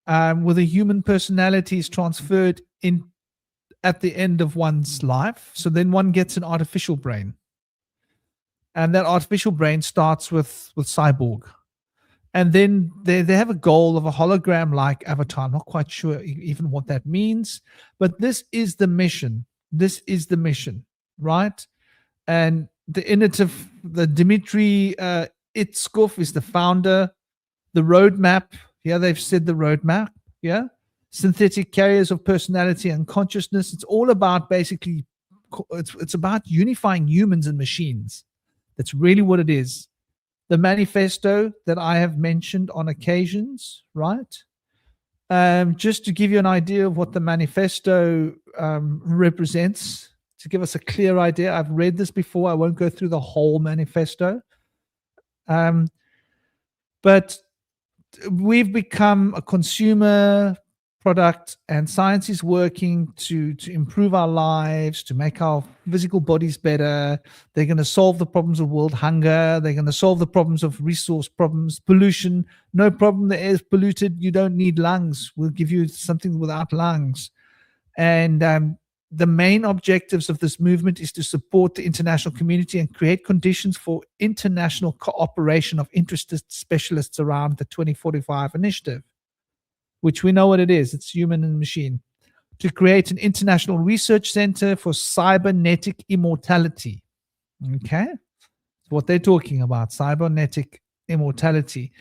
where the human personality is transferred in at the end of one's life. So then one gets an artificial brain. And that artificial brain starts with cyborg. And then they have a goal of a hologram-like avatar. I'm not quite sure even what that means, but this is the mission. This is the mission, right? And the Dmitry Itskov is the founder. The roadmap, yeah, they've said the roadmap, yeah? Synthetic carriers of personality and consciousness. It's all about basically, it's about unifying humans and machines. That's really what it is. The manifesto that I have mentioned on occasions, right? Just to give you an idea of what the manifesto represents, to give us a clear idea. I've read this before. I won't go through the whole manifesto. But we've become a consumer product, and science is working to improve our lives, to make our physical bodies better. They're going to solve the problems of world hunger. They're going to solve the problems of resource problems, pollution. No problem, the air is polluted. You don't need lungs. We'll give you something without lungs. And the main objectives of this movement is to support the international community and create conditions for international cooperation of interested specialists around the 2045 initiative, which we know what it is. It's human and machine. To create an international research center for cybernetic immortality. Okay? That's what they're talking about, cybernetic immortality.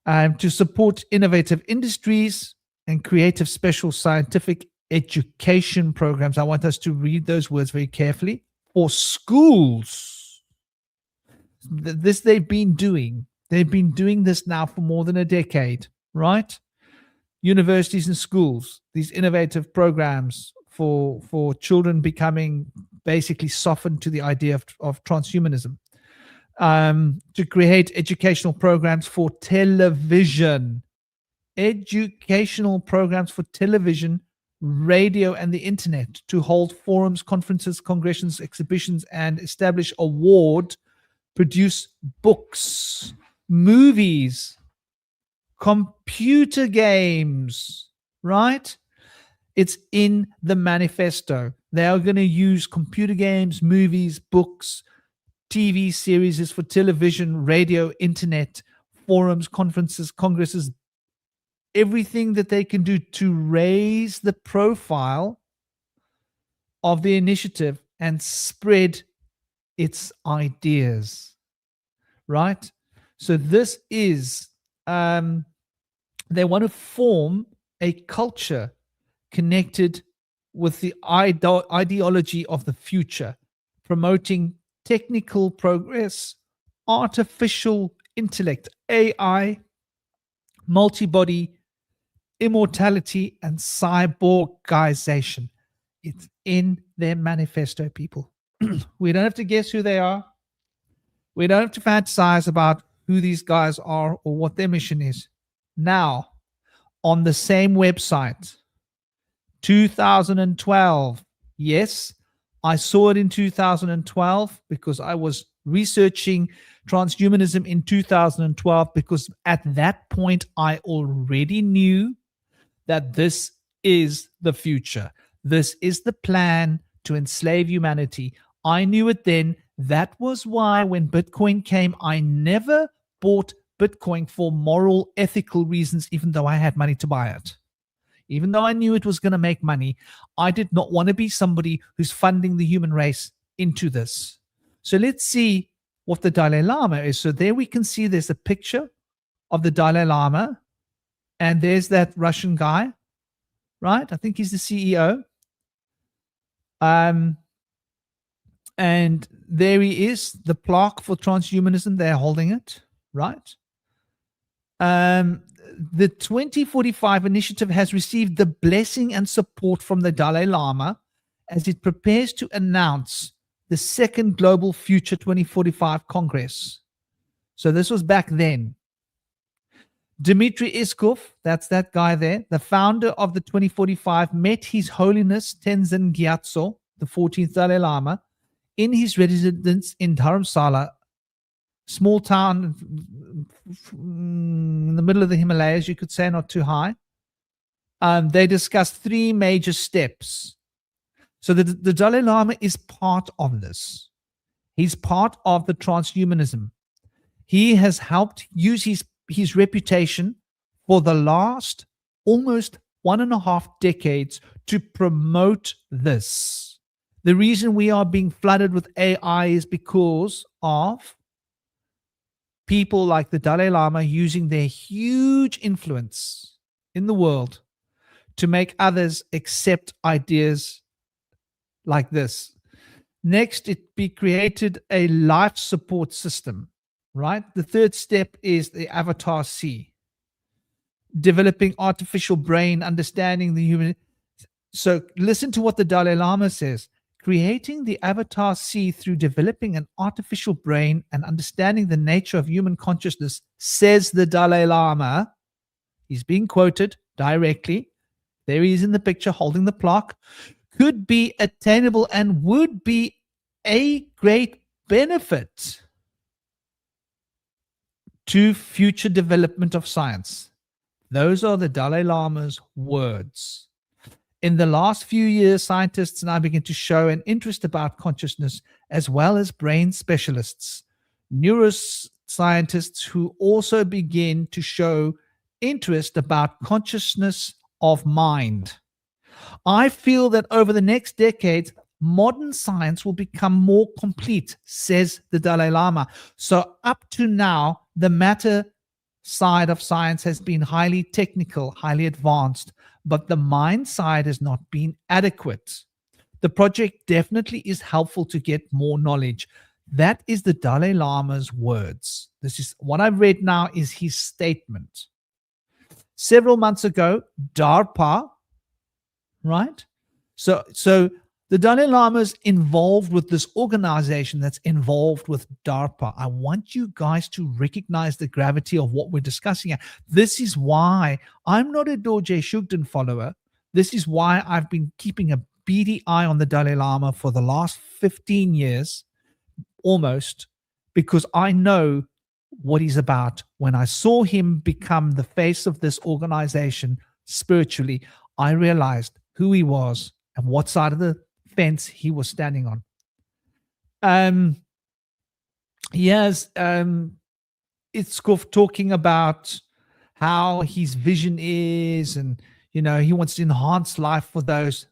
To support innovative industries and creative special scientific education programs. I want us to read those words very carefully. For schools. This they've been doing. They've been doing this now for more than a decade, right? Universities and schools, these innovative programs for children becoming basically softened to the idea of transhumanism. To create educational programs for television. Educational programs for television, radio, and the internet, to hold forums, conferences, congresses, exhibitions, and establish produce books, movies, computer games, right? It's in the manifesto. They are going to use computer games, movies, books, TV series for television, radio, internet, forums, conferences, congresses, everything that they can do to raise the profile of the initiative and spread its ideas, right? So this is, they want to form a culture connected with the ideology of the future, promoting technical progress, artificial intellect, AI, multi-body, immortality, and cyborgization. It's in their manifesto, people. We don't have to guess who they are. We don't have to fantasize about who these guys are or what their mission is. Now, on the same website, 2012. Yes, I saw it in 2012 because I was researching transhumanism in 2012, because at that point I already knew that this is the future. This is the plan to enslave humanity. I knew it then. That was why when Bitcoin came, I never bought Bitcoin for moral, ethical reasons, even though I had money to buy it. Even though I knew it was going to make money, I did not want to be somebody who's funding the human race into this. So let's see what the Dalai Lama is. So there we can see there's a picture of the Dalai Lama, and there's that Russian guy, right? I think he's the CEO. And there he is, the plaque for transhumanism. They're holding it, right? The 2045 initiative has received the blessing and support from the Dalai Lama as it prepares to announce the second Global Future 2045 Congress. So this was back then. Dmitry Iskov, that's that guy there, the founder of the 2045, met His Holiness Tenzin Gyatso, the 14th Dalai Lama, in his residence in Dharamsala, small town in the middle of the Himalayas, you could say, not too high. They discussed three major steps. So the Dalai Lama is part of this. He's part of the transhumanism. He has helped use his reputation for the last almost 1.5 decades to promote this. The reason we are being flooded with AI is because of people like the Dalai Lama using their huge influence in the world to make others accept ideas like this. Next, it be created a life support system, right? The third step is the Avatar C, developing artificial brain, understanding the human. So listen to what the Dalai Lama says. Creating the Avatar C through developing an artificial brain and understanding the nature of human consciousness, says the Dalai Lama. He's being quoted directly. There he is in the picture holding the plaque. Could be attainable and would be a great benefit to future development of science. Those are the Dalai Lama's words. In the last few years, scientists now begin to show an interest about consciousness, as well as brain specialists, neuroscientists who also begin to show interest about consciousness of mind. I feel that over the next decades, modern science will become more complete, says the Dalai Lama. So up to now, the matter side of science has been highly technical, highly advanced, but the mind side has not been adequate. The project definitely is helpful to get more knowledge. That is the Dalai Lama's words. This is what I've read now is his statement. Several months ago, DARPA, right? So the Dalai Lama is involved with this organization that's involved with DARPA. I want you guys to recognize the gravity of what we're discussing here. This is why I'm not a Dordge Shugden follower. This is why I've been keeping a beady eye on the Dalai Lama for the last 15 years, almost, because I know what he's about. When I saw him become the face of this organization spiritually, I realized who he was and what side of the fence he was standing on. Yes, it's talking about how his vision is, and he wants to enhance life for those.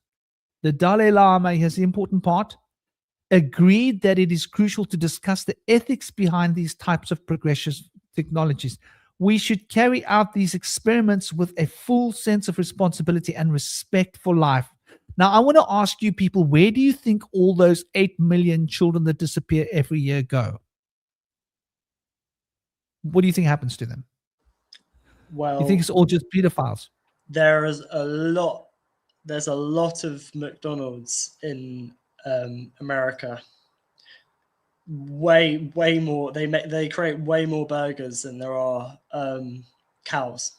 The Dalai Lama, here's the important part, agreed that it is crucial to discuss the ethics behind these types of progressive technologies. We should carry out these experiments with a full sense of responsibility and respect for life. Now, I want to ask you people, where do you think all those 8 million children that disappear every year go? What do you think happens to them? Well, You think it's all just pedophiles? there's a lot of McDonald's in America. Way more. They create way more burgers than there are cows.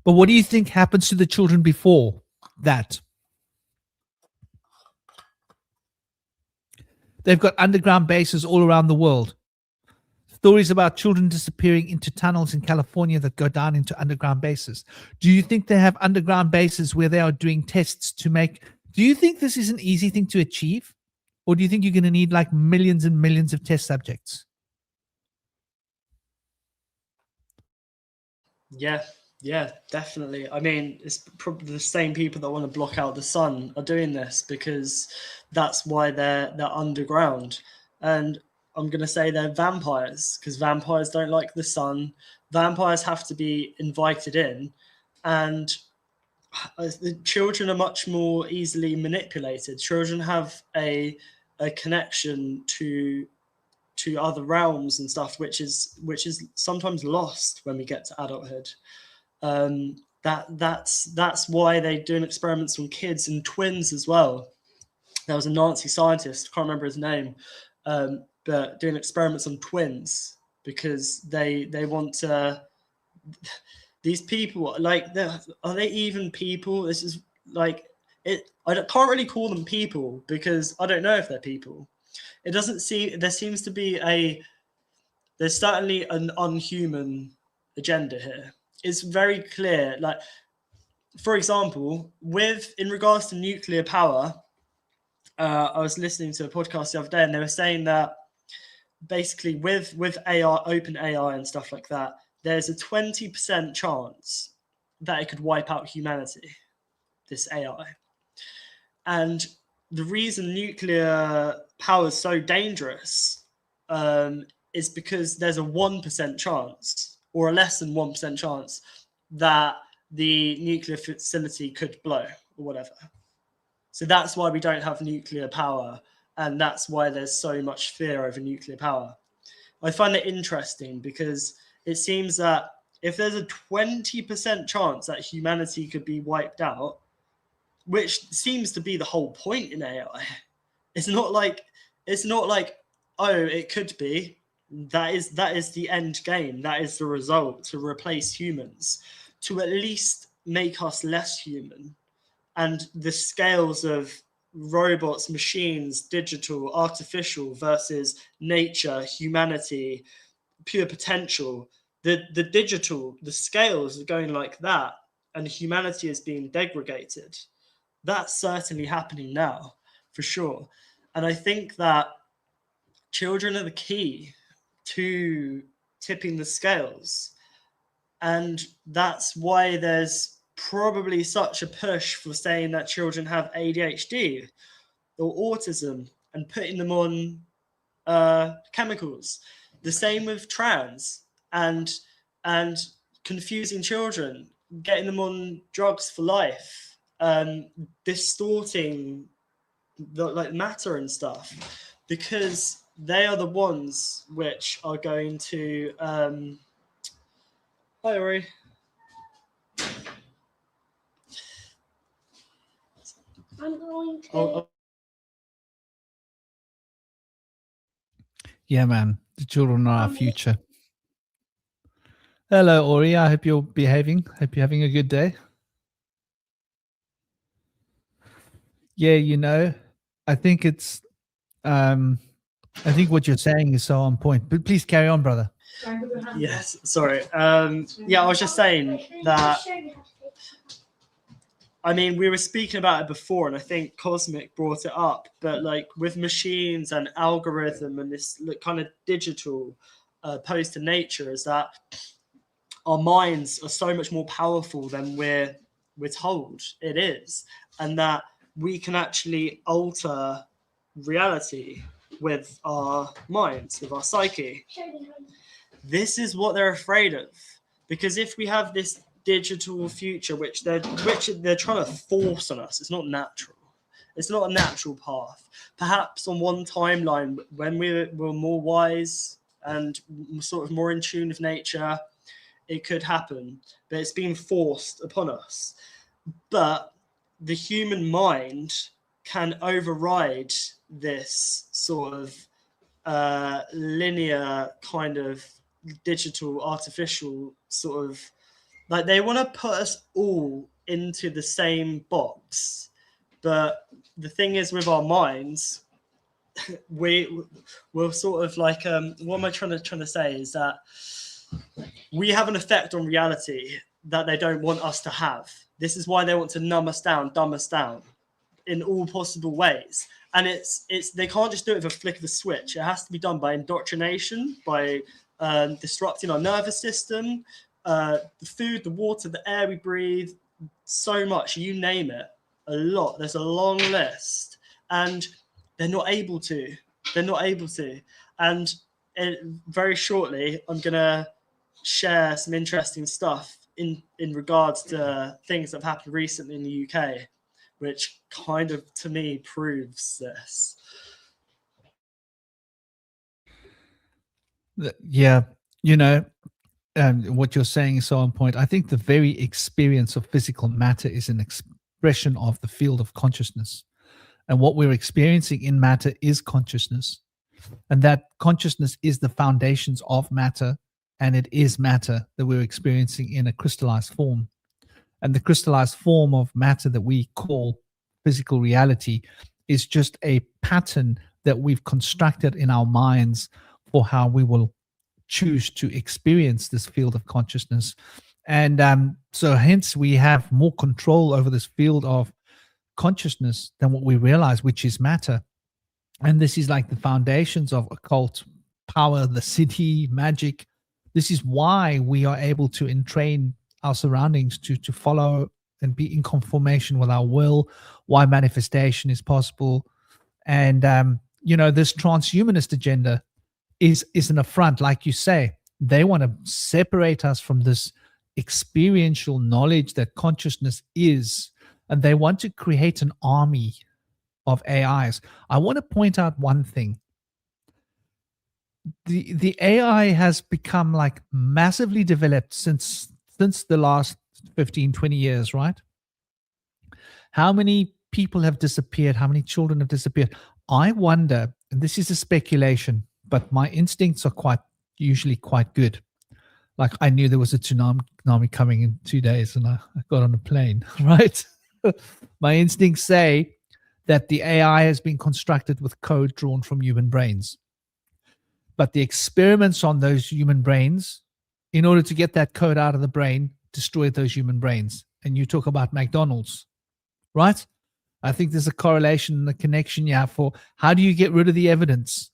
But what do you think happens to the children before that? They've got underground bases all around the world. Stories about children disappearing into tunnels in California that go down into underground bases. Do you think they have underground bases where they are doing tests to make? Do you think this is an easy thing to achieve? Or do you think you're going to need like millions and millions of test subjects? Yeah, definitely. I mean, it's probably the same people that want to block out the sun are doing this because that's why they're underground. And I'm going to say they're vampires because vampires don't like the sun. Vampires have to be invited in, and the children are much more easily manipulated. Children have a connection to other realms and stuff, which is sometimes lost when we get to adulthood. That's why they're doing experiments on kids and twins as well. There was a Nazi scientist, I can't remember his name, but doing experiments on twins because they want to. These people, like, are they even people? This is like it. Can't really call them people because I don't know if they're people. It doesn't seem. There seems to be there's certainly an unhuman agenda here. It's very clear. Like, for example, in regards to nuclear power, I was listening to a podcast the other day, and they were saying that basically with AI, open AI and stuff like that, there's a 20% chance that it could wipe out humanity, this AI. And the reason nuclear power is so dangerous is because there's a 1% chance or a less than 1% chance that the nuclear facility could blow or whatever. So that's why we don't have nuclear power, and that's why there's so much fear over nuclear power. I find it interesting because it seems that if there's a 20% chance that humanity could be wiped out, which seems to be the whole point in AI, it's not like, oh, it could be. That is the end game. That is the result, to replace humans, to at least make us less human. And the scales of robots, machines, digital, artificial versus nature, humanity, pure potential, the digital, the scales are going like that, and humanity is being degraded. That's certainly happening now, for sure. And I think that children are the key to tipping the scales. And that's why there's probably such a push for saying that children have ADHD or autism and putting them on chemicals. The same with trans and confusing children, getting them on drugs for life, distorting the matter and stuff, because they are the ones which are going to hi Ori. I'm going to Yeah, man. The children are our future. Hello, Ori. I hope you're behaving. Hope you're having a good day. Yeah, I think it's I think what you're saying is so on point. But please carry on, brother. Yes, sorry. Yeah, I was just saying that, I mean, we were speaking about it before, and I think Cosmic brought it up, but like with machines and algorithm and this kind of digital opposed to nature, is that our minds are so much more powerful than we're told it is, and that we can actually alter reality with our minds, with our psyche. This is what they're afraid of, because if we have this digital future which they're trying to force on us, it's not natural. It's not a natural path. Perhaps on one timeline, when we're more wise and sort of more in tune with nature, it could happen, but it's being forced upon us. But the human mind can override this sort of linear kind of digital, artificial sort of, like, they want to put us all into the same box. But the thing is, with our minds, we're sort of like, what am I trying to say is that we have an effect on reality that they don't want us to have. This is why they want to numb us down, dumb us down in all possible ways. And it's they can't just do it with a flick of a switch. It has to be done by indoctrination, by disrupting our nervous system, the food, the water, the air we breathe, so much, you name it, a lot. There's a long list, and they're not able to. And very shortly, I'm going to share some interesting stuff in regards to things that have happened recently in the UK, which kind of, to me, proves this. Yeah, what you're saying is so on point. I think the very experience of physical matter is an expression of the field of consciousness. And what we're experiencing in matter is consciousness. And that consciousness is the foundations of matter. And it is matter that we're experiencing in a crystallized form. And the crystallized form of matter that we call physical reality is just a pattern that we've constructed in our minds for how we will choose to experience this field of consciousness. And so hence we have more control over this field of consciousness than what we realize, which is matter. And this is like the foundations of occult power, the city, magic. This is why we are able to entrain our surroundings to follow and be in conformation with our will, why manifestation is possible. And, this transhumanist agenda is an affront. Like you say, they want to separate us from this experiential knowledge that consciousness is, and they want to create an army of AIs. I want to point out one thing. The AI has become like massively developed since the last 15, 20 years, right? How many people have disappeared? How many children have disappeared? I wonder, and this is a speculation, but my instincts are usually quite good. Like, I knew there was a tsunami coming in 2 days, and I got on a plane, right? My instincts say that the AI has been constructed with code drawn from human brains. But the experiments on those human brains, in order to get that code out of the brain, destroyed those human brains. And you talk about McDonald's, right? I think there's a correlation and a connection you have for how do you get rid of the evidence?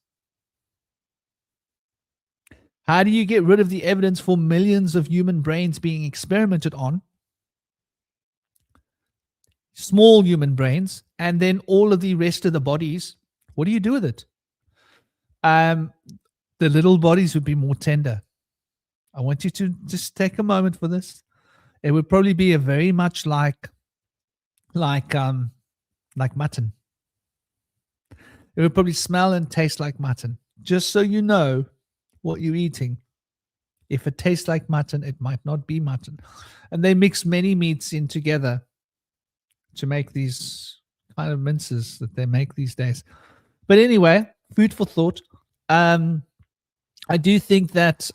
How do you get rid of the evidence for millions of human brains being experimented on? Small human brains, and then all of the rest of the bodies. What do you do with it? The little bodies would be more tender. I want you to just take a moment for this. It would probably be a very much like mutton. It would probably smell and taste like mutton. Just so you know what you're eating. If it tastes like mutton, it might not be mutton. And they mix many meats in together to make these kind of minces that they make these days. But anyway, food for thought. I do think that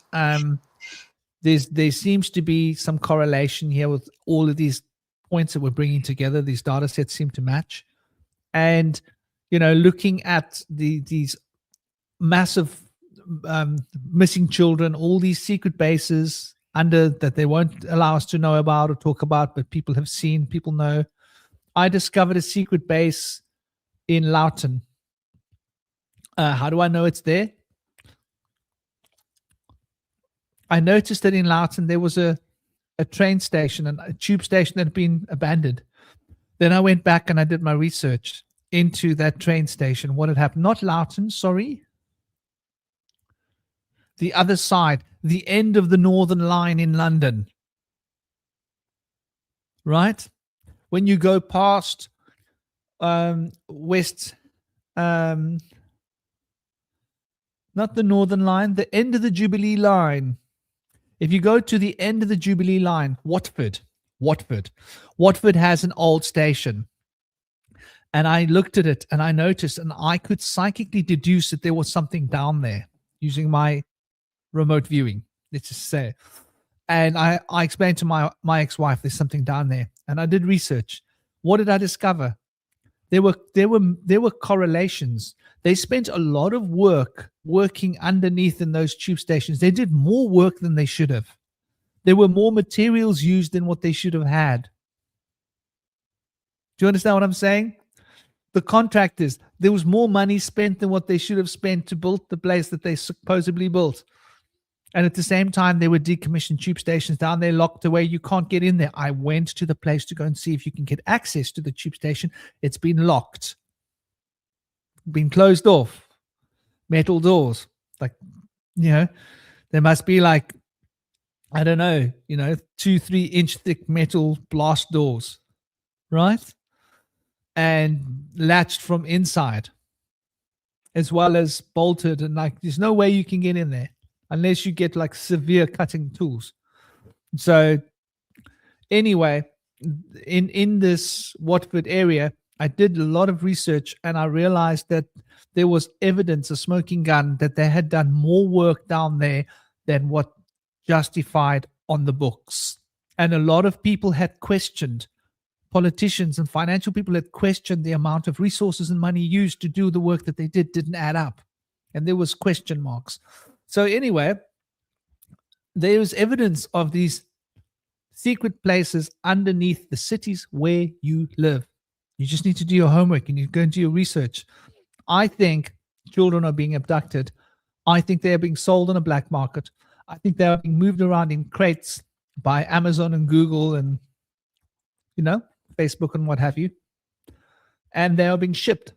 there seems to be some correlation here with all of these points that we're bringing together. These data sets seem to match. And, looking at these massive missing children, all these secret bases that they won't allow us to know about or talk about, but people have seen, people know. I discovered a secret base in Loughton. How do I know it's there? I noticed that in Loughton there was a train station and a tube station that had been abandoned. Then I went back and I did my research into that train station. What had happened? Not Loughton, sorry. The other side. the end of the Northern Line in London, right? When you go past West, not the Northern Line, the end of the Jubilee Line. If you go to the end of the Jubilee Line, Watford has an old station. And I looked at it and I noticed, and I could psychically deduce that there was something down there using my remote viewing, let's just say. And I explained to my ex-wife, there's something down there. And I did research. What did I discover? There were correlations. They spent a lot of work working underneath in those tube stations. They did more work than they should have. There were more materials used than what they should have had. Do you understand what I'm saying? The contractors, there was more money spent than what they should have spent to build the place that they supposedly built. And at the same time, there were decommissioned tube stations down there, locked away. You can't get in there. I went to the place to go and see if you can get access to the tube station. It's been locked, been closed off, metal doors. Like, there must be like, I don't know, 2-3 inch thick metal blast doors, right? And latched from inside, as well as bolted, and like there's no way you can get in there unless you get like severe cutting tools. So anyway, in this Watford area, I did a lot of research and I realized that there was evidence, a smoking gun, that they had done more work down there than what justified on the books. And a lot of people had questioned, politicians and financial people had questioned the amount of resources and money used to do the work that they didn't add up. And there was question marks. So anyway, there was evidence of these secret places underneath the cities where you live. You just need to do your homework and you go and do your research. I think children are being abducted. I think they are being sold on a black market. I think they are being moved around in crates by Amazon and Google and, Facebook and what have you. And they are being shipped.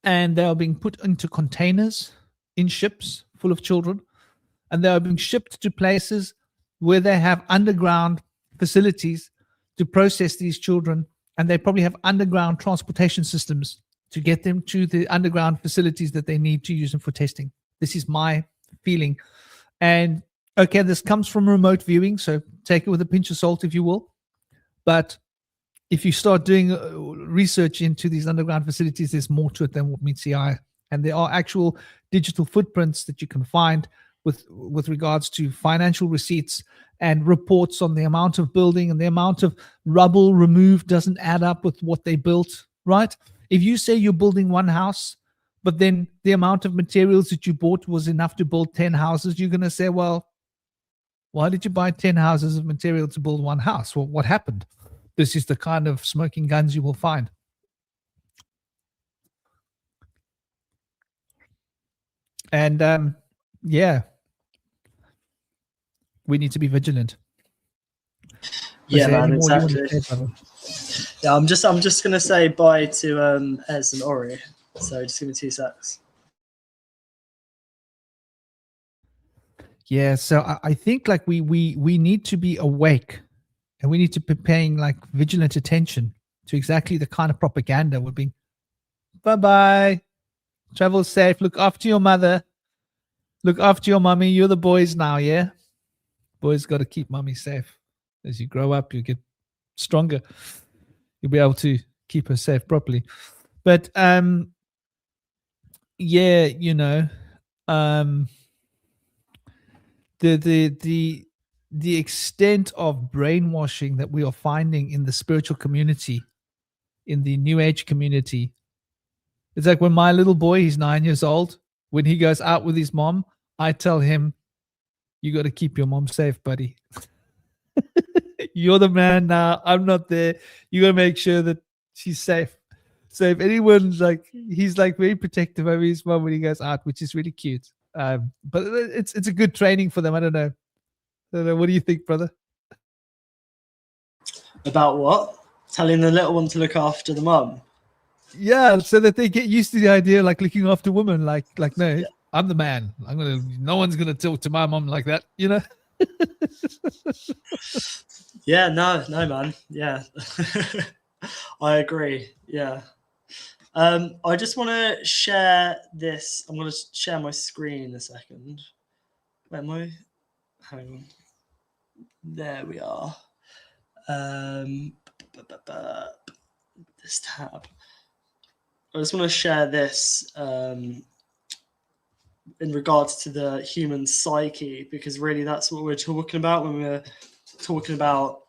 And they are being put into containers in ships full of children. And they are being shipped to places where they have underground facilities to process these children. And they probably have underground transportation systems to get them to the underground facilities that they need to use them for testing. This is my feeling. And okay, this comes from remote viewing, so take it with a pinch of salt if you will. But if you start doing research into these underground facilities, there's more to it than what meets the eye. And there are actual digital footprints that you can find with regards to financial receipts and reports on the amount of building, and the amount of rubble removed doesn't add up with what they built, right? If you say you're building one house, but then the amount of materials that you bought was enough to build 10 houses, you're going to say, well, why did you buy 10 houses of material to build one house? Well, what happened? This is the kind of smoking guns you will find. And we need to be vigilant. Yeah, man, exactly. Yeah, I'm just gonna say bye to Ez and Ori. So just give me 2 secs. Yeah, so I think like we need to be awake, and we need to be paying like vigilant attention to exactly the kind of propaganda we're being. Bye-bye. Travel safe. Look after your mother. Look after your mummy. You're the boys now, yeah? Boys got to keep mummy safe. As you grow up, you get stronger. You'll be able to keep her safe properly. But yeah, the extent of brainwashing that we are finding in the spiritual community, in the New Age community. It's like when my little boy, he's 9 years old, when he goes out with his mom, I tell him, you got to keep your mom safe, buddy. You're the man now. I'm not there. You got to make sure that she's safe. So if anyone's like, he's like very protective over his mom when he goes out, which is really cute. But it's a good training for them. I don't know. What do you think, brother? About what? Telling the little one to look after the mum? Yeah, so that they get used to the idea, like looking after women. Like no, yeah. I'm the man. No one's gonna talk to my mom like that, you know. Yeah, no, man. Yeah, I agree. Yeah. I just want to share this. I'm going to share my screen in a second. Where am I? Hang on. There we are. This tab. I just want to share this in regards to the human psyche, because really that's what we're talking about when we're talking about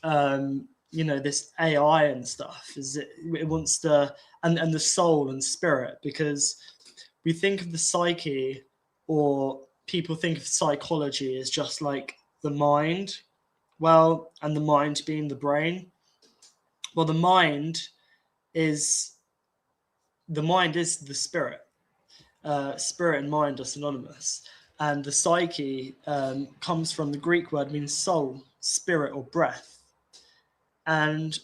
this AI and stuff. Is it wants to and the soul and spirit, because we think of the psyche, or people think of psychology as just like the mind, and the mind being the brain. Well, the mind is the spirit. Spirit and mind are synonymous, and the psyche comes from the Greek word means soul, spirit, or breath. And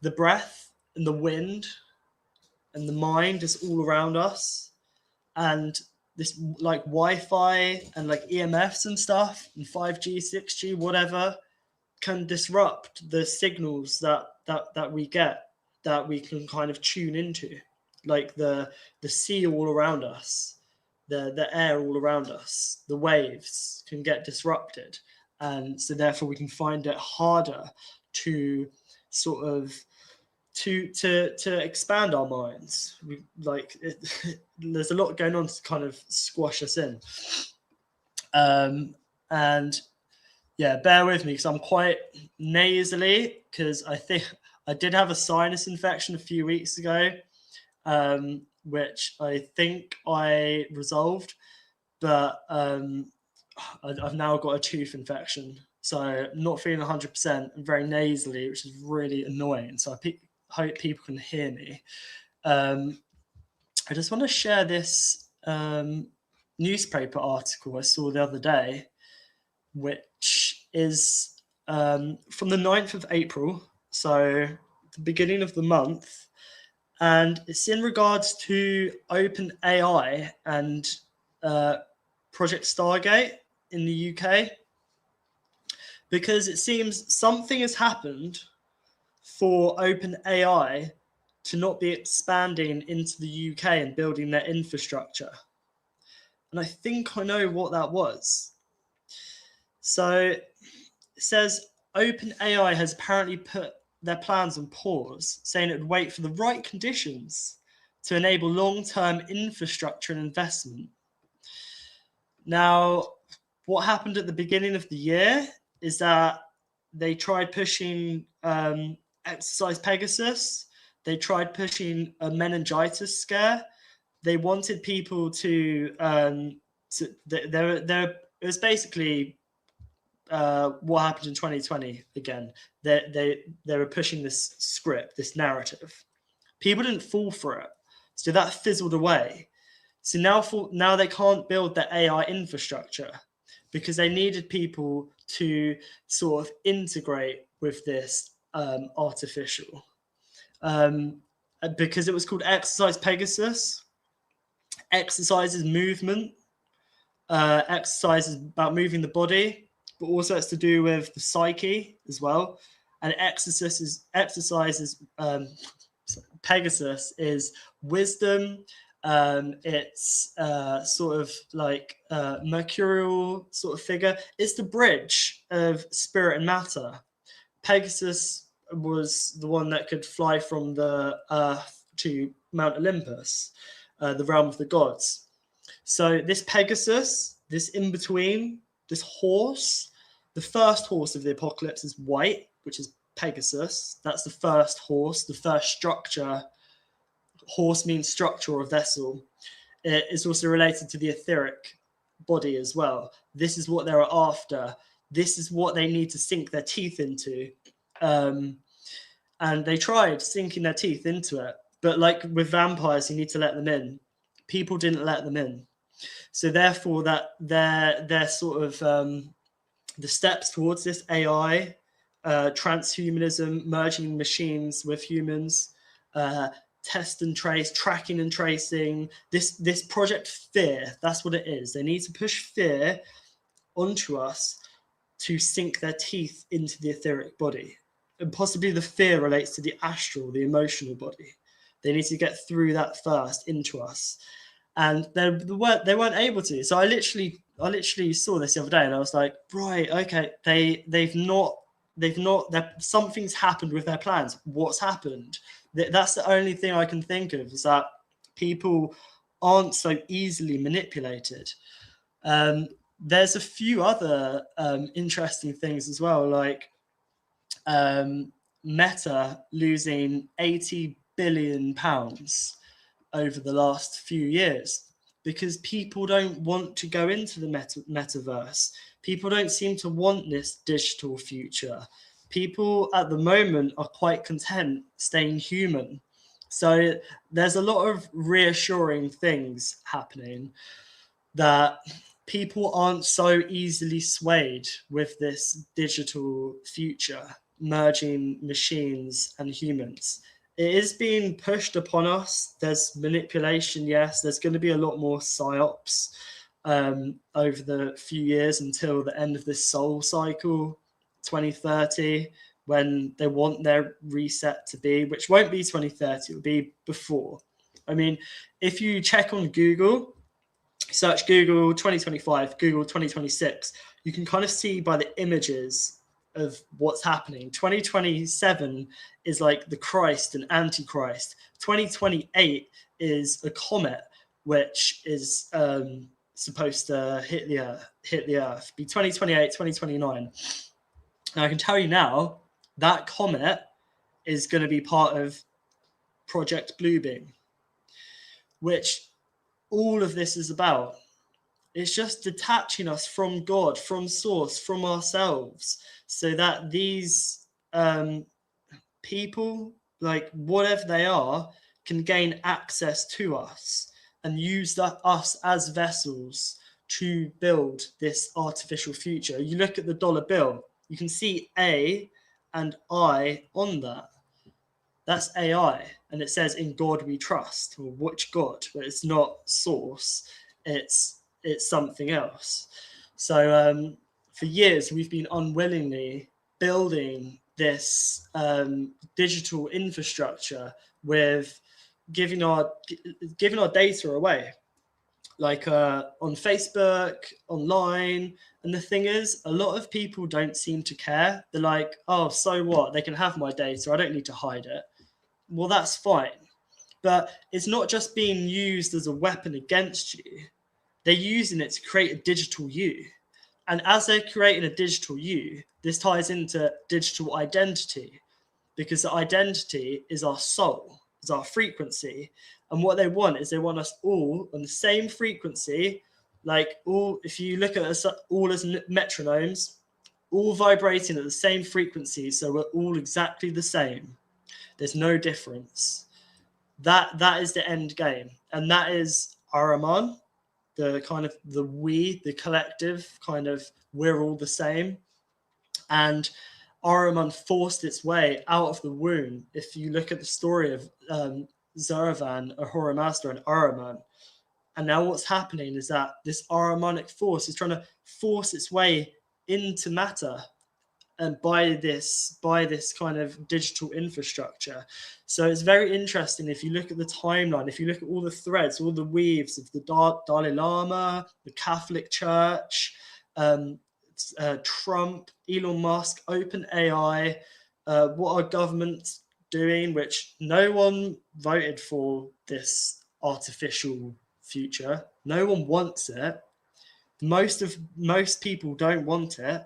the breath and the wind and the mind is all around us, and this like Wi-Fi and like EMFs and stuff and 5G, 6G, whatever, can disrupt the signals that we get, that we can kind of tune into, like the sea all around us, the air all around us, the waves can get disrupted, and so therefore we can find it harder to sort of to expand our minds. There's a lot going on to kind of squash us in, and yeah, bear with me because I'm quite nasally, because I think I did have a sinus infection a few weeks ago, which I think I resolved, but I've now got a tooth infection, so I'm not feeling 100%. I'm very nasally, which is really annoying. So I hope people can hear me. I just want to share this newspaper article I saw the other day, which is from the 9th of April, so the beginning of the month, and it's in regards to OpenAI and Project Stargate in the UK, because it seems something has happened for OpenAI to not be expanding into the UK and building their infrastructure. And I think I know what that was. So it says OpenAI has apparently put their plans on pause, saying it would wait for the right conditions to enable long-term infrastructure and investment. Now, what happened at the beginning of the year is that they tried pushing Exercise Pegasus. They tried pushing a meningitis scare. They wanted people to it was basically what happened in 2020 again. They were pushing this script, this narrative. People didn't fall for it, so that fizzled away. So now they can't build the AI infrastructure because they needed people to sort of integrate with this artificial. Because it was called Exercise Pegasus. Exercise is movement. Exercise is about moving the body, but also it's to do with the psyche as well. And Pegasus is wisdom. It's sort of like mercurial sort of figure. It's the bridge of spirit and matter. Pegasus was the one that could fly from the earth to Mount Olympus, the realm of the gods. So this Pegasus, this in-between, this horse, the first horse of the apocalypse is white, which is Pegasus. That's the first horse, the first structure. Horse means structure or vessel. It is also related to the etheric body as well. This is what they're after. This is what they need to sink their teeth into. And they tried sinking their teeth into it. But like with vampires, you need to let them in. People didn't let them in. So therefore, that they're sort of the steps towards this AI, transhumanism, merging machines with humans, test and trace, tracking and tracing. This project fear, that's what it is. They need to push fear onto us to sink their teeth into the etheric body. And possibly the fear relates to the astral, the emotional body. They need to get through that first into us. And they weren't able to. So I literally saw this the other day, and I was like, right, okay, something's happened with their plans. What's happened? That's the only thing I can think of, is that people aren't so easily manipulated. There's a few other interesting things as well, like Meta losing £80 billion over the last few years because people don't want to go into the metaverse. People don't seem to want this digital future. People at the moment are quite content staying human. So there's a lot of reassuring things happening, that people aren't so easily swayed with this digital future, merging machines and humans. It is being pushed upon us. There's manipulation, yes. There's going to be a lot more psyops over the few years until the end of this soul cycle, 2030, when they want their reset to be, which won't be 2030, it'll be before. I mean, if you check on Google, search Google 2025, Google 2026, you can kind of see by the images of what's happening. 2027 is like the Christ and Antichrist. 2028 is a comet, which is supposed to hit the earth. Be 2028, 2029. And I can tell you now, that comet is going to be part of Project Bluebeam, which all of this is about. It's just detaching us from God, from source, from ourselves, so that these people, like whatever they are, can gain access to us and use us as vessels to build this artificial future. You look at the dollar bill, you can see A and I on that. That's AI, and it says "In God we trust." Well, which God? But it's not source. It's something else. So for years we've been unwillingly building this digital infrastructure with giving our data away, like on Facebook, online. And the thing is, a lot of people don't seem to care. They're like, oh, so what? They can have my data. I don't need to hide it. Well, that's fine. But it's not just being used as a weapon against you. They're using it to create a digital you. And as they're creating a digital you, this ties into digital identity, because the identity is our soul, is our frequency. And what they want is they want us all on the same frequency, like all, if you look at us all as metronomes, all vibrating at the same frequency, so we're all exactly the same. There's no difference. That is the end game. And that is Ahriman, the kind of the we, the collective, kind of we're all the same. And Ahriman forced its way out of the womb. If you look at the story of Zeravan, Ahura Mazda, and Ahriman, and now what's happening is that this Ahrimanic force is trying to force its way into matter, and by this kind of digital infrastructure. So it's very interesting. If you look at the timeline, if you look at all the threads, all the weaves of the Dalai Lama, the Catholic Church, Trump, Elon Musk, OpenAI, what our government's doing, which no one voted for this artificial future. No one wants it. Most people don't want it.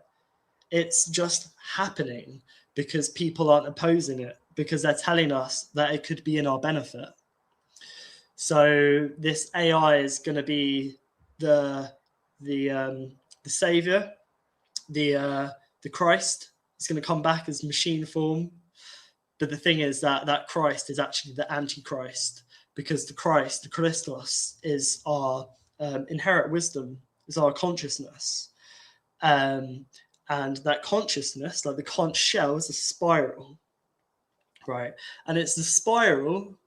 It's just happening because people aren't opposing it, because they're telling us that it could be in our benefit. So this AI is going to be the savior, the Christ. It's going to come back as machine form. But the thing is that Christ is actually the Antichrist, because the Christ, the Christos, is our inherent wisdom, is our consciousness. And that consciousness, like the conch shell, is a spiral, right? And it's the spiral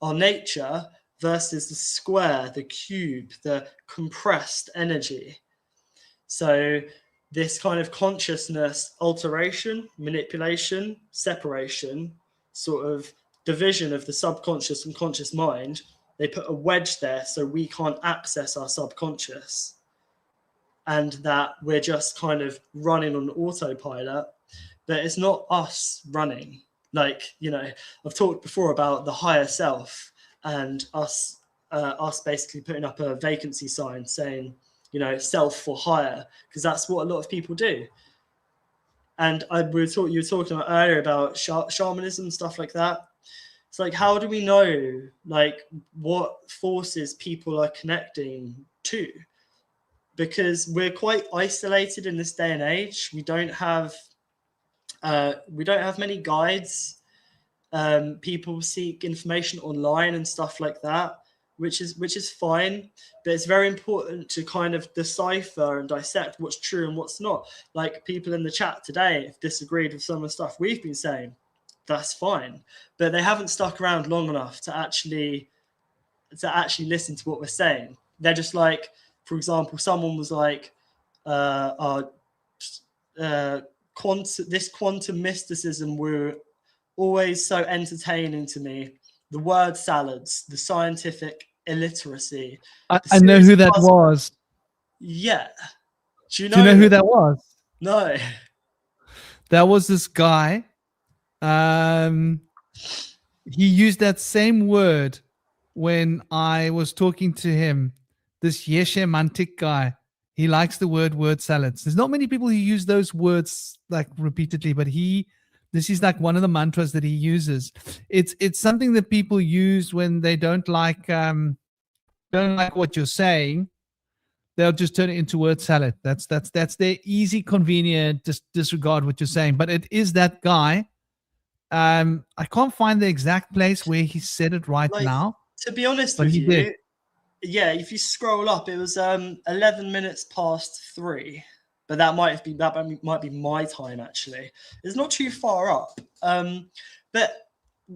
our nature versus the square, the cube, the compressed energy. So this kind of consciousness alteration, manipulation, separation, sort of division of the subconscious and conscious mind, they put a wedge there so we can't access our subconscious, and that we're just kind of running on autopilot. But it's not us running. Like, you know, I've talked before about the higher self and us basically putting up a vacancy sign saying, you know, self for hire, because that's what a lot of people do. And you were talking about earlier about shamanism, stuff like that. It's like, how do we know, like, what forces people are connecting to? Because we're quite isolated in this day and age. We don't have many guides. People seek information online and stuff like that, which is fine, but it's very important to kind of decipher and dissect what's true and what's not. Like, people in the chat today have disagreed with some of the stuff we've been saying. That's fine, but they haven't stuck around long enough to actually listen to what we're saying. They're just like, for example, someone was like, this quantum mysticism were always so entertaining to me. The word salads, the scientific illiteracy. I know who that was. Yeah. Do you know who that was? No. That was this guy. He used that same word when I was talking to him. This Yeshe Mantik guy. He likes the word salads. There's not many people who use those words like repeatedly, but this is like one of the mantras that he uses. It's something that people use when they don't like what you're saying. They'll just turn it into word salad. That's their easy, convenient, just disregard what you're saying. But it is that guy. I can't find the exact place where he said it right now. To be honest with you, did. Yeah, if you scroll up, it was 11 minutes past 3, but that might be my time actually. It's not too far up. But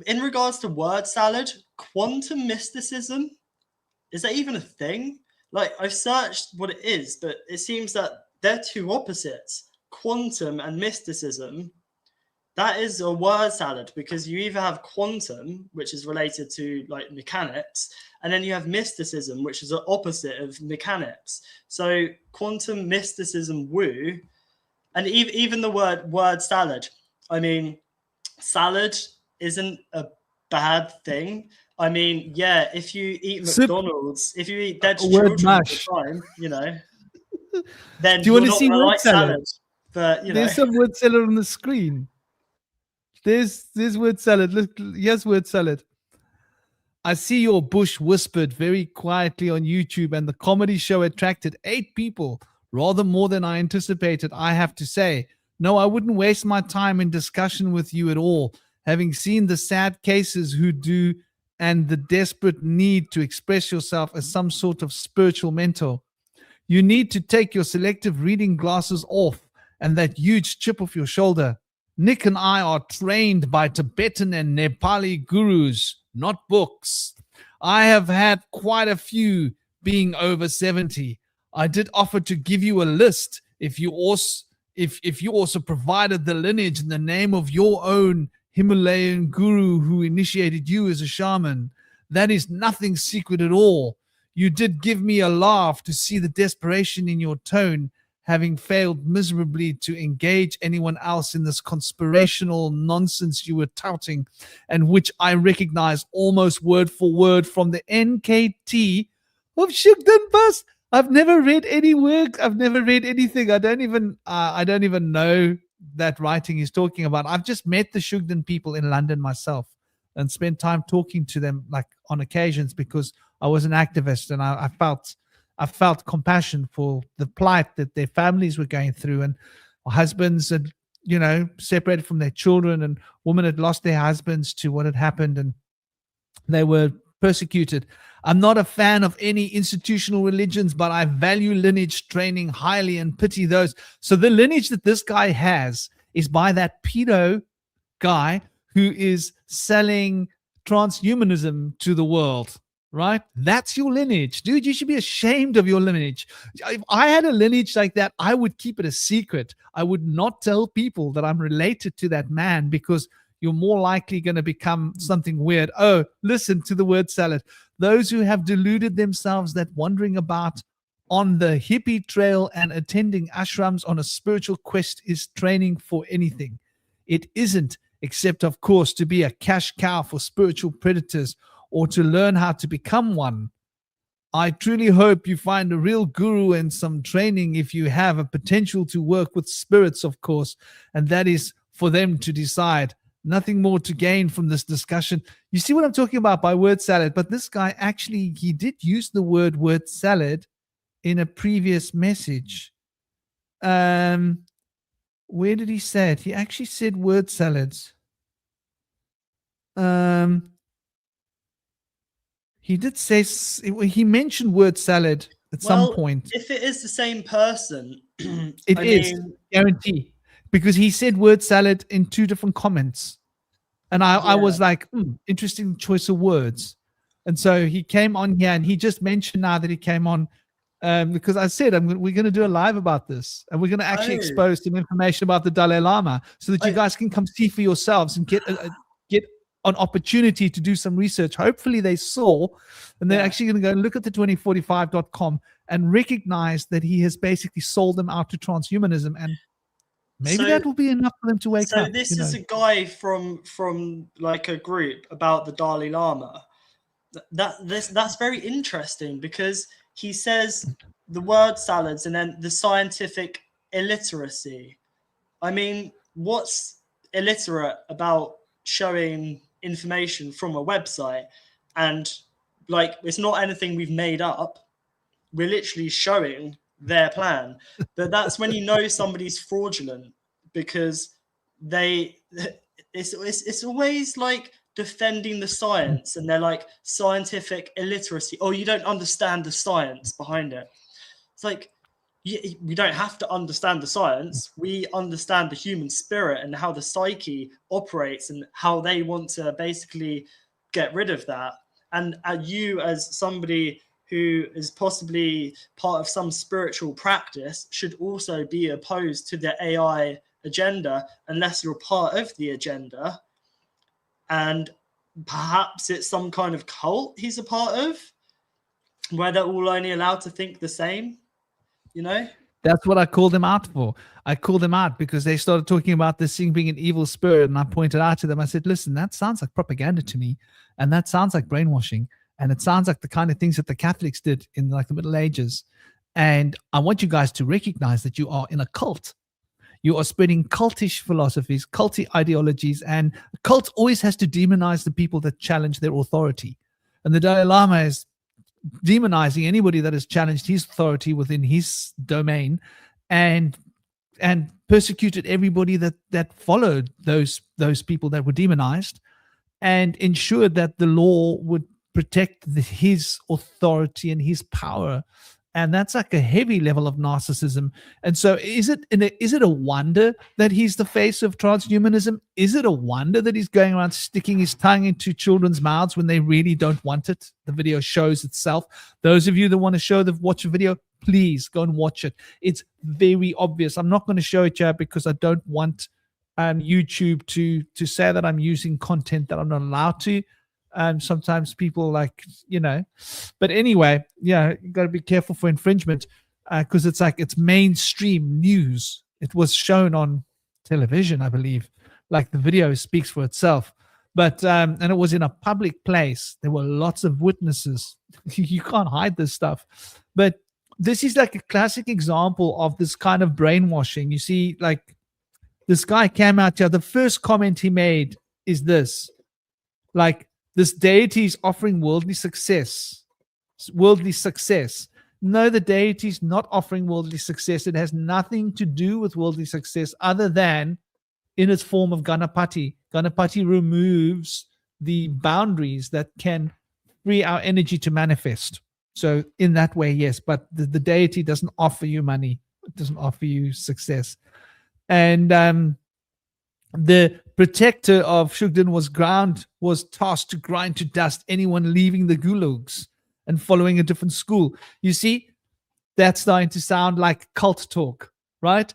in regards to word salad, quantum mysticism, is that even a thing? Like, I've searched what it is, but it seems that they're two opposites. Quantum and mysticism. That is a word salad, because you either have quantum, which is related to like mechanics, and then you have mysticism, which is the opposite of mechanics. So quantum mysticism woo, and even the word salad. I mean, salad isn't a bad thing. I mean, yeah, if you eat McDonald's, if you eat dead children all the time, you know, then do you want to see word salad? But you know, there's some word salad on the screen. There's word salad. Look, here's word salad. I see your bush whispered very quietly on YouTube, and the comedy show attracted 8 people, rather more than I anticipated, I have to say. No, I wouldn't waste my time in discussion with you at all, having seen the sad cases who do and the desperate need to express yourself as some sort of spiritual mentor. You need to take your selective reading glasses off and that huge chip off your shoulder. Nick and I are trained by Tibetan and Nepali gurus, not books. I have had quite a few, being over 70. I did offer to give you a list if you also provided the lineage in the name of your own Himalayan guru who initiated you as a shaman. That is nothing secret at all. You did give me a laugh to see the desperation in your tone, having failed miserably to engage anyone else in this conspirational nonsense you were touting, and which I recognize almost word for word from the NKT of Shugden Bus. I've never read any work. I've never read anything. I don't even know that writing he's talking about. I've just met the Shugden people in London myself and spent time talking to them, like on occasions, because I was an activist and I felt compassion for the plight that their families were going through, and husbands had, you know, separated from their children, and women had lost their husbands to what had happened, and they were persecuted. I'm not a fan of any institutional religions, but I value lineage training highly and pity those. So the lineage that this guy has is by that pedo guy who is selling transhumanism to the world, right? That's your lineage. Dude, you should be ashamed of your lineage. If I had a lineage like that, I would keep it a secret. I would not tell people that I'm related to that man, because you're more likely going to become something weird. Oh, listen to the word salad. Those who have deluded themselves that wandering about on the hippie trail and attending ashrams on a spiritual quest is training for anything. It isn't, except, of course, to be a cash cow for spiritual predators or to learn how to become one. I truly hope you find a real guru and some training if you have a potential to work with spirits, of course, and that is for them to decide. Nothing more to gain from this discussion. You see what I'm talking about by word salad? But this guy actually, he did use the word salad in a previous message. Where did he say it? He actually said word salads. He did say, he mentioned word salad at some point. If it is the same person, it is, guarantee. Because he said word salad in 2 different comments. And I was like, interesting choice of words. And so he came on here, and he just mentioned now that he came on because I said we're going to do a live about this, and we're going to actually expose some information about the Dalai Lama so that you guys can come see for yourselves and get an opportunity to do some research. Hopefully they saw, and they're actually going to go and look at the 2045.com and recognize that he has basically sold them out to transhumanism, and maybe that will be enough for them to wake up. So this is a guy from like a group about the Dalai Lama. That's very interesting, because he says the word salads and then the scientific illiteracy. I mean, what's illiterate about showing information from a website? And like, it's not anything we've made up. We're literally showing their plan. But that's when you know somebody's fraudulent, because it's always like defending the science, and they're like, scientific illiteracy. Oh, you don't understand the science behind it. It's like, we don't have to understand the science. We understand the human spirit and how the psyche operates and how they want to basically get rid of that. And you, as somebody who is possibly part of some spiritual practice, should also be opposed to the AI agenda, unless you're part of the agenda. And perhaps it's some kind of cult he's a part of, where they're all only allowed to think the same, you know? That's what I called them out for. I called them out because they started talking about this thing being an evil spirit, and I pointed out to them, I said, listen, that sounds like propaganda to me, and that sounds like brainwashing, and it sounds like the kind of things that the Catholics did in like the Middle Ages. And I want you guys to recognize that you are in a cult. You are spreading cultish philosophies, culty ideologies, and a cult always has to demonize the people that challenge their authority. And the Dalai Lama is demonizing anybody that has challenged his authority within his domain, and persecuted everybody that followed those people that were demonized, and ensured that the law would protect his authority and his power. And that's like a heavy level of narcissism. And so is it a wonder that he's the face of transhumanism? Is it a wonder that he's going around sticking his tongue into children's mouths when they really don't want it? The video shows itself. Those of you that want to watch the video, please go and watch it. It's very obvious. I'm not going to show it here because I don't want YouTube to say that I'm using content that I'm not allowed to. Sometimes people but anyway, you got to be careful for infringement, because it's mainstream news. It was shown on television, I believe. Like, the video speaks for itself, but and it was in a public place. There were lots of witnesses. You can't hide this stuff. But this is like a classic example of this kind of brainwashing. You see, like, this guy came out here. The first comment he made is this, like, this deity is offering worldly success. No, the deity is not offering worldly success. It has nothing to do with worldly success other than in its form of Ganapati. Ganapati removes the boundaries that can free our energy to manifest. So in that way, yes, but the deity doesn't offer you money. It doesn't offer you success. And the protector of Shugden was tasked to grind to dust anyone leaving the gulags and following a different school. You see, that's starting to sound like cult talk, right?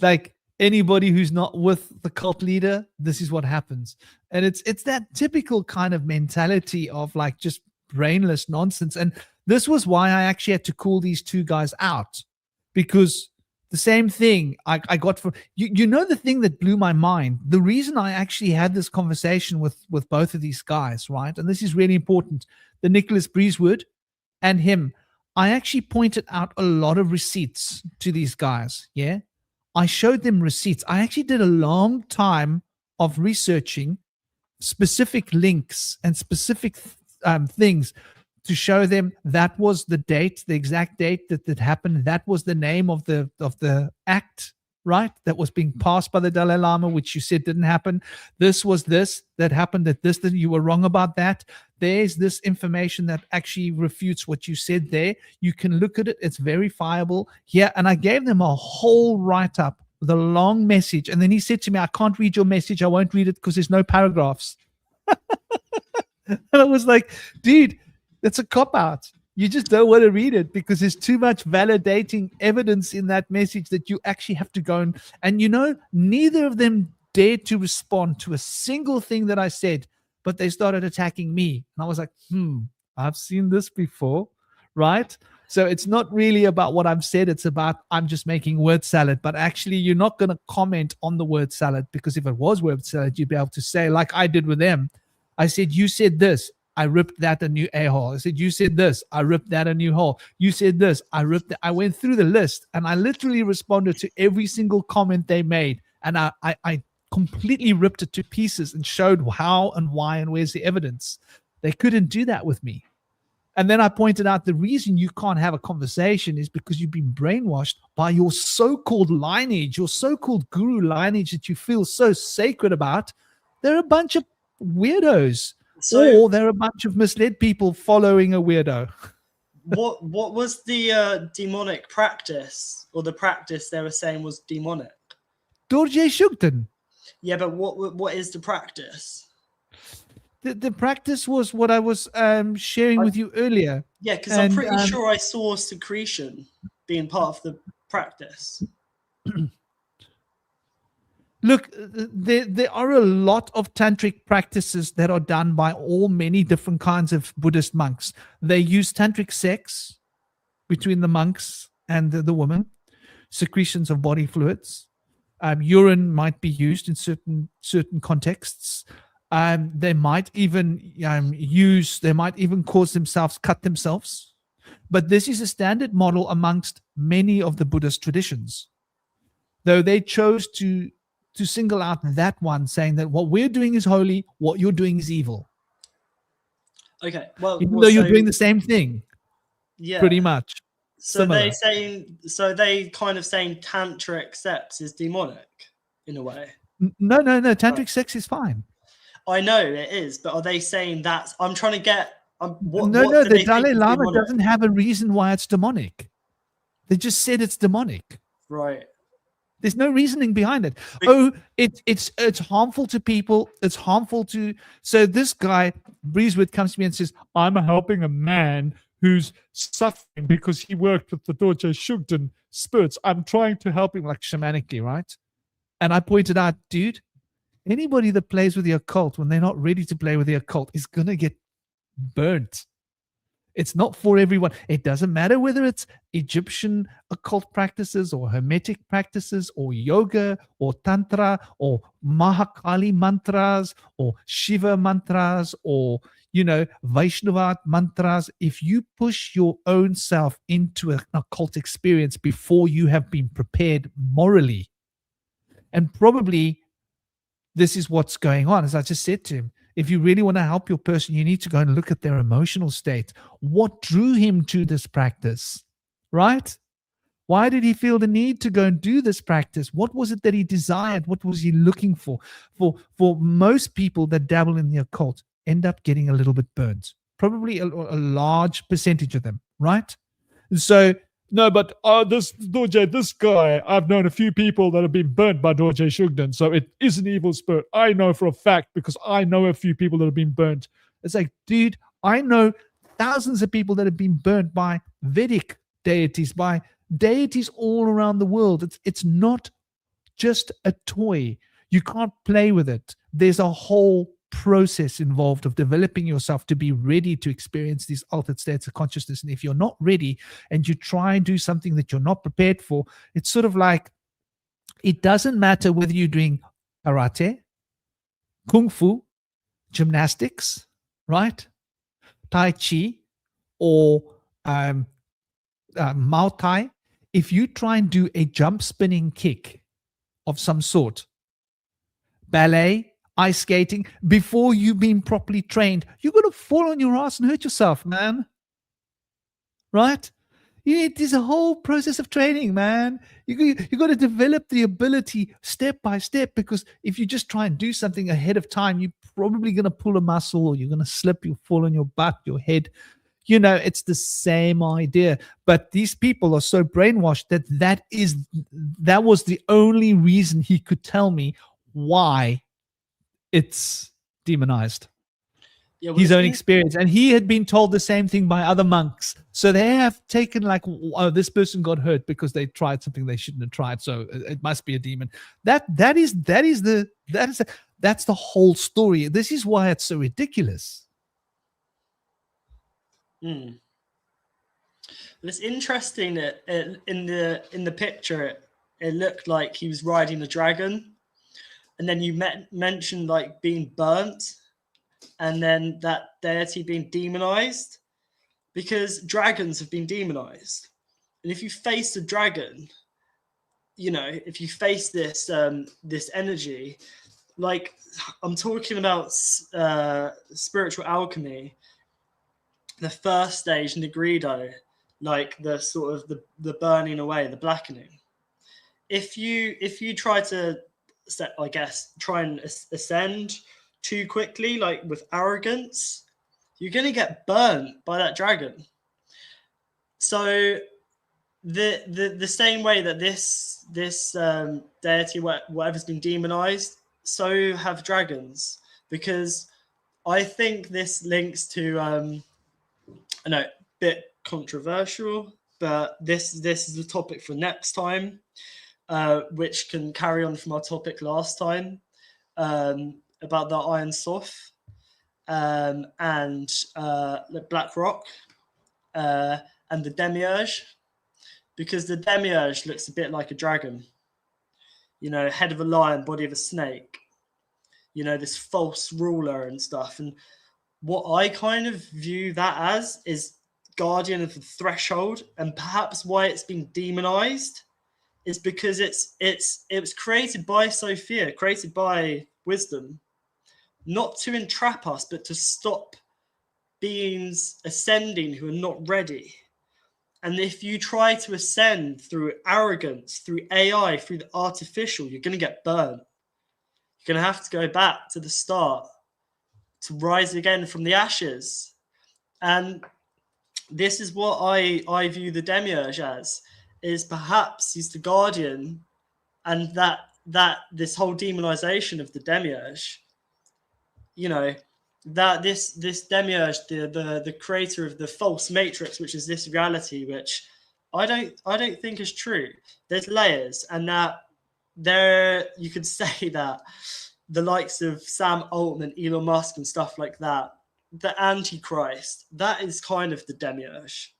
Like anybody who's not with the cult leader, this is what happens. And it's that typical kind of mentality of like just brainless nonsense. And this was why I actually had to call these two guys out, because the same thing I got from you know, the thing that blew my mind, the reason I actually had this conversation with both of these guys, right? And this is really important. The Nicholas Breezewood and him, I actually pointed out a lot of receipts to these guys. Yeah. I showed them receipts. I actually did a long time of researching specific links and specific things to show them that was the date, the exact date that happened. That was the name of the act, right? That was being passed by the Dalai Lama, which you said didn't happen. This was this that happened, that this, that you were wrong about that. There's this information that actually refutes what you said there. You can look at it. It's verifiable here. And I gave them a whole write-up with a long message. And then he said to me, I can't read your message. I won't read it because there's no paragraphs. And I was like, dude, that's a cop-out. You just don't want to read it because there's too much validating evidence in that message that you actually have to go and you know, neither of them dared to respond to a single thing that I said, but they started attacking me. And I was like, I've seen this before, right? So it's not really about what I've said. It's about I'm just making word salad. But actually, you're not going to comment on the word salad, because if it was word salad, you'd be able to say, like I did with them, I said, you said this. I ripped that a new a-hole. I said, you said this. I ripped that a new hole. You said this. I ripped that. I went through the list and I literally responded to every single comment they made. And I completely ripped it to pieces and showed how and why and where's the evidence. They couldn't do that with me. And then I pointed out the reason you can't have a conversation is because you've been brainwashed by your so-called lineage, your so-called guru lineage that you feel so sacred about. They're a bunch of weirdos. Or they're a bunch of misled people following a weirdo. What was the demonic practice, or the practice they were saying was demonic? Dordge Shugden. Yeah, but what is the practice? The practice was what I was sharing with you earlier. Yeah, because I'm pretty sure I saw secretion being part of the practice. Look, there are a lot of tantric practices that are done by many different kinds of Buddhist monks. They use tantric sex between the monks and the woman, secretions of body fluids. Urine might be used in certain contexts. They might even cut themselves. But this is a standard model amongst many of the Buddhist traditions. Though they chose to single out that one, saying that what we're doing is holy, what you're doing is evil. Okay, well, even though you're doing the same thing, yeah, pretty much. So similar. They kind of saying tantric sex is demonic in a way. No. Tantric sex is fine. I know it is, but are they saying that's? I'm trying to get. The Dalai Lama doesn't have a reason why it's demonic. They just said it's demonic. Right. There's no reasoning behind it. It's harmful to people. It's harmful to. So this guy, Breezewood, comes to me and says, I'm helping a man who's suffering because he worked with the Dordge Shugden spirits. I'm trying to help him, like shamanically, right? And I pointed out, dude, anybody that plays with the occult when they're not ready to play with the occult is going to get burnt. It's not for everyone. It doesn't matter whether it's Egyptian occult practices or Hermetic practices or yoga or tantra or Mahakali mantras or Shiva mantras or, Vaishnava mantras. If you push your own self into an occult experience before you have been prepared morally, and probably this is what's going on, as I just said to him, if you really want to help your person, you need to go and look at their emotional state. What drew him to this practice, right? Why did he feel the need to go and do this practice? What was it that he desired? What was he looking for? For most people that dabble in the occult end up getting a little bit burnt, probably a large percentage of them, right? So no, but this Dordge, this guy, I've known a few people that have been burnt by Dordge Shugden, so it is an evil spirit. I know for a fact because I know a few people that have been burnt. It's like, dude, I know thousands of people that have been burnt by Vedic deities, by deities all around the world. It's not just a toy. You can't play with it. There's a whole process involved of developing yourself to be ready to experience these altered states of consciousness. And if you're not ready and you try and do something that you're not prepared for, it's sort of like, it doesn't matter whether you're doing karate, kung fu, gymnastics, right? Tai Chi, or Muay Thai. If you try and do a jump spinning kick of some sort, ballet, ice skating, before you've been properly trained, you're going to fall on your ass and hurt yourself, man. Right? There's a whole process of training, man. You got to develop the ability step by step, because if you just try and do something ahead of time, you're probably going to pull a muscle, or you're going to slip, you'll fall on your butt, your head. It's the same idea. But these people are so brainwashed that was the only reason he could tell me why it's demonized. Yeah, His own experience. And he had been told the same thing by other monks. So they have taken like, oh, this person got hurt because they tried something they shouldn't have tried, so it must be a demon. That's the whole story. This is why it's so ridiculous. It's interesting that in the picture it looked like he was riding a dragon, and then you mentioned like being burnt, and then that deity being demonized, because dragons have been demonized. And if you face a dragon, if you face this this energy, like I'm talking about spiritual alchemy, the first stage, Negredo, like the sort of the burning away, the blackening. If you try to, try and ascend too quickly, like with arrogance, you're going to get burnt by that dragon. So the same way that this deity, whatever's been demonized, so have dragons. Because I think this links to I know, a bit controversial, but this is the topic for next time, which can carry on from our topic last time about the Iron Soth and Black Rock and the Demiurge, because the Demiurge looks a bit like a dragon, head of a lion, body of a snake, this false ruler and stuff. And what I kind of view that as is guardian of the threshold, and perhaps why it's been demonized is because it was created by Sophia, created by wisdom, not to entrap us, but to stop beings ascending who are not ready. And if you try to ascend through arrogance, through AI, through the artificial, you're going to get burnt. You're going to have to go back to the start to rise again from the ashes. And this is what I view the Demiurge as, is perhaps he's the guardian, and that this whole demonization of the Demiurge, that this Demiurge, the creator of the false matrix, which is this reality, which I don't think is true. There's layers, and that you could say that the likes of Sam Altman, Elon Musk, and stuff like that, the Antichrist, that is kind of the Demiurge,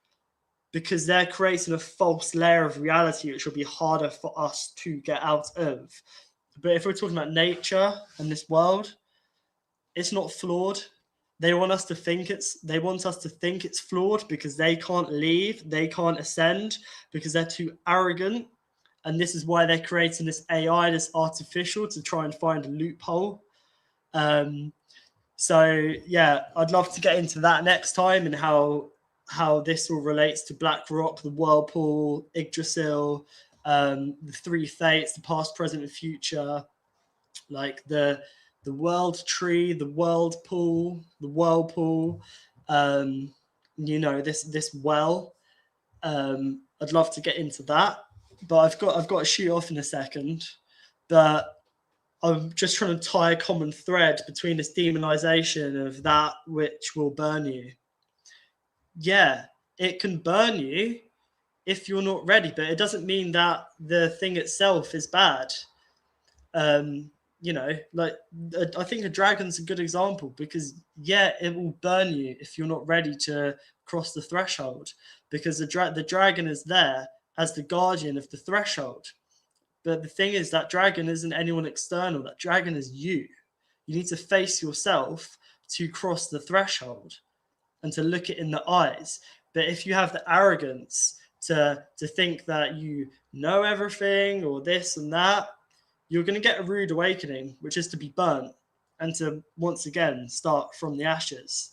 because they're creating a false layer of reality which will be harder for us to get out of. But if we're talking about nature and this world, it's not flawed. They want us to think it's flawed because they can't leave, they can't ascend, because they're too arrogant. And this is why they're creating this AI, this artificial, to try and find a loophole. So yeah, I'd love to get into that next time, and how this all relates to Black Rock, the Whirlpool, Yggdrasil, the three fates, the past, present, and future, like the world tree, the whirlpool, this well. I'd love to get into that, but I've got to shoot off in a second. But I'm just trying to tie a common thread between this demonization of that which will burn you. Yeah, it can burn you if you're not ready, but it doesn't mean that the thing itself is bad. You know, like I think a dragon's a good example, because yeah, it will burn you if you're not ready to cross the threshold, because the dragon is there as the guardian of the threshold. But the thing is, that dragon isn't anyone external. That dragon is you. You need to face yourself to cross the threshold and to look it in the eyes. But if you have the arrogance to think that you know everything or this and that, you're going to get a rude awakening, which is to be burnt and to once again start from the ashes.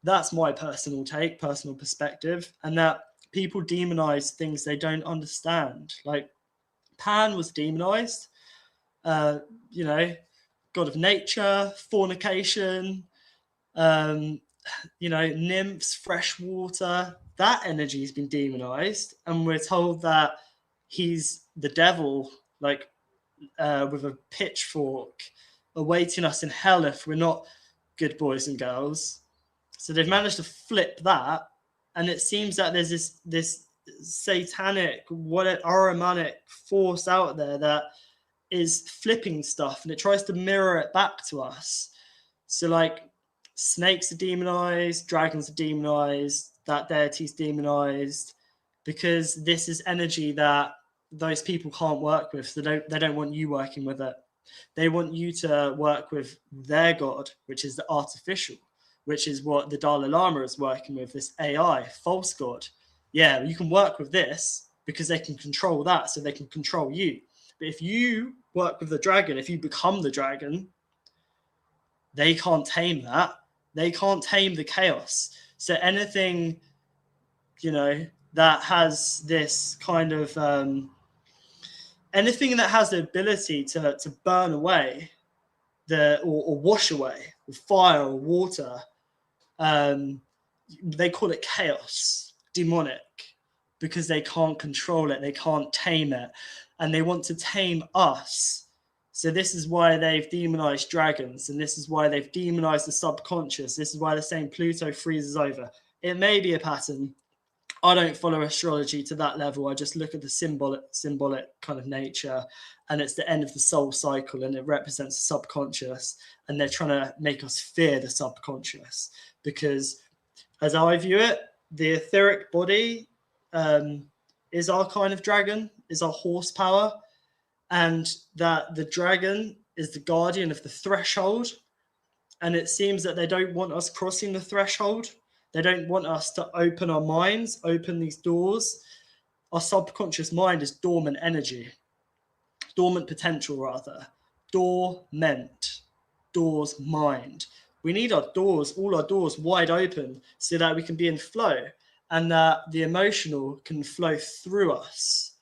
That's my personal take, personal perspective, and that people demonize things they don't understand. Like Pan was demonized, you know, god of nature, fornication, you know, nymphs, fresh water. That energy has been demonized, and we're told that he's the devil, like with a pitchfork, awaiting us in hell if we're not good boys and girls. So they've managed to flip that, and it seems that there's this satanic, what Ahrimanic force out there that is flipping stuff, and it tries to mirror it back to us. So like snakes are demonized, dragons are demonized, that deity's demonized, because this is energy that those people can't work with. So they don't want you working with it. They want you to work with their god, which is the artificial, which is what the Dalai Lama is working with, this AI, false god. Yeah, you can work with this because they can control that, so they can control you. But if you work with the dragon, if you become the dragon, they can't tame that. They can't tame the chaos. So anything, you know, that has this kind of anything that has the ability to burn away or wash away with fire or water, they call it chaos, demonic, because they can't control it, they can't tame it, and they want to tame us. So this is why they've demonized dragons, and this is why they've demonized the subconscious. This is why they're saying Pluto freezes over. It may be a pattern. I don't follow astrology to that level. I just look at the symbolic kind of nature, and it's the end of the soul cycle, and it represents the subconscious, and they're trying to make us fear the subconscious, because as I view it, the etheric body is our kind of dragon, is our horsepower, and that the dragon is the guardian of the threshold. And it seems that they don't want us crossing the threshold. They don't want us to open our minds, open these doors. Our subconscious mind is dormant energy, dormant potential rather, dormant, doors mind. We need our doors, all our doors wide open, so that we can be in flow, and that the emotional can flow through us.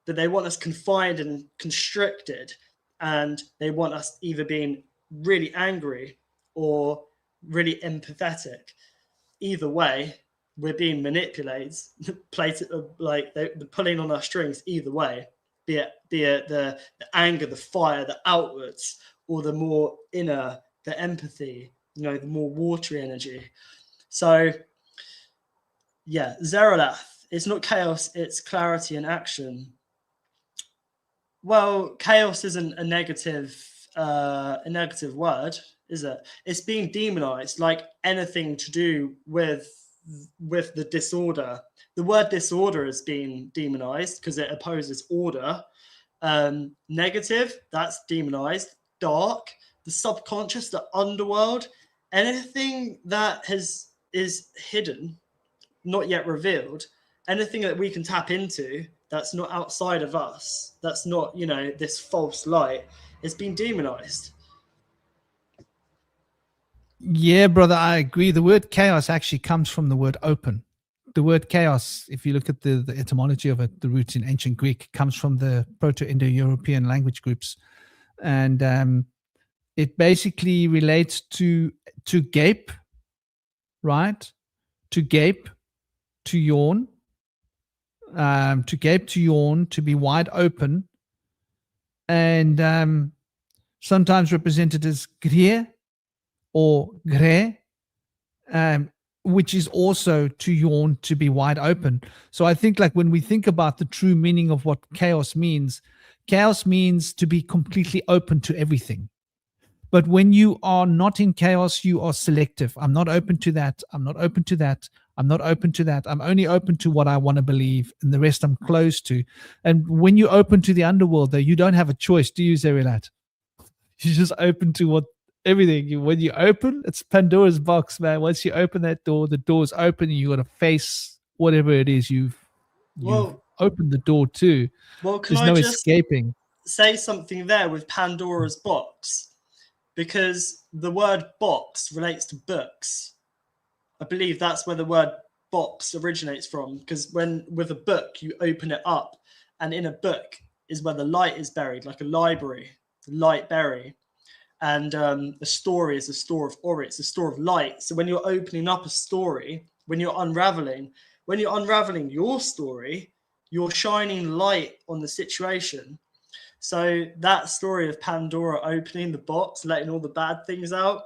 But they want us confined and constricted, and they want us either being really angry or really empathetic. Either way, we're being manipulated, like they're pulling on our strings either way, be it the anger, the fire, the outwards, or the more inner, the empathy, you know, the more watery energy. So yeah, Zeralath, it's not chaos, it's clarity and action. Well, chaos isn't a negative word, is it? It's being demonized, like anything to do with the disorder. The word disorder is being demonized because it opposes order. Negative, that's demonized. Dark, the subconscious, the underworld, anything that is hidden, not yet revealed, anything that we can tap into that's not outside of us, that's not, you know, this false light, is being demonized. Yeah, brother, I agree. The word chaos actually comes from the word open. The word chaos, if you look at the etymology of it, the roots in ancient Greek, comes from the Proto-Indo-European language groups. And it basically relates to gape, right? To gape, to yawn, to gape, to yawn, to be wide open, and sometimes represented as grie or gre, which is also to yawn, to be wide open. So I think, like, when we think about the true meaning of what chaos means to be completely open to everything. But when you are not in chaos, you are selective. I'm not open to that. I'm not open to that. I'm not open to that. I'm only open to what I want to believe, and the rest I'm closed to. And when you open to the underworld, though, you don't have a choice, do you, Zerilat? You're just open to what everything. When you open, it's Pandora's box, man. Once you open that door, the door's open, and you got to face whatever it is you've opened the door to. Well, can There's I no just escaping. say something there with Pandora's box? Because the word box relates to books. I believe that's where the word box originates from, because with a book, you open it up, and in a book is where the light is buried, like a library, the light berry. And a story is a store of ori, it's a store of light. So when you're opening up a story, when you're unraveling your story, you're shining light on the situation. So that story of Pandora opening the box, letting all the bad things out,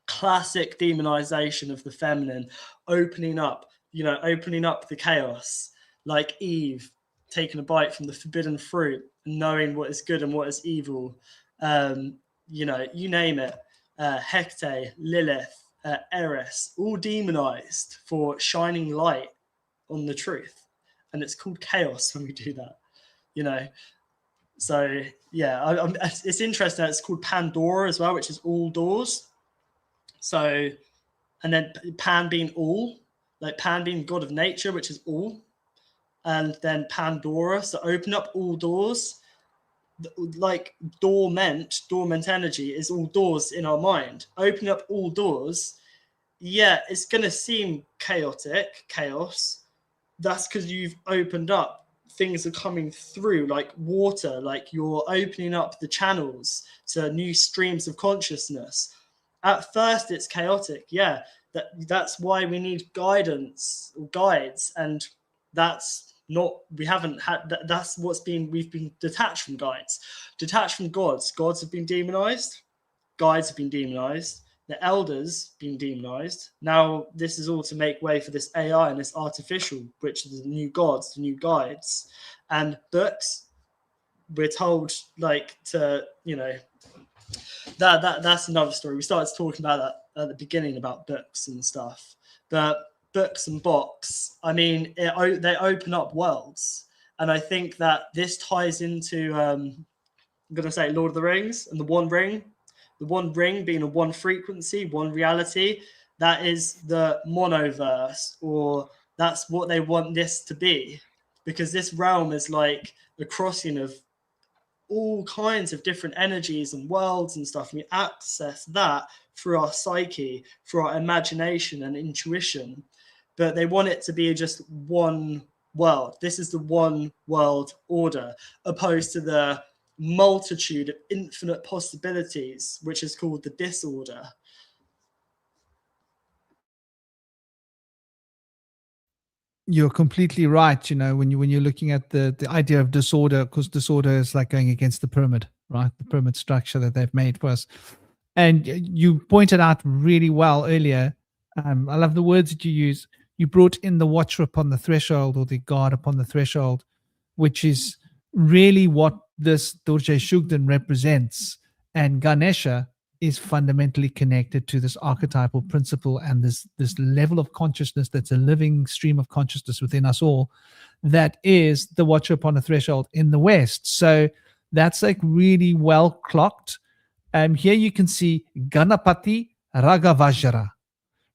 classic demonization of the feminine, opening up the chaos, like Eve taking a bite from the forbidden fruit, knowing what is good and what is evil. You name it. Hecate, Lilith, Eris, all demonized for shining light on the truth. And it's called chaos when we do that, So, yeah, it's interesting that it's called Pandora as well, which is all doors. So, and then Pan being all, like Pan being god of nature, which is all. And then Pandora, so open up all doors. Like dormant energy is all doors in our mind. Open up all doors. Yeah, it's going to seem chaos. That's because you've opened up. Things are coming through like water, like you're opening up the channels to new streams of consciousness. At first, it's chaotic. Yeah, that's why we need guidance or guides, and that's not. We haven't had that. That's we've been detached from guides, detached from gods. Gods have been demonized. Guides have been demonized. The elders being demonized. Now this is all to make way for this AI and this artificial, which is the new gods, the new guides. And books, we're told that's another story. We started talking about that at the beginning about books and stuff. But books and box, I mean, they open up worlds. And I think that this ties into, I'm going to say Lord of the Rings and the One Ring. The One Ring being a one frequency, one reality. That is the monoverse, or that's what they want this to be. Because this realm is like a crossing of all kinds of different energies and worlds and stuff. And we access that through our psyche, through our imagination and intuition. But they want it to be just one world. This is the one world order, opposed to the multitude of infinite possibilities, which is called the disorder. You're completely right. When you're looking at the idea of disorder, because disorder is like going against the pyramid, right? The pyramid structure that they've made for us. And you pointed out really well earlier. I love the words that you use. You brought in the watcher upon the threshold, or the guard upon the threshold, which is really what this Dordge Shugden represents. And Ganesha is fundamentally connected to this archetypal principle and this level of consciousness that's a living stream of consciousness within us all, that is the watcher upon the threshold in the West. So that's like really well clocked. Here you can see Ganapati Ragavajra,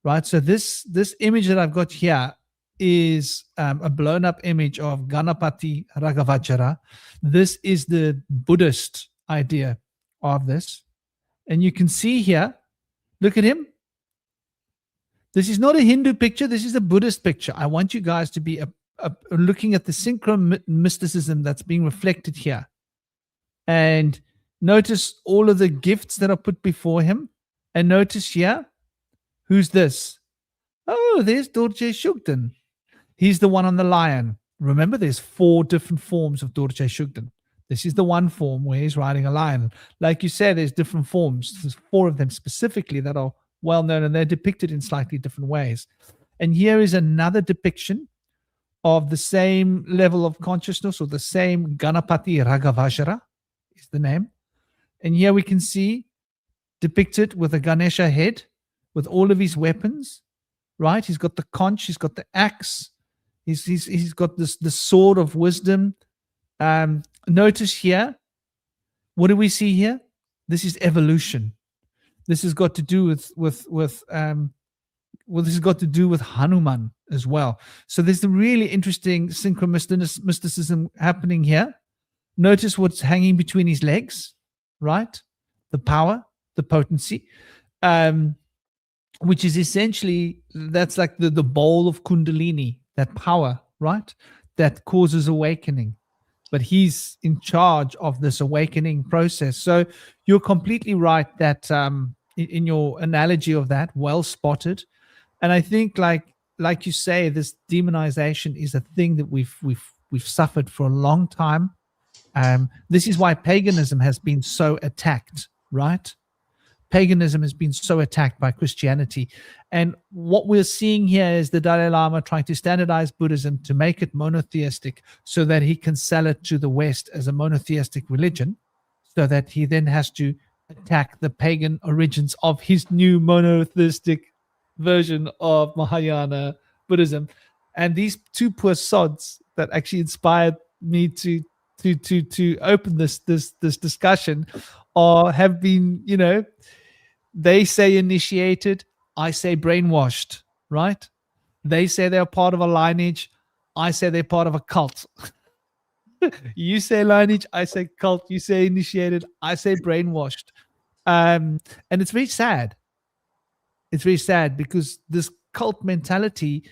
right? So this image that I've got here is a blown up image of Ganapati Ragavajra. This is the Buddhist idea of this. And you can see here, look at him. This is not a Hindu picture. This is a Buddhist picture. I want you guys to be looking at the synchro mysticism that's being reflected here. And notice all of the gifts that are put before him. And notice here, who's this? Oh, there's Dordje Shugden. He's the one on the lion. Remember, there's 4 different forms of Dordje Shugden. This is the one form where he's riding a lion. Like you said, there's different forms. There's 4 of them specifically that are well known, and they're depicted in slightly different ways. And here is another depiction of the same level of consciousness, or the same Ganapati Raghavajra is the name. And here we can see depicted with a Ganesha head, with all of his weapons, right? He's got the conch, he's got the axe, he's got the sword of wisdom. Notice here, what do we see here? This is evolution. This has got to do with this has got to do with Hanuman as well. So there's a really interesting mysticism happening here. Notice what's hanging between his legs, right? The power, the potency, which is essentially, that's like the bowl of Kundalini, that power, right? That causes awakening. But he's in charge of this awakening process. So you're completely right that in your analogy of that, well spotted. And I think, like you say, this demonization is a thing that we've suffered for a long time. This is why paganism has been so attacked, right? Paganism has been so attacked by Christianity. And what we're seeing here is the Dalai Lama trying to standardize Buddhism to make it monotheistic so that he can sell it to the West as a monotheistic religion, so that he then has to attack the pagan origins of his new monotheistic version of Mahayana Buddhism. And these 2 poor sods that actually inspired me to open this discussion have been, they say initiated, I say brainwashed, right? They say they're part of a lineage, I say they're part of a cult. You say lineage, I say cult. You say initiated, I say brainwashed. And it's very sad. It's very sad because this cult mentality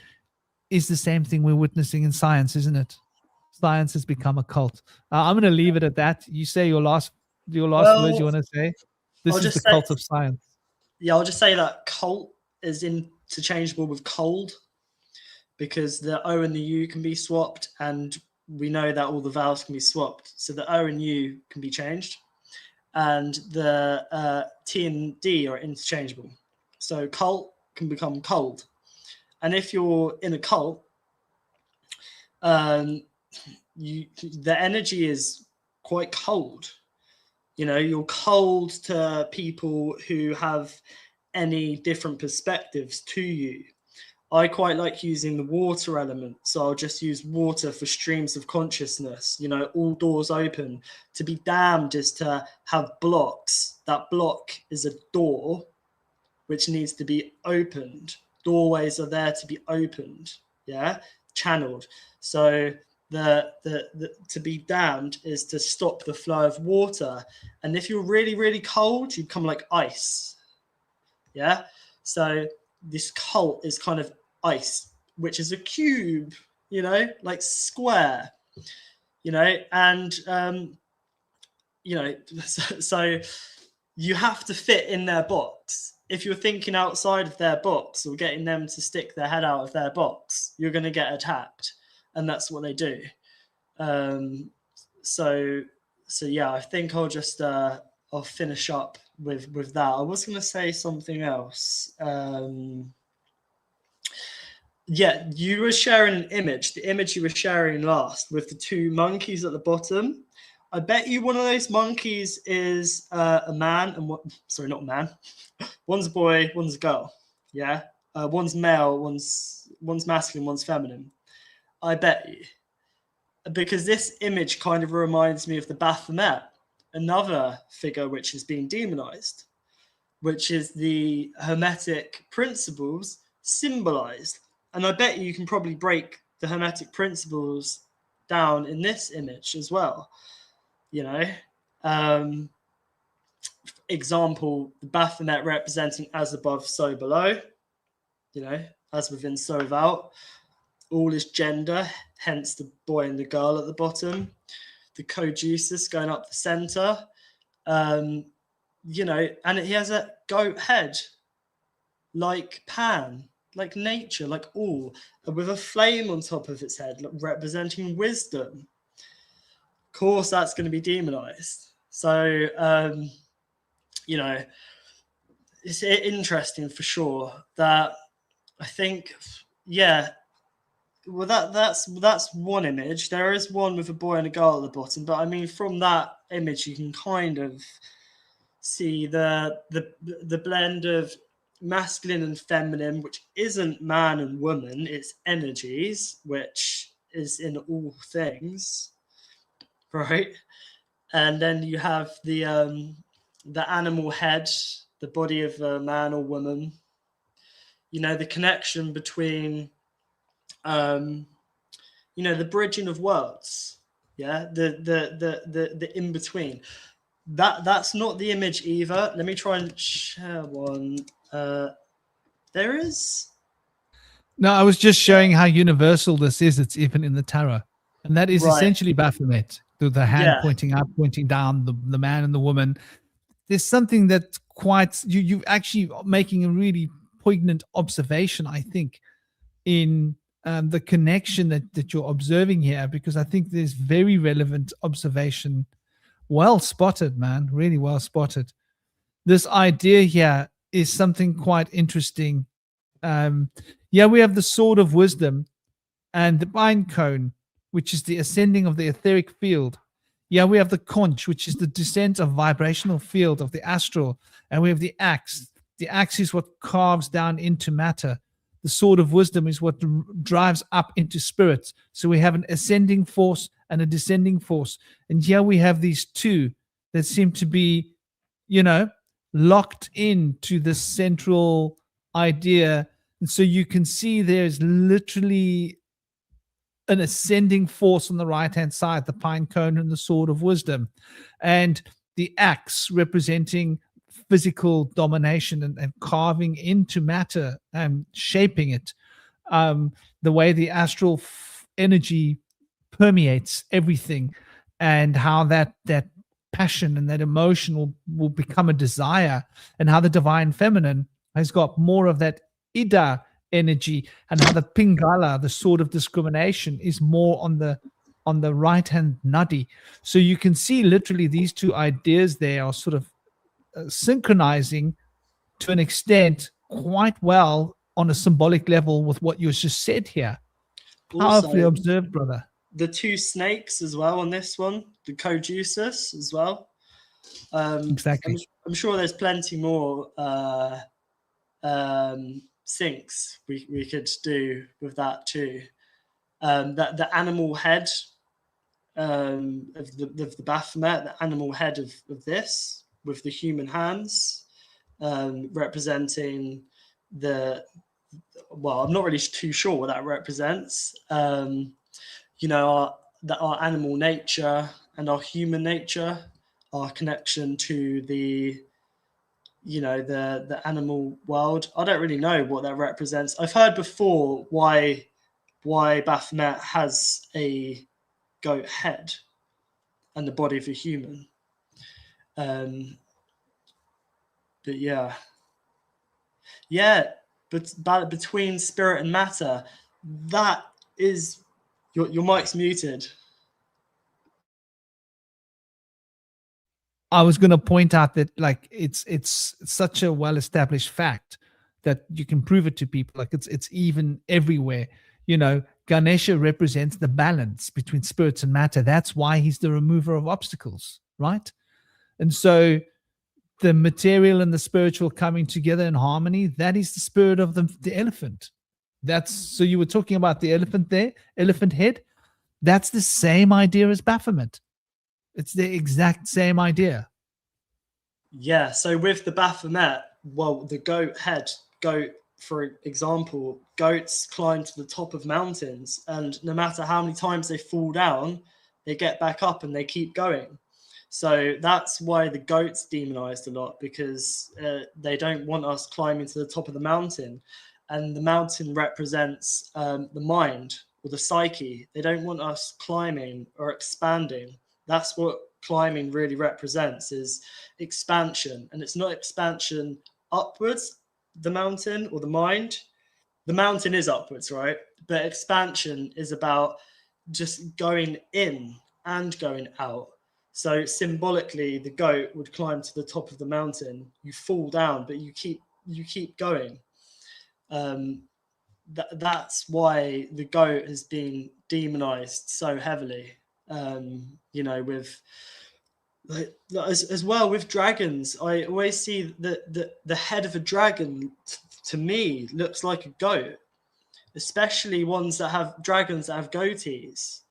is the same thing we're witnessing in science, isn't it? Science has become a cult. I'm going to leave it at that. You say your last words you want to say. This is the cult of science. Yeah, I'll just say that cult is interchangeable with cold, because the O and the U can be swapped, and we know that all the vowels can be swapped. So the O and U can be changed, and the T and D are interchangeable. So cult can become cold. And if you're in a cult, the energy is quite cold. You're cold to people who have any different perspectives to you. I quite like using the water element, so I'll just use water for streams of consciousness, all doors open. To be damned is to have blocks. That block is a door which needs to be opened. Doorways are there to be opened, channeled. So the to be damned is to stop the flow of water. And if you're really, really cold, you become like ice. So this cult is kind of ice, which is a cube, like square, and so you have to fit in their box. If you're thinking outside of their box or getting them to stick their head out of their box, you're going to get attacked. And that's what they do. So yeah, I think I'll just I'll finish up with that. I was going to say something else. You were sharing an image. The image you were sharing last with the 2 monkeys at the bottom. I bet you one of those monkeys is a man and not a man. One's a boy, one's a girl. Yeah, one's male, one's masculine, one's feminine. I bet you, because this image kind of reminds me of the Baphomet, another figure which is being demonized, which is the Hermetic principles symbolized. And I bet you can probably break the Hermetic principles down in this image as well. Example, the Baphomet representing as above, so below, as within, so without. All is gender, hence the boy and the girl at the bottom. The Caduceus going up the center, and he has a goat head, like Pan, like nature, like all, with a flame on top of its head, representing wisdom. Of course, that's going to be demonized. So, it's interesting for sure that I think, yeah. Well, that's one image. There is one with a boy and a girl at the bottom, but I mean, from that image, you can kind of see the blend of masculine and feminine, which isn't man and woman, it's energies, which is in all things, right? And then you have the animal head, the body of a man or woman. The connection between the bridging of words, the in between. That's not the image either. Let me try and share one. There is. No, I was just showing how universal this is. It's even in the tarot, and that is essentially Baphomet, with the hand pointing up, pointing down, the man and the woman. There's something that's quite you actually making a really poignant observation, I think, in the connection that you're observing here, because I think there's very relevant observation. Well spotted, man. Really well spotted. This idea here is something quite interesting. We have the sword of wisdom and the pine cone, which is the ascending of the etheric field. We have the conch, which is the descent of vibrational field of the astral. And we have the axe. The axe is what carves down into matter. The sword of wisdom is what drives up into spirit. So we have an ascending force and a descending force. And here we have these two that seem to be, locked into this central idea. And so you can see there's literally an ascending force on the right-hand side, the pine cone and the sword of wisdom. And the axe representing physical domination and carving into matter and shaping it, the way the astral energy permeates everything, and how that passion and that emotion will become a desire, and how the divine feminine has got more of that Ida energy, and how the Pingala, the sword of discrimination, is more on the right hand nadi. So you can see literally these two ideas there are sort of synchronizing to an extent quite well on a symbolic level with what you just said here. Powerfully observed, brother. The two snakes as well on this one, the Caduceus as well. Exactly. I'm sure there's plenty more syncs we could do with that too. That the animal head of the Baphomet, the animal head of this, with the human hands, representing I'm not really too sure what that represents. Our animal nature and our human nature, our connection to the animal world. I don't really know what that represents. I've heard before why Baphomet has a goat head and the body of a human. But between spirit and matter, that is your mic's muted. I was going to point out that it's such a well-established fact that you can prove it to people. It's even everywhere. Ganesha represents the balance between spirits and matter. That's why he's the remover of obstacles, right? And so the material and the spiritual coming together in harmony, that is the spirit of the elephant. So you were talking about the elephant there, elephant head. That's the same idea as Baphomet. It's the exact same idea. Yeah, so with the Baphomet, the goat head, for example, goats climb to the top of mountains, and no matter how many times they fall down, they get back up and they keep going. So that's why the goat's demonized a lot, because they don't want us climbing to the top of the mountain. And the mountain represents the mind or the psyche. They don't want us climbing or expanding. That's what climbing really represents, is expansion. And it's not expansion upwards, the mountain or the mind. the mountain is upwards, right? But expansion is about just going in and going out. So symbolically, the goat would climb to the top of the mountain. You fall down, but you keep going. That's why the goat has been demonized so heavily. You know, with as well with dragons, I always see that the head of a dragon to me looks like a goat, especially dragons that have goatees.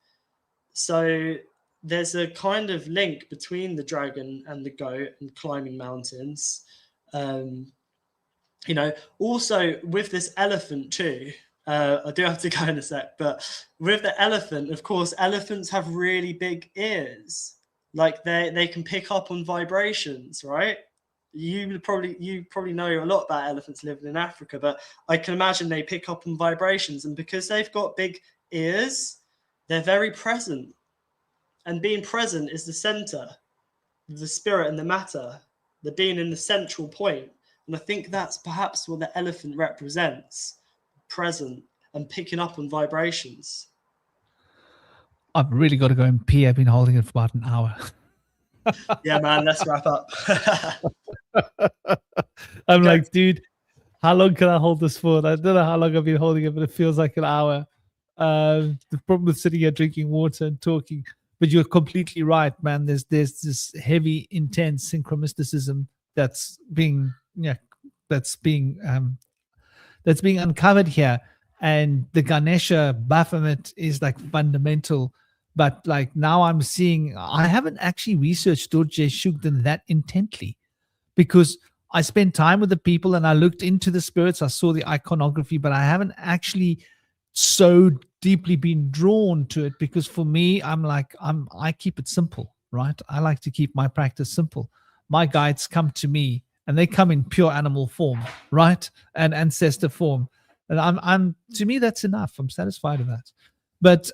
So there's a kind of link between the dragon and the goat and climbing mountains. You know, also with this elephant too, I do have to go in a sec, but with the elephant, of course, elephants have really big ears. Like they can pick up on vibrations, right? You probably know a lot about elephants living in Africa, but I can imagine they pick up on vibrations, and because they've got big ears, they're very present. And being present is the center, the spirit and the matter, the being in the central point. And I think that's perhaps what the elephant represents, present and picking up on vibrations. I've really got to go and pee. I've been holding it for about an hour. Yeah, man, let's wrap up. I'm like, dude, how long can I hold this for? I don't know how long I've been holding it, but it feels like an hour. The problem with sitting here drinking water and talking, but you're completely right, man. There's this heavy, intense synchromysticism that's being uncovered here, and the Ganesha Baphomet is like fundamental. But like now I'm seeing, I haven't actually researched Dordge Shugden that intently, because I spent time with the people and I looked into the spirits. I saw the iconography, but I haven't actually so deeply been drawn to it, because for me, I keep it simple, right? I like to keep my practice simple. My guides come to me and they come in pure animal form, right? And ancestor form. And to me, that's enough. I'm satisfied with that. But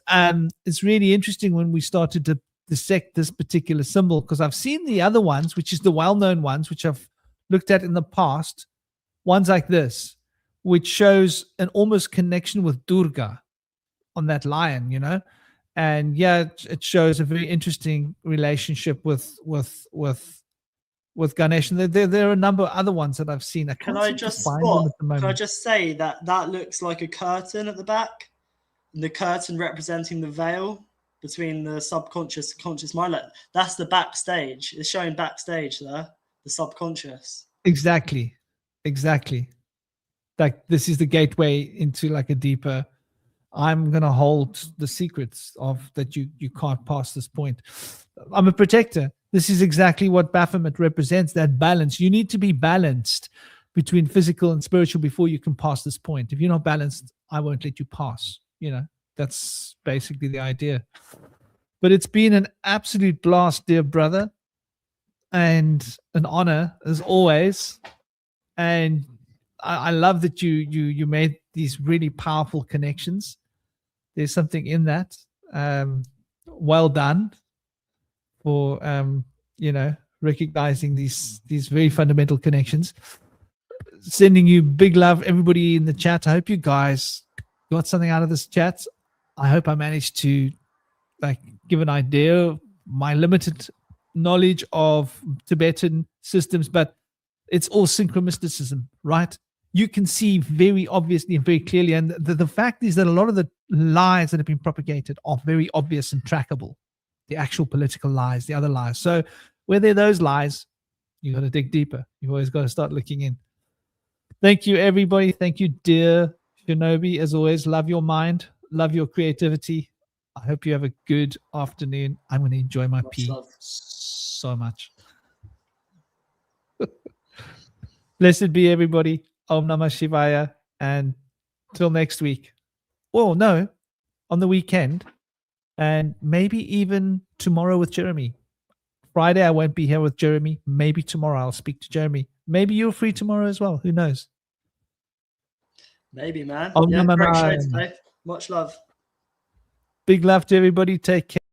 it's really interesting when we started to dissect this particular symbol, because I've seen the other ones, which is the well-known ones, which I've looked at in the past, ones like this, which shows an almost connection with Durga on that lion, you know? And yeah, it shows a very interesting relationship with Ganesh. And there are a number of other ones that I've seen. Can I just say that looks like a curtain at the back? And the curtain representing the veil between the subconscious and conscious mind. Like, that's the backstage. It's showing backstage there, the subconscious. Exactly. Like this is the gateway into like a deeper, I'm going to hold the secrets of that you can't pass this point. I'm a protector. This is exactly what Baphomet represents, that balance. You need to be balanced between physical and spiritual before you can pass this point. If you're not balanced, I won't let you pass. You know, that's basically the idea. But it's been an absolute blast, dear brother, and an honor as always. And I love that you made these really powerful connections. There's something in that. Well done for recognizing these very fundamental connections. Sending you big love, everybody in the chat. I hope you guys got something out of this chat. I hope I managed to give an idea of my limited knowledge of Tibetan systems, but it's all synchromysticism, right? You can see very obviously and very clearly, and the fact is that a lot of the lies that have been propagated are very obvious and trackable. The actual political lies, the other lies. So where there are those lies, you got to dig deeper. You've always got to start looking in. Thank you, everybody. Thank you, dear Shinobi. As always, love your mind, love your creativity. I hope you have a good afternoon. I'm going to enjoy my pee so much. Blessed be everybody. Om Namah Shivaya. And till next week. Well, no, on the weekend. And maybe even tomorrow with Jeremy. Friday, I won't be here with Jeremy. Maybe tomorrow I'll speak to Jeremy. Maybe you're free tomorrow as well. Who knows? Maybe, man. Om Yeah, Namah great show Shivaya. today. Much love. Big love to everybody. Take care.